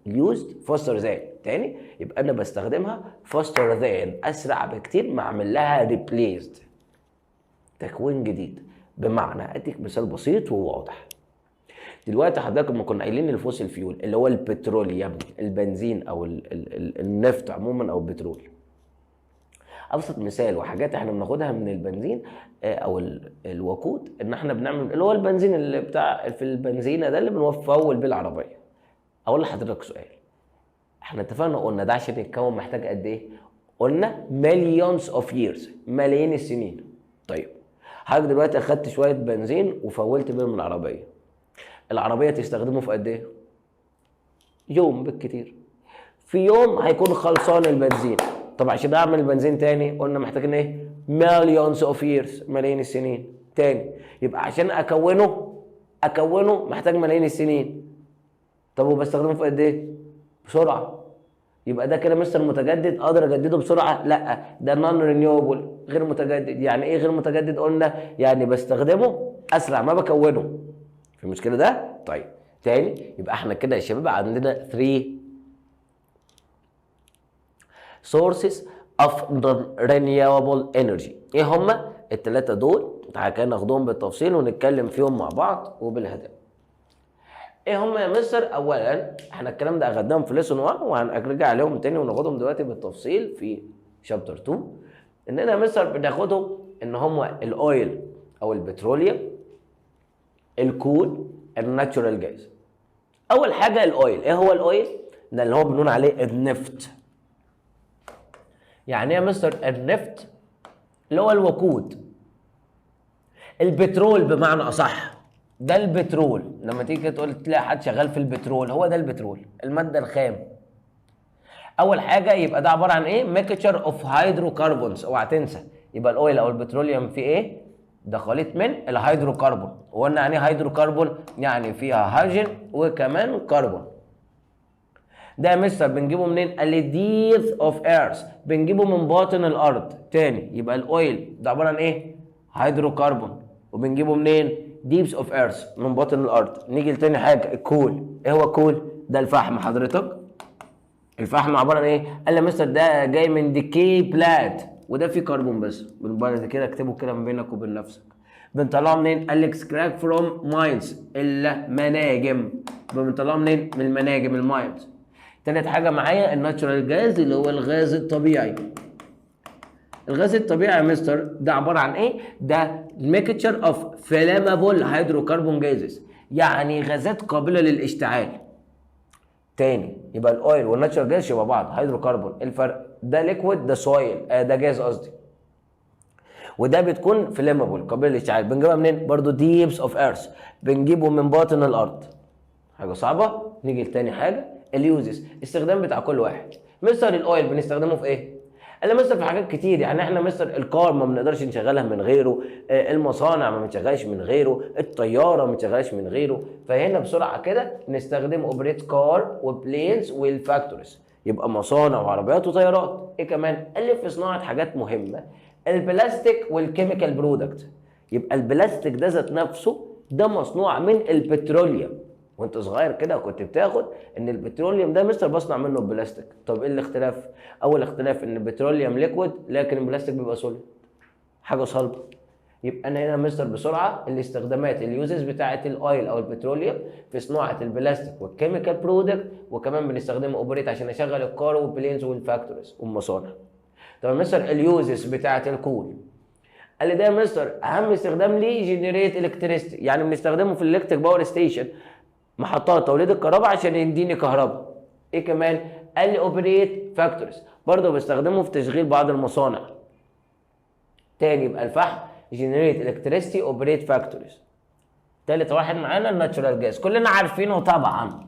اليوزد فاستر ذان. تاني يبقى انا بستخدمها فاستر ذان، اسرع بكتير ما اعمل لها ريبليسد، تكوين جديد. بمعنى اديك مثال بسيط وواضح. دلوقتي حضرتك لما كنا قايلين الفوسيل فيول اللي هو البترول يا ابني، البنزين او النفط عموما او البترول، ابسط مثال وحاجات احنا بناخدها من البنزين او الوقود، ان احنا بنعمل اللي هو البنزين اللي بتاع في البنزينه ده اللي بنفول بيه العربيه. اقول لحضرتك سؤال، احنا اتفقنا قلنا ده عشان يتكون محتاج قد ايه؟ قلنا مليونز اوف ييرز، ملايين السنين. طيب حضرتك دلوقتي اخدت شويه بنزين وفولت بيهم العربيه تستخدمه في قد ايه؟ يوم بالكتير. في يوم هيكون خلصان البنزين. طب عشان اعمل البنزين تاني قلنا محتاجين ايه؟ مليونز اوف ييرز، ملايين السنين تاني. يبقى عشان اكونه محتاج ملايين السنين. طب وبستخدمه في قد ايه؟ بسرعه. يبقى ده كده مستر متجدد اقدر اجدده بسرعه؟ لا، ده نون رينيوبل، غير متجدد. يعني ايه غير متجدد؟ قلنا يعني بستخدمه اسرع ما بكونه. في المشكله ده؟ طيب تاني يبقى احنا كده يا شباب عندنا 3 sources of renewable energy. ايه هما الثلاثه دول؟ تعالى كده ناخدهم بالتفصيل ونتكلم فيهم مع بعض وبالهداء. ايه هما يا مستر؟ اولا احنا الكلام ده اخدناهم في ليسون 1 وهنرجع عليهم تاني وناخدهم دلوقتي بالتفصيل في شابتر 2. اننا يا مستر بناخدهم ان هما الاويل او البتروليوم، الكول، الناتشورال جاز. اول حاجه الاويل. ايه هو الاويل؟ ده اللي هو بنقول عليه النفط. يعني ايه يا مستر النفط؟ اللي هو الوقود. البترول بمعنى اصح، ده البترول. لما تيجي تقول تلاقي حد شغال في البترول، هو ده البترول، الماده الخام. اول حاجه يبقى ده عباره عن ايه؟ ميكتشر اوف هيدروكربونز. اوعى تنسى يبقى الاويل او البتروليوم فيه ايه؟ ده خليط من الهيدروكربون. وقلنا يعني ايه هيدروكربون؟ يعني فيها هيدروجين وكمان كربون. ده يا مستر بنجيبه منين؟ قال لي ديبث اوف ايرث، بنجيبه من باطن الارض. تاني يبقى الاويل ده عباره عن ايه؟ هيدروكربون. وبنجيبه منين؟ ديبث اوف ايرث، من باطن الارض. نيجي لتاني حاجه الكول. ايه هو الكول؟ ده الفحم حضرتك. الفحم عباره عن ايه؟ قال لي يا مستر ده جاي من ديكي بلاد، وده فيه كربون بس. بالبلد كده اكتبه كده ما بينك وبين نفسك. بنطلعه منين؟ قال لك اكستراكت فروم ماينز، المناجم. بنطلعه منين؟ من المناجم، الماينز. تالت حاجه معايا الناتشورال جاز اللي هو الغاز الطبيعي. الغاز الطبيعي يا مستر ده عباره عن ايه؟ ده ميكتشر اوف فلامابل هيدروكربون جازز، يعني غازات قابله للاشتعال. تاني يبقى الاويل والناتشرال جاز شبه بعض، هيدروكربون. الفرق ده ليكويد ده سويل، ده جاز قصدي، وده بتكون فلامابل قابله للاشتعال. بنجيبها منين؟ برضو ديبس اوف ايرث، بنجيبه من باطن الارض. حاجه صعبه. نيجي لتاني حاجه، اليوزز، استخدام بتاع كل واحد. مستر الاويل بنستخدمه في ايه؟ قال مستر في حاجات كتير، يعني احنا مستر الكار ما بنقدرش نشغلها من غيره، المصانع ما بنشغلش من غيره، الطياره ما بنشغلش من غيره. فهنا بسرعه كده نستخدم اوبريت كار وبلينز والفاكتوريز، يبقى مصانع وعربيات وطيارات. ايه كمان؟ قال في صناعه حاجات مهمه، البلاستيك والكيميكال برودكت. يبقى البلاستيك ده ذات نفسه ده مصنوع من البتروليوم. وانت صغير كده كنت بتاخد ان البتروليوم ده مستر بصنع منه البلاستيك. طب ايه الاختلاف؟ اول اختلاف ان البتروليوم ليكويد لكن البلاستيك بيبقى سوليد، حاجه صلبه. يبقى انا هنا مستر بسرعه الاستخدامات اليوزز بتاعه الاويل او البتروليوم في صناعه البلاستيك والكيميكال برودكت، وكمان بنستخدمه اوبريت عشان اشغل الكار والبلينز والفاكتوريز والمصانع. طب مستر اليوزز بتاعه الكول، قال لي ده يا مستر اهم استخدام ليه جنريت الكتريستي، يعني بنستخدمه في الالكتريك باور ستيشن، محطات توليد الكهرباء عشان يديني كهرباء. ايه كمان؟ قال لي اوبريت فاكتوريز، برضه بستخدمه في تشغيل بعض المصانع. تاني يبقى الفحم جنريت الكتريستي اوبريت فاكتوريز. تالت واحد معانا الناتشورال جاز، كلنا عارفينه طبعا.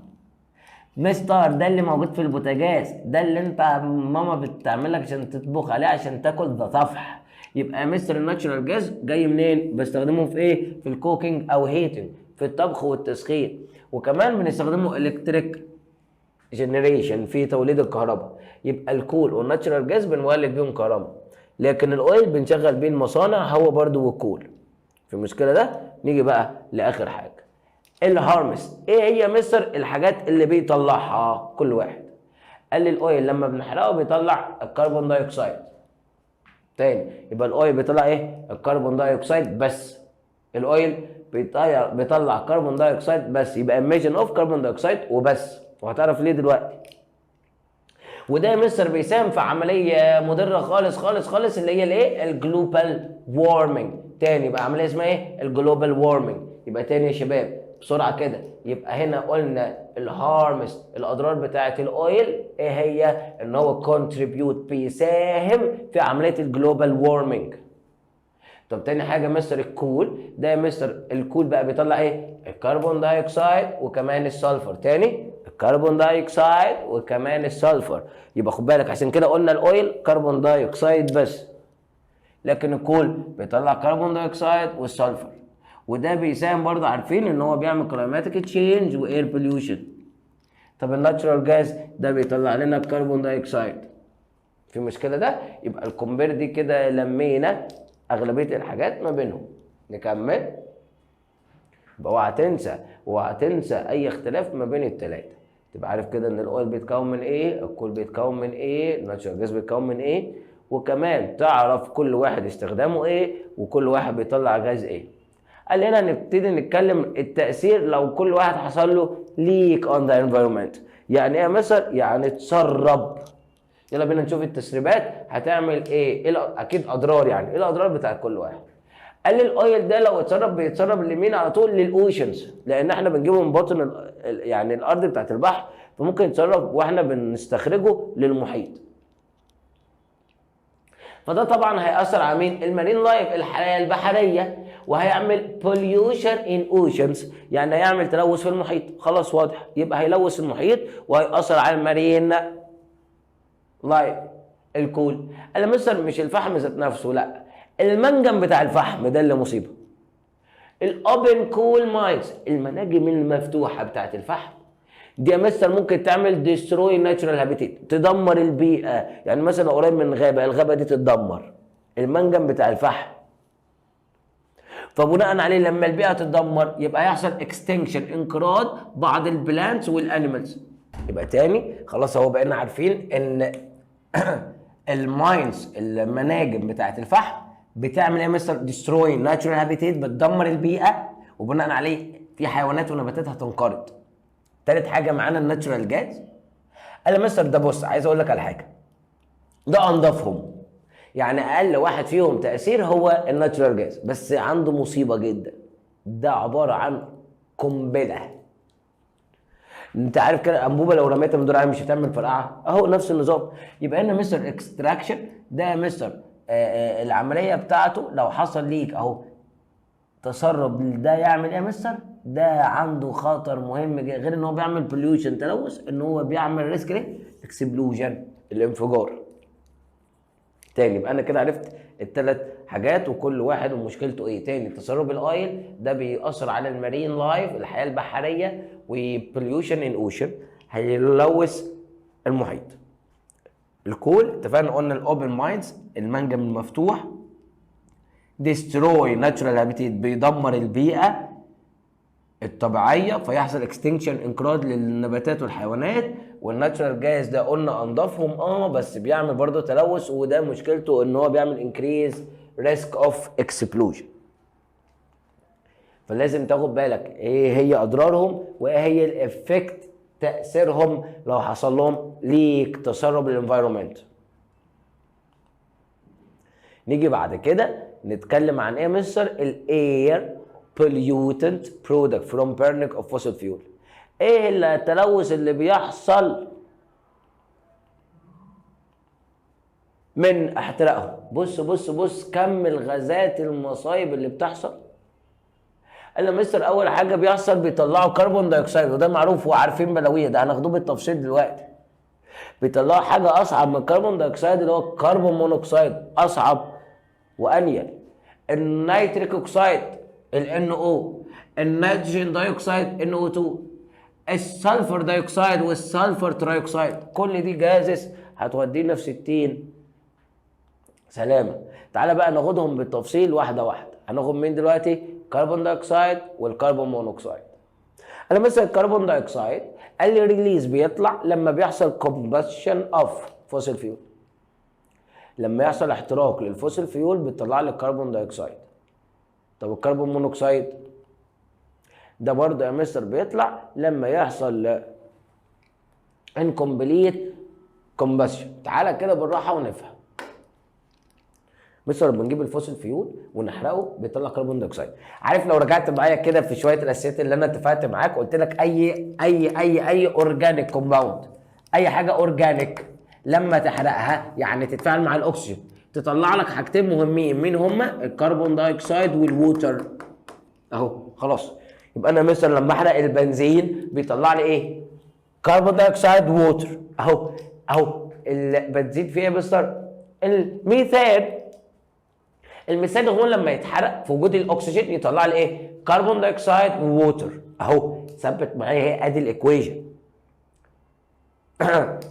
مستر ده اللي موجود في البوتاجاز، ده اللي انت ماما بتعمل لك عشان تطبخ عليه عشان تاكل، ده طفح. يبقى يا مستر الناتشورال جاز جاي منين؟ بستخدمه في ايه؟ في الكوكينج او هيتنج، في الطبخ والتسخين. وكمان بنستخدمه الكتريك جنريشن في توليد الكهرباء. يبقى الكول والناتشورال جاز بنولد بيهم كهرباء، لكن الاويل بنشغل بيه المصانع هو برضو والكول. في المشكله ده نيجي بقى لاخر حاجه، الهارمس. ايه هي مصر الحاجات اللي بيطلعها كل واحد؟ قال لي الاويل لما بنحرقه بيطلع الكربون دايوكسيد. تاني يبقى الاويل بيطلع ايه؟ الكربون دايوكسيد بس. الاويل بيطلع كربون دايوكسيد بس، يبقى emission اوف كربون دايوكسيد وبس، وهتعرف ليه دلوقتي. وده يا مستر بيساهم في عمليه مضره خالص خالص خالص اللي هي الايه؟ الجلوبال وارمنج. تاني يبقى عمليه اسمها ايه؟ الجلوبال وارمنج. يبقى تاني يا شباب بسرعه كده، يبقى هنا قلنا الهارمس الاضرار بتاعه الاويل ايه هي؟ ان هو كونتريبيوت بيساهم في عمليه الجلوبال وارمنج. طب تاني حاجه مستر الكول، ده يا مستر الكول بقى بيطلع ايه؟ الكربون دايوكسيد وكمان السلفر. تاني الكربون دايوكسيد وكمان السلفر. يبقى خد بالك عشان كده قلنا الاويل كربون دايوكسيد بس، لكن الكول بيطلع كربون دايوكسيد والسلفر. وده بيساهم برضه عارفين ان هو بيعمل كلايماتيك تشينج واير بوليوشن. طب الناتشورال جاز ده بيطلع لنا الكربون دايوكسيد. في مشكله ده؟ يبقى الكومبير دي كده لمينا اغلبيه الحاجات ما بينهم. نكمل. يبقى اوعى تنسى اي اختلاف ما بين الثلاثه. تبقى عارف كده ان الاويل بيتكون من ايه، الكول بيتكون من ايه، الناتشورال جاز بيتكون من ايه، وكمان تعرف كل واحد استخدامه ايه وكل واحد بيطلع غاز ايه. قال هنا نبتدي نتكلم التاثير لو كل واحد حصل له ليك اون ذا انفايرمنت. يعني ايه يا مستر؟ يعني تسرب. يلا بينا نشوف التسريبات هتعمل ايه اكيد اضرار. يعني ايه الاضرار بتاعت كل واحد؟ قال لي الاويل ده لو اتسرب بيتسرب لمين على طول؟ للاوشنز، لان احنا بنجيبه من باطن يعني الارض بتاعت البحر، فممكن يتسرب واحنا بنستخرجه للمحيط. فده طبعا هيأثر على مين؟ المارين لايف، الحياه البحريه، وهيعمل بوليوشن ان اوشنز، يعني هيعمل تلوث في المحيط. خلاص واضح، يبقى هيلوث المحيط وهيأثر على المارين لايف. الكول قال مستر مش الفحم ذات نفسه، لا المنجم بتاع الفحم ده اللي مصيبه. الاوبن كول ماينز، المناجم المفتوحه بتاعت الفحم دي يا مستر ممكن تعمل ديستروي ناتشورال هابيتات، تدمر البيئه. يعني مثلا قريب من غابه، الغابه دي تتدمر، المنجم بتاع الفحم. فبناء عليه لما البيئه تتدمر يبقى هيحصل اكستنكشن، انقراض بعض البلانتس والانيمالز. يبقى تاني خلاص اهو بقينا عارفين ان الماينز المناجم بتاعت الفحم بتعمل ايه يا مستر؟ ديستروي ناتشورال هابيتات، بتدمر البيئه، وبناء عليه في حيوانات ونباتات هتنقرض. تالت حاجه معانا الناتشورال جاز. قال يا مستر ده بص عايز اقول لك على حاجه، ده انضفهم. يعني اقل واحد فيهم تاثير هو الناتشورال جاز، بس عنده مصيبه جدا، ده عباره عن قنبله. انت عارف كده انبوبه لو رميتها من دور عام مش هتعمل فرقعه؟ اهو نفس النظام. يبقى هنا مستر اكستراكشن ده مستر العمليه بتاعته لو حصل ليك اهو تسرب، ده يعمل ايه يا مستر؟ ده عنده خطر مهم جدا، غير ان هو بيعمل بوليوشن تلوث، ان هو بيعمل ريسك ليه؟ اكسبلوجن، الانفجار. تاني يبقى انا كده عرفت الثلاث حاجات وكل واحد ومشكلته ايه. تاني تسرب الاويل ده بيأثر على المارين لايف، الحياه البحريه، وبوليوشن ان اوشن هيلوث المحيط. الكول اتفقنا قلنا الاوبن ماينز المنجم المفتوح، ديستروي ناتشورال هابيتات بيدمر البيئه الطبيعيه فيحصل اكستنكشن انقراض للنباتات والحيوانات. والناتشورال جاز ده قلنا انضفهم بس بيعمل برضه تلوث، وده مشكلته ان هو بيعمل انكريز ريسك اوف اكسبلوجن. فلازم تاخد بالك ايه هي اضرارهم وايه هي الافكت تاثيرهم لو حصل لهم ليك تسرب الانفايرمنت. نيجي بعد كده نتكلم عن ايه مستر؟ الاير pollutant product from burning of fossil fuel. ايه التلوث اللي بيحصل من احتراقهم؟ بص بص بص كم الغازات المصايب اللي بتحصل. قال لي مستر اول حاجه بيحصل بيطلعوا كربون دايوكسيد، وده معروف وعارفين بلاويه، ده هناخدوه بالتفصيل دلوقتي. بيطلعوا حاجه اصعب من الكربون دايوكسيد اللي هو الكربون مونوكسيد، اصعب وانيل. النيتريك اوكسيد NO، النيتروجين دايوكسيد NO2، السلفر دايوكسيد والسلفر ترايوكسيد، كل دي جازس هتودينا في 60 سلامه. تعالى بقى ناخدهم بالتفصيل واحده واحده. هناخد مين دلوقتي؟ كربون دايوكسيد والكربون مونوكسيد. انا مثلا الكربون دايوكسيد قال لي ريليز بيطلع لما بيحصل كومبشن اوف فوسيل فيول. لما يحصل احتراق للفوسيل فيول بيطلع لي الكربون دايوكسيد. طب الكربون مونوكسيد ده برضه يا مستر بيطلع لما يحصل انكمبليت كومبشن. تعالى كده بالراحه ونفهم. مستر بنجيب الفوسيل فيول ونحرقه بيطلع كربون دايوكسيد. عارف لو رجعت معايا كده في شويه الاساسيات اللي انا اتفقت معاك، قلت لك اي اورجانيك كومباوند، اي حاجه اورجانيك لما تحرقها يعني تتفاعل مع الاكسجين تطلع لك حاجتين مهمين، مين هما؟ الكربون دايوكسيد والووتر. اهو خلاص. يبقى انا مثلا لما احرق البنزين بيطلع لي ايه؟ كربون دايوكسيد ووتر. اهو البنزين فيه ايه يا مستر؟ الميثان. الميثان هو لما يتحرق في وجود الاكسجين يطلع لي ايه؟ كربون دايوكسيد ووتر. اهو ثبت معايا اهي، ادي الايكويشن.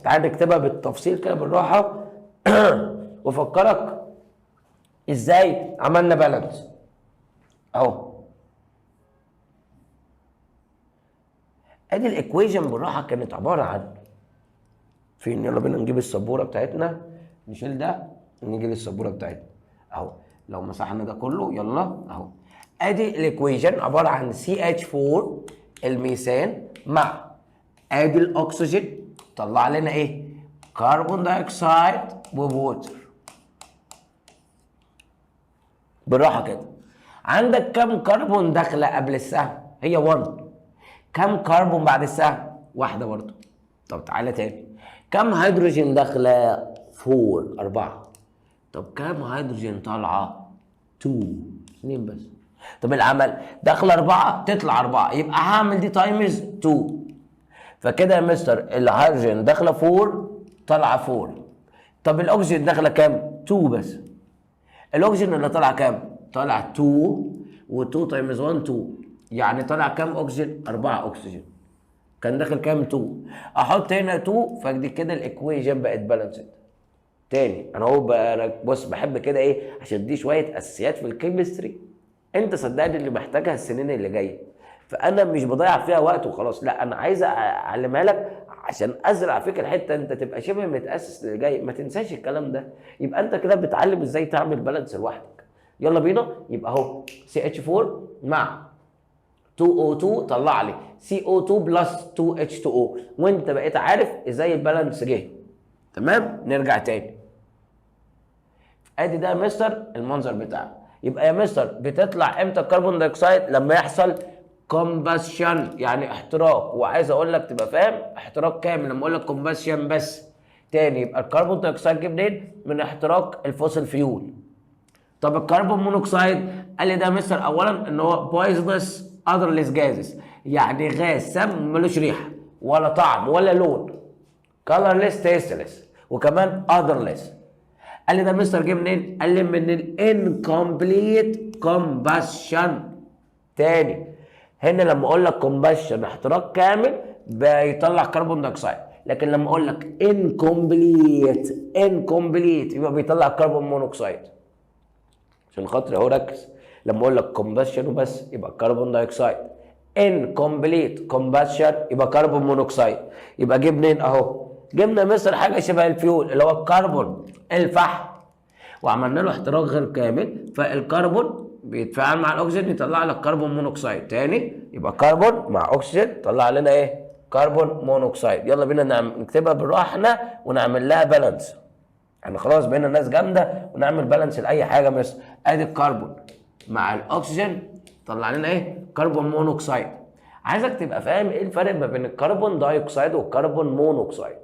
تعال نكتبها بالتفصيل كده بالراحه وافكرك ازاي عملنا بالانس. اهو ادي الايكويشن بالراحه كانت عباره عن فين؟ يلا بينا نجيب السبوره بتاعتنا، نشيل ده ونيجي للسبوره بتاعتنا. اهو لو مسحنا ده كله يلا اهو. ادي الايكويشن عباره عن CH4 الميثان مع ادي الاكسجين طلع لنا ايه؟ كربون دايوكسيد وووتر. بالراحه كده. عندك كم كربون داخله قبل السهم؟ هي 1. كم كربون بعد السهم؟ واحده برضه. طب تعالى تاني. كم هيدروجين داخله؟ 4. طب كم هيدروجين طالعه؟ 2 بس. طب العمل داخله 4 تطلع 4، يبقى هعمل دي تايمز 2. فكده يا مستر الهيدروجين داخله 4 طالعه 4. طب الاكسجين داخله كام؟ 2 بس. الاكسجين اللي طالع كام؟ طالع 2 و2 تايمز 1 2، يعني طالع كام اكسجين؟ 4 اكسجين. كان داخل كام؟ 2. احط هنا 2 فدي كده الايكويشن بقت بالانسد. تاني انا بص بحب كده ايه عشان دي شويه اساسيات في الكيمستري انت صدقني اللي محتاجها السنين اللي جايه، فانا مش بضيع فيها وقت وخلاص، لا انا عايز اعلمها لك عشان ازرع فيك الحته انت تبقى شبه متاسس للي جاي. ما تنساش الكلام ده، يبقى انت كده بتعلم ازاي تعمل بالانس لوحدك. يلا بينا. يبقى اهو CH4 مع 2O2 طلع لي CO2 بلس 2H2O، وانت بقيت عارف ازاي البالانس جه. تمام. نرجع تاني. ادي ده يا مستر المنظر بتاعه. يبقى يا مستر بتطلع امتى الكربون دايوكسيد؟ لما يحصل كومباشن يعني احتراق. وعايز اقول لك تبقى فاهم احتراق كامل لما اقول لك كومباشن بس. تاني يبقى الكربون دايوكسيد جه منين؟ من احتراق الفوسيل فيول. طب الكربون مونوكسيد قال لي ده مستر اولا ان هو بويزنس اذرليس جازز، يعني غاز سام ملوش ريحه ولا طعم ولا لون، colorless tasteless وكمان otherless. قال لي ده مستر جه منين؟ قال لي من الانكمبليت كومباشن. تاني هنا لما اقول لك كومباشن احتراق كامل بيطلع كربون دايوكسيد، لكن لما اقول لك انكمبليت يبقى بيطلع كربون مونوكسيد. عشان خاطر اهو ركز، لما اقول لك كومباشن وبس يبقى كربون دايوكسيد، انكمبليت كومباشن يبقى كربون مونوكسيد. يبقى جه منين؟ اهو جبنا مصر حاجه شبه الفيول اللي هو الكربون الفحم، وعملنا له احتراق غير كامل، فالكربون بيتفاعل مع الاكسجين يطلع لك كربون مونوكسيد. تاني يبقى كربون مع اكسجين طلع لنا ايه؟ كربون مونوكسيد. يلا بينا نكتبها بالراحه احنا ونعمل لها بالانس. احنا خلاص بقينا ناس جامده ونعمل بالانس لاي حاجه. مثلا ادي الكربون مع الاكسجين طلع لنا ايه؟ كربون مونوكسيد. عايزك تبقى فاهم ايه الفرق ما بين الكربون دايوكسيد والكربون مونوكسيد.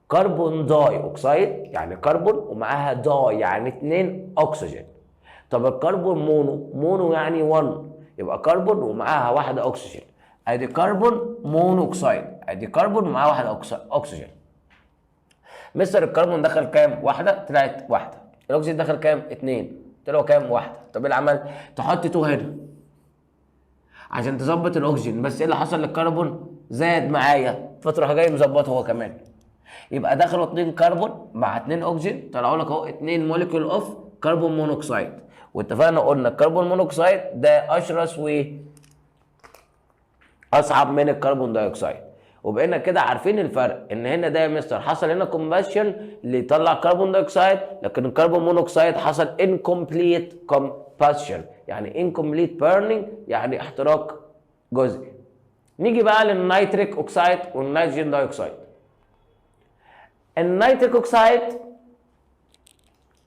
كربون داي اوكسيد يعني كربون ومعاها داي يعني 2 اكسجين. طب الكربون مونو يعني 1 يبقى كربون ومعاها 1 اكسجين. ادي كربون مونوكسيد، ادي كربون ومعاها 1 اكسجين. مستر الكربون دخل كام؟ 1 طلعت 1. الاكسجين دخل كام؟ 2 طلعوا كام؟ 1. طب ايه العمل؟ تحط 2 هنا عشان تظبط الاكسجين، بس ايه اللي حصل للكربون؟ زاد معايا فتروح جاي مظبطه هو كمان. يبقى دخلوا 2 كربون مع 2 اكسجين طلعوا لك اهو 2 موليكيول اوف كربون مونوكسيد. واتفقنا قلنا الكربون مونوكسيد ده اشرس واصعب من الكربون دايوكسيد. وبقينا كده عارفين الفرق، ان هنا ده يا مستر حصل هنا كومباشن اللي يطلع كربون دايوكسيد، لكن الكربون مونوكسيد حصل انكمبليت كومباشن يعني انكمبليت بيرنينج يعني احتراق جزئي. نيجي بقى للنيتريك اوكسيد والنيتروجين دايوكسيد. النيتريك اوكسيد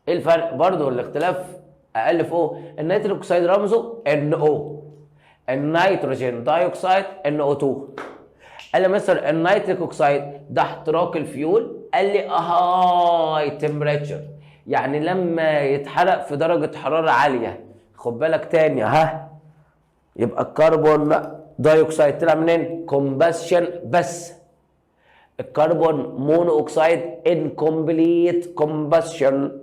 ايه الفرق؟ برضه الاختلاف اقل فوق. النيتريك اوكسيد رمزه NO، النيتروجين دايوكسيد NO2. قال لي مستر النيتريك اوكسيد ده احتراق الفيول، قال لي هاي تمبريتشر يعني لما يتحرق في درجه حراره عاليه. خد بالك تاني يبقى الكربون دايوكسيد طلع منين؟ كومباشن بس. الكربون مونو اوكسيد انكمبليت كومباشن.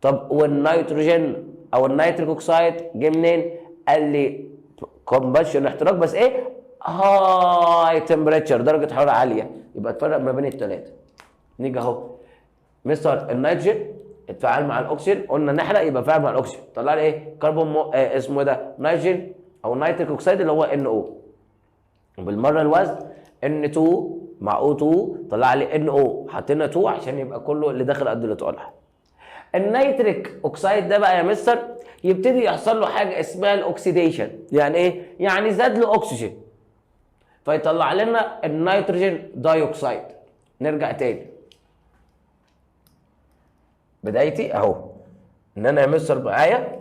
طب والنيتروجين او النيتريك اوكسيد جه منين؟ قال لي كومباشن احتراق بس ايه؟ هاي تمبريتشر درجه حراره عاليه. يبقى اتفرق ما بين الثلاثه. نيجي اهو مستر النيتروجين اتفاعل مع الاكسجين، قلنا نحرق يبقى فاعل مع الاكسجين طلع لي ايه؟ كربون اسمه ده نيتروجين او نيتريك اوكسيد اللي هو NO. وبالمره الوزن N2 مع O2 طلع لي NO، حطينا 2 عشان يبقى كله اللي داخل قد اللي طالع. النيتريك اوكسيد ده بقى يا مستر يبتدي يحصل له حاجه اسمها الاكسيديشن. يعني ايه؟ يعني زاد له اكسجين فيطلع لنا النيتروجين دايوكسيد. نرجع تاني بدايتي اهو، ان انا يا مستر معايا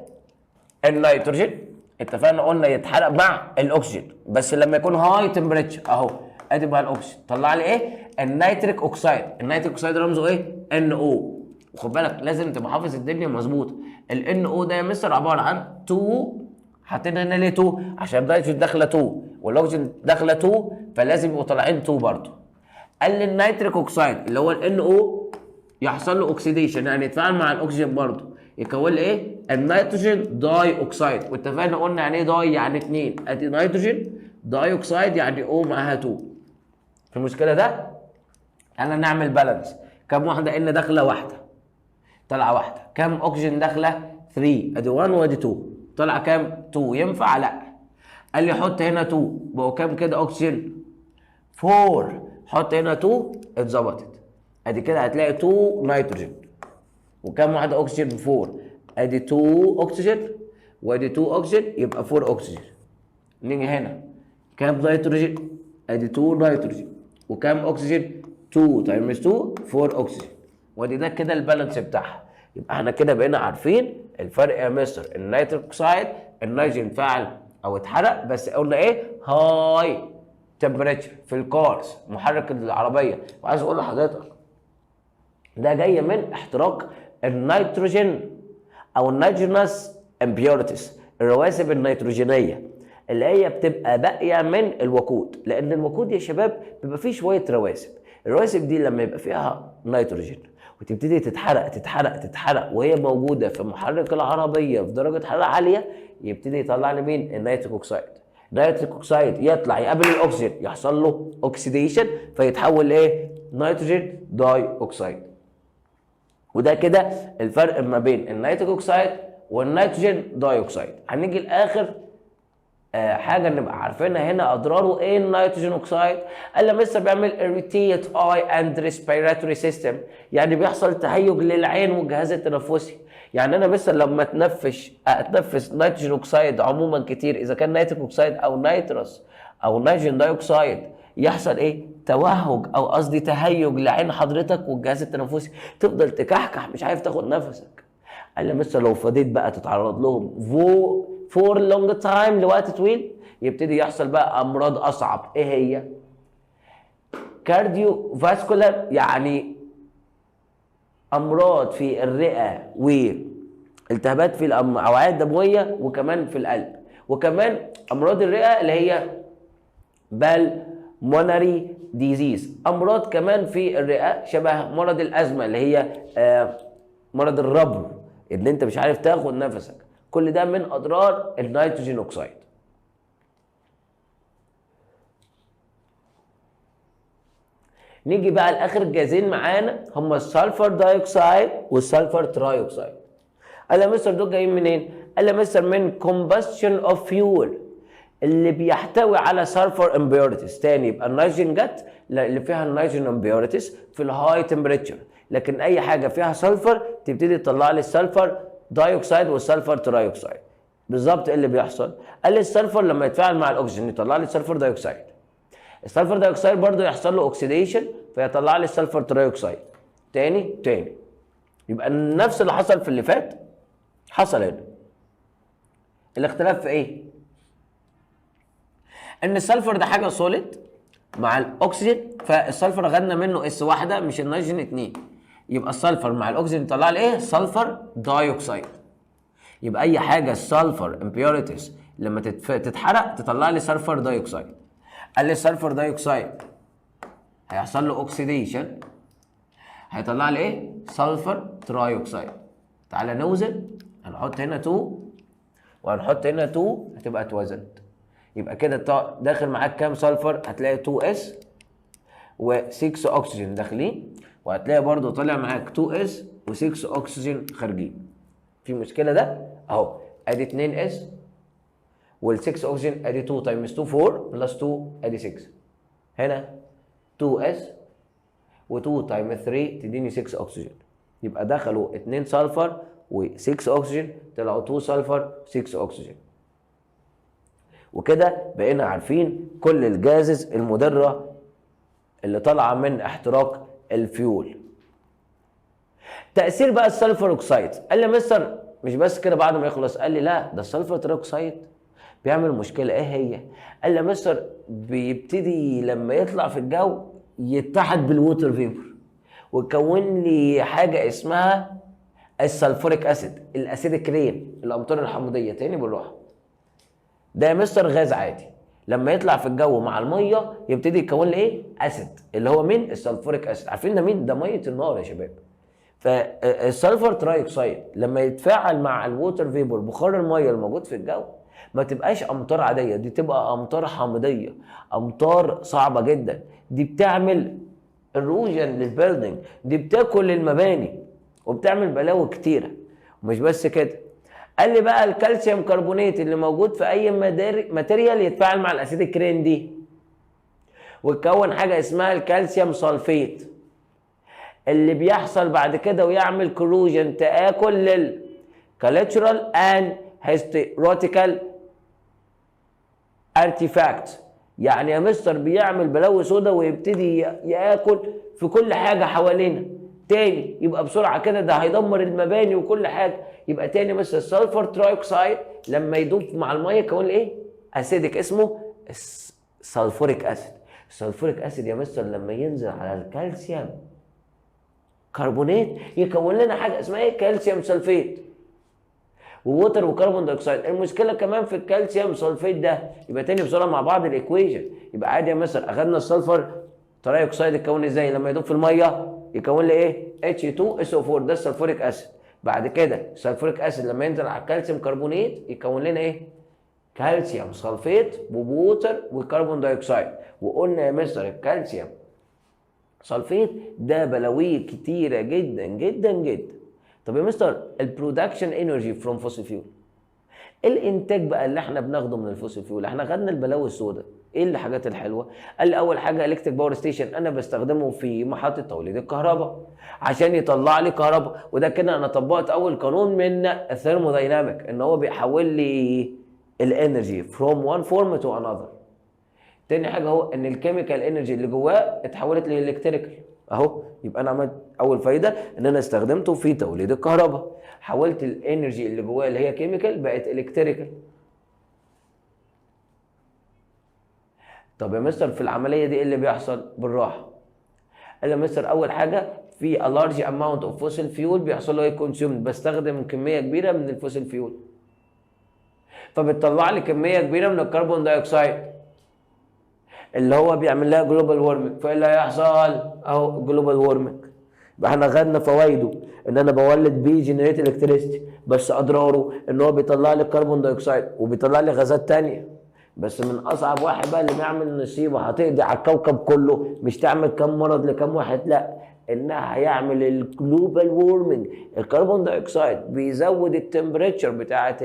النيتروجين اتفقنا قلنا يتحرق مع الاكسجين بس لما يكون هاي تمبريتشر اهو. ادي بقى الاكسجين طلع لي ايه؟ النيتريك اوكسيد. النيتريك اوكسيد رمزه ايه؟ NO. وخد بالك لازم تبقى حافظ الدنيا مظبوط. ال NO ده يا مستر عباره عن 2، حاطين هنا ليه 2؟ عشان النيتروجين داخله 2 والاكسجين داخله 2 فلازم يبقوا طالعين 2 برضه. قال لي النيتريك اوكسيد اللي هو ال NO يحصل له اوكسيديشن يعني يتفاعل مع الاكسجين برضه يكون لي ايه؟ النيتروجين داي اوكسيد. واتفقنا قلنا يعني ايه داي؟ يعني 2. ادي نيتروجين داي اوكسيد يعني O معاها 2. في المشكله ده انا نعمل بالانس. كم واحده ان داخله؟ واحده طلع واحده. كم اكسجين داخله؟ 3. ادي 1 وادي 2 طلع كام؟ 2. ينفع؟ لا. قال لي حط هنا 2 بقوا كام كده اكسجين؟ 4. حط هنا 2 اتظبطت. ادي كده هتلاقي 2 نيتروجين وكام واحده اكسجين؟ 4. ادي 2 اكسجين وادي 2 اكسجين يبقى 4 اكسجين. نيجي هنا كام نيتروجين؟ ادي 2 نيتروجين وكام اكسجين؟ 2 تايمز 2 4 اكسجين. وادي ده كده البالانس بتاعها. يبقى احنا كده بقينا عارفين الفرق يا مستر. النيتريك اوكسيد النيتروجين فعل او اتحرق، بس قلنا ايه؟ هاي تمبريتشر في الكارز، محرك العربيه. وعايز اقول لحضرتك ده جاي من احتراق النيتروجين او النيتروجينس امبيورتيز، الرواسب النيتروجينيه اللي هي بتبقى باقيه من الوقود. لان الوقود يا شباب بيبقى فيه شويه رواسب، الرواسب دي لما يبقى فيها نيتروجين وتبتدي تتحرق تتحرق تتحرق وهي موجوده في محرك العربيه في درجه حراره عاليه، يبتدي يطلع لي مين؟ النيتريك اوكسيد. النيتريك اوكسيد يطلع يقابل الاكسجين، يحصل له اوكسيديشن فيتحول لايه؟ نيتروجين داي اوكسيد. وده كده الفرق ما بين النيتريك اوكسيد والنيتروجين داي اوكسيد. هنيجي لاخر حاجه نبقى عارفينها هنا، اضراره ايه النيتروجين اوكسيد؟ قال لي مستر بيعمل irritate eye and respiratory system، يعني بيحصل تهيج للعين والجهاز التنفسي. يعني انا مثلا لما اتنفس نيتروجين اوكسيد عموما كتير، اذا كان نيتريك اوكسيد او نيتروس او نيتروجين داي اوكسيد، يحصل ايه؟ توهج او قصدي تهيج لعين حضرتك والجهاز التنفسي، تفضل تكحكح مش عارف تاخد نفسك. قال لي مستر لو فضيت بقى تتعرض لهم فور لونج تايم لوقت طويل، يبتدي يحصل بقى امراض اصعب. ايه هي؟ كارديو فاسكولار، يعني امراض في الرئه والتهابات في الاوعيه الدمويه وكمان في القلب، وكمان امراض الرئه اللي هي بالمونري ديزيز، امراض كمان في الرئه شبه مرض الازمه اللي هي مرض الربو، ان انت مش عارف تاخد نفسك. كل ده من اضرار النيتروجين اوكسيد. نيجي بقى لاخر جازين معانا هما السلفر دايوكسيد والسلفر ترايوكسيد. قال يا مستر دول جايين منين؟ قال يا مستر من combustion of fuel اللي بيحتوي على سلفر امبيورتيز. تاني يبقى النيتروجين جت اللي فيها النيتروجين امبيورتيز في الهاي تمبريتشر، لكن اي حاجه فيها سلفر تبتدي تطلع لي السلفر دايوكسيد والسلفر ترايوكسيد. بالظبط ايه اللي بيحصل؟ قال لي السلفر لما يتفاعل مع الاكسجين يطلع لي السلفر دايوكسيد، السلفر دايوكسيد برضه يحصل له اوكسيديشن فيطلع لي السلفر ترايوكسيد. تاني يبقى نفس اللي حصل في اللي فات حصل هنا. الاختلاف في ايه؟ ان السلفر ده حاجه سوليد مع الاكسجين، فالسلفر خدنا منه اس واحده مش النيتروجين 2، يبقى السلفر مع الاكسجين يطلع لي ايه؟ سلفر دايوكسيد. يبقى اي حاجه السلفر امبيورتيز لما تتحرق تطلع لي سلفر دايوكسيد. قال لي السلفر دايوكسيد هيحصل له اوكسيديشن هيطلع لي ايه؟ سلفر ترايوكسيد. تعالى نوزن، هنحط هنا 2 وهنحط هنا 2 هتبقى اتوزنت. يبقى كده داخل معاك كام سلفر؟ هتلاقي 2s و6 اكسجين داخلين، وهتلاقي برضو طالع معاك 2s و6 اكسجين خارجين. في مشكله ده؟ اهو ادي 2s وال6 اكسجين، ادي 2 تايمز 2 4 بلس 2 ادي 6. هنا 2s و2 تايمز 3 تديني 6 اكسجين. يبقى دخلوا 2 سلفر و6 اكسجين، طلعوا 2 سلفر 6 اكسجين. وكده بقينا عارفين كل الجازز المضره اللي طالعه من احتراق الفيول. تاثير بقى السلفر اوكسيد. قال لي مستر مش بس كده بعد ما يخلص، قال لي لا ده السلفر ترايوكسيد بيعمل مشكله. ايه هي؟ قال لي مستر بيبتدي لما يطلع في الجو يتحد بالووتر فيبر ويكون لي حاجه اسمها السلفوريك اسيد، الاسيديك رين، الامطار الحمضيه. تاني بالراحه، ده يا مستر غاز عادي لما يطلع في الجو مع الميه يبتدي يكون لي ايه؟ اسيد، اللي هو مين؟ السلفوريك اسيد. عارفين ده مين؟ ده ميه النار يا شباب. فالسلفر ترايوكسيد لما يتفاعل مع الووتر فيبر، بخار الميه الموجود في الجو، ما تبقاش امطار عاديه، دي تبقى امطار حامضيه، امطار صعبه جدا. دي بتعمل اروجن للبيلدينج، دي بتاكل المباني وبتعمل بلاوي كتيره. ومش بس كده، قال لي بقى الكالسيوم كربونات اللي موجود في اي ماتيريال يتفاعل مع الاسيديك رين دي وتكون حاجه اسمها الكالسيوم سلفيت، اللي بيحصل بعد كده ويعمل كروجن تآكل للكالتشرال اند هيستيروتيكال ارتيفاكت. يعني يا مستر بيعمل بلاوي سودا ويبتدي ياكل في كل حاجه حوالينا، تاني يبقى بسرعه كده، ده هيدمر المباني وكل حاجه. يبقى تاني مثلا السلفر ترايوكسيد لما يدوب مع الميه يكون ايه؟ اسيدك، اسمه سلفوريك اسيد. السلفوريك اسيد يا مستر لما ينزل على الكالسيوم كربونات يكون لنا حاجه اسمها ايه؟ كالسيوم سلفيت ووتر وكربون دايوكسيد. المشكله كمان في الكالسيوم سلفيت ده، يبقى تاني بسرعه مع بعض الايكويشن. يبقى عادي يا مستر اخدنا السلفر ترايوكسيد يتكون ازاي؟ لما يدوب في الميه يكون لي ايه؟ H2SO4، ده السلفوريك اسيد. بعد كده السلفوريك اسيد لما ينزل على الكالسيوم كربونات يكون لنا ايه؟ كالسيوم سلفيت ووتر وكربون دايوكسيد. وقلنا يا مستر الكالسيوم سلفيت ده بلاويه كتيره جدا جدا جدا. طب يا مستر البرودكشن انرجي فروم فوسيل فيول، الانتاج بقى اللي احنا بناخده من الفوسيل فيول، احنا خدنا البلاوي السوداء، ايه الحاجات الحلوه؟ قال لي اول حاجه الكتريك باور ستيشن، انا بستخدمه في محطه توليد الكهرباء عشان يطلع لي كهرباء، وده كده انا طبقت اول قانون من الثيرمودايناميك ان هو بيحول لي الانرجي فروم وان فورم تو انذر. تاني حاجه هو ان الكيميكال انرجي اللي جواه اتحولت للالكتريكال اهو. يبقى انا عملت اول فايده ان انا استخدمته في توليد الكهرباء، حولت الانرجي اللي جواه اللي هي كيميكال بقت الكتريكال. طب يا مستر في العمليه دي ايه اللي بيحصل؟ بالراحه. قال يا مستر اول حاجه في a large amount of fossil fuel بيحصل له ايه؟ كونسيوم، بستخدم كميه كبيره من الفوسيل فيول فبتطلع لي كميه كبيره من الكربون دايوكسيد اللي هو بيعمل لها جلوبال وورمنج. فايه اللي هيحصل؟ اهو جلوبال وورمنج. يبقى احنا خدنا فوائده ان انا بولد بيه جنريت الكتريستي، بس اضراره ان هو بيطلع لي الكربون دايوكسيد وبيطلع لي غازات تانية. بس من اصعب واحد بقى اللي بيعمل نصيبه هتقضي على الكوكب كله، مش تعمل كم مرض لكم واحد، لا، انها هيعمل الجلوبال وورمنج. الكربون دايوكسيد بيزود التمبريتشر بتاعه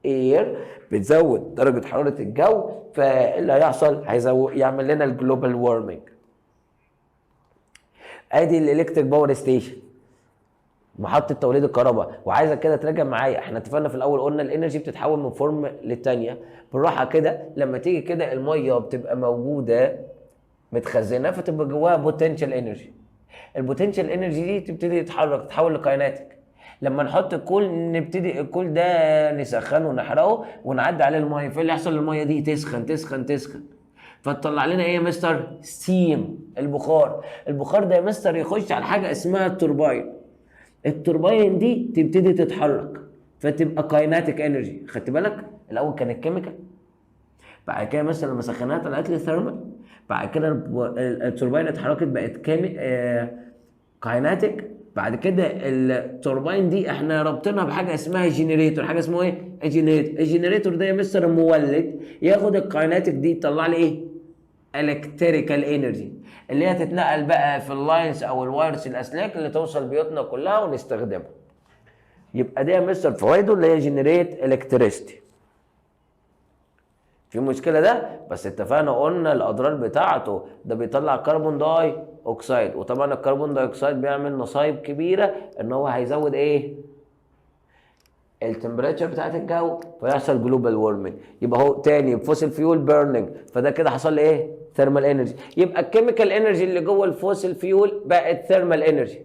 الاير، بتزود درجه حراره الجو، فاللي هيحصل هيزود يعمل لنا الجلوبال وورمنج. ادي الالكتريك باور ستيشن محطه توليد الكهرباء. وعايزك كده تراجع معايا، احنا اتفقنا في الاول قلنا الانرجي بتتحول من فورم للثانيه. بالراحه كده، لما تيجي كده الميه بتبقى موجوده متخزنه فتبقى جواها بوتنشال انرجي. البوتنشال انرجي دي تبتدي تتحرك تتحول لكايناتيك. لما نحط الكول نبتدي الكول ده نسخنه ونحرقه ونعدي عليه الميه، فايه اللي يحصل؟ الميه دي تسخن تسخن تسخن فتطلع لنا ايه يا مستر؟ ستيم، البخار. البخار ده يا مستر يخش على حاجه اسمها التورباين. التورباين دي تبتدي تتحرك فتبقى كايناتيك انرجي. خدت بالك؟ الاول كانت كيميكال، بعد كده مثلا لما سخناها طلعت لي ثيرمال، بعد كده التورباين اتحركت بقت كايناتيك. بعد كده التورباين دي احنا ربطناها بحاجه اسمها جنريتور. حاجه اسمه ايه؟ الجنريتور. الجنريتور ده يا مستر مولد ياخد الكايناتيك دي يطلع لي ايه؟ الكتريكال انرجي اللي هي تتنقل بقى في اللاينز او الوايرز الاسلاك اللي توصل بيوتنا كلها ونستخدمها. يبقى ده يا مستر فوائده اللي هي جنريت الكتريستي. في مشكله ده؟ بس اتفقنا قلنا الاضرار بتاعته، ده بيطلع كربون داي اوكسيد، وطبعا الكربون داي اوكسيد بيعمل مصايب كبيره ان هو هيزود ايه؟ التمبريتشر بتاعت الجو فيحصل جلوبال وورمنج. يبقى هو تاني فوسيل فيول بيرنينج، فده كده حصل لي ايه؟ ثيرمال انرجي. يبقى الكيميكال انرجي اللي جوه الفوسيل فيول بقت ثيرمال انرجي.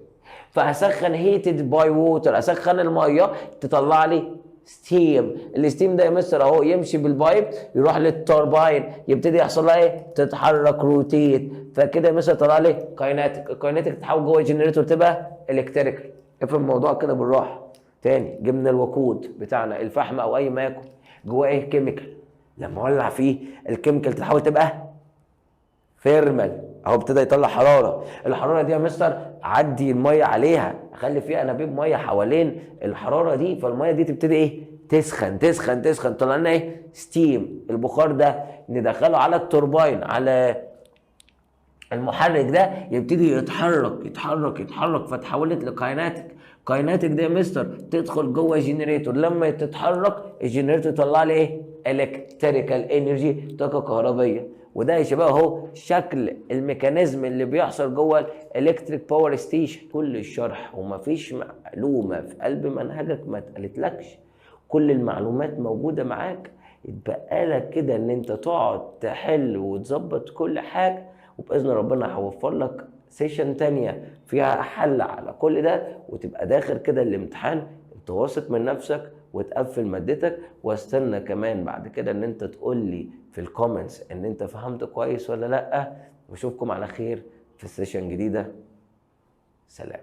فهسخن هيتد باي ووتر، اسخن الميه تطلع لي ستيم. الستيم ده يا مستر اهو يمشي بالبايب يروح للتورباين، يبتدي يحصل لها ايه؟ تتحرك روتيت، فكده يا مستر طلع لي كايناتيك. الكايناتيك تتحول جوه الجنريتور تبقى الكتريكال. افهم الموضوع كده بالراحه. تاني جبنا الوقود بتاعنا الفحم او اي ما يكن جواه ايه؟ كيميكال. لما اولع فيه الكيميكال تتحول تبقى ثيرمال اهو، ابتدى يطلع حراره. الحراره دي يا مستر عدي الميه عليها، اخلي فيها انابيب ميه حوالين الحراره دي، فالميه دي تبتدي ايه؟ تسخن تسخن تسخن، طلع لنا ايه؟ ستيم. البخار ده ندخله على التورباين على المحرك ده يبتدي يتحرك يتحرك يتحرك فتحولت لكايناتيك. كايناتيك ده يا مستر تدخل جوه جنريتور، لما تتحرك الجنريتور يطلع لي ايه؟ الكتريكال انرجي، طاقه كهربيه. وده يا شباب اهو شكل الميكانيزم اللي بيحصل جوه الالكتريك باور ستيشن. كل الشرح ومفيش معلومه في قلب منهجك ما اتقالتلكش، كل المعلومات موجوده معاك. يتبقى لك كده ان انت تقعد تحل وتظبط كل حاجه، وباذن ربنا هوفر لك سيشن تانية فيها حل على كل ده، وتبقى داخل كده الامتحان انت واثق من نفسك وتقفل مادتك. واستنى كمان بعد كده ان انت تقول لي في الكومنتس ان انت فهمت كويس ولا لا. واشوفكم على خير في سيشن جديدة. سلام.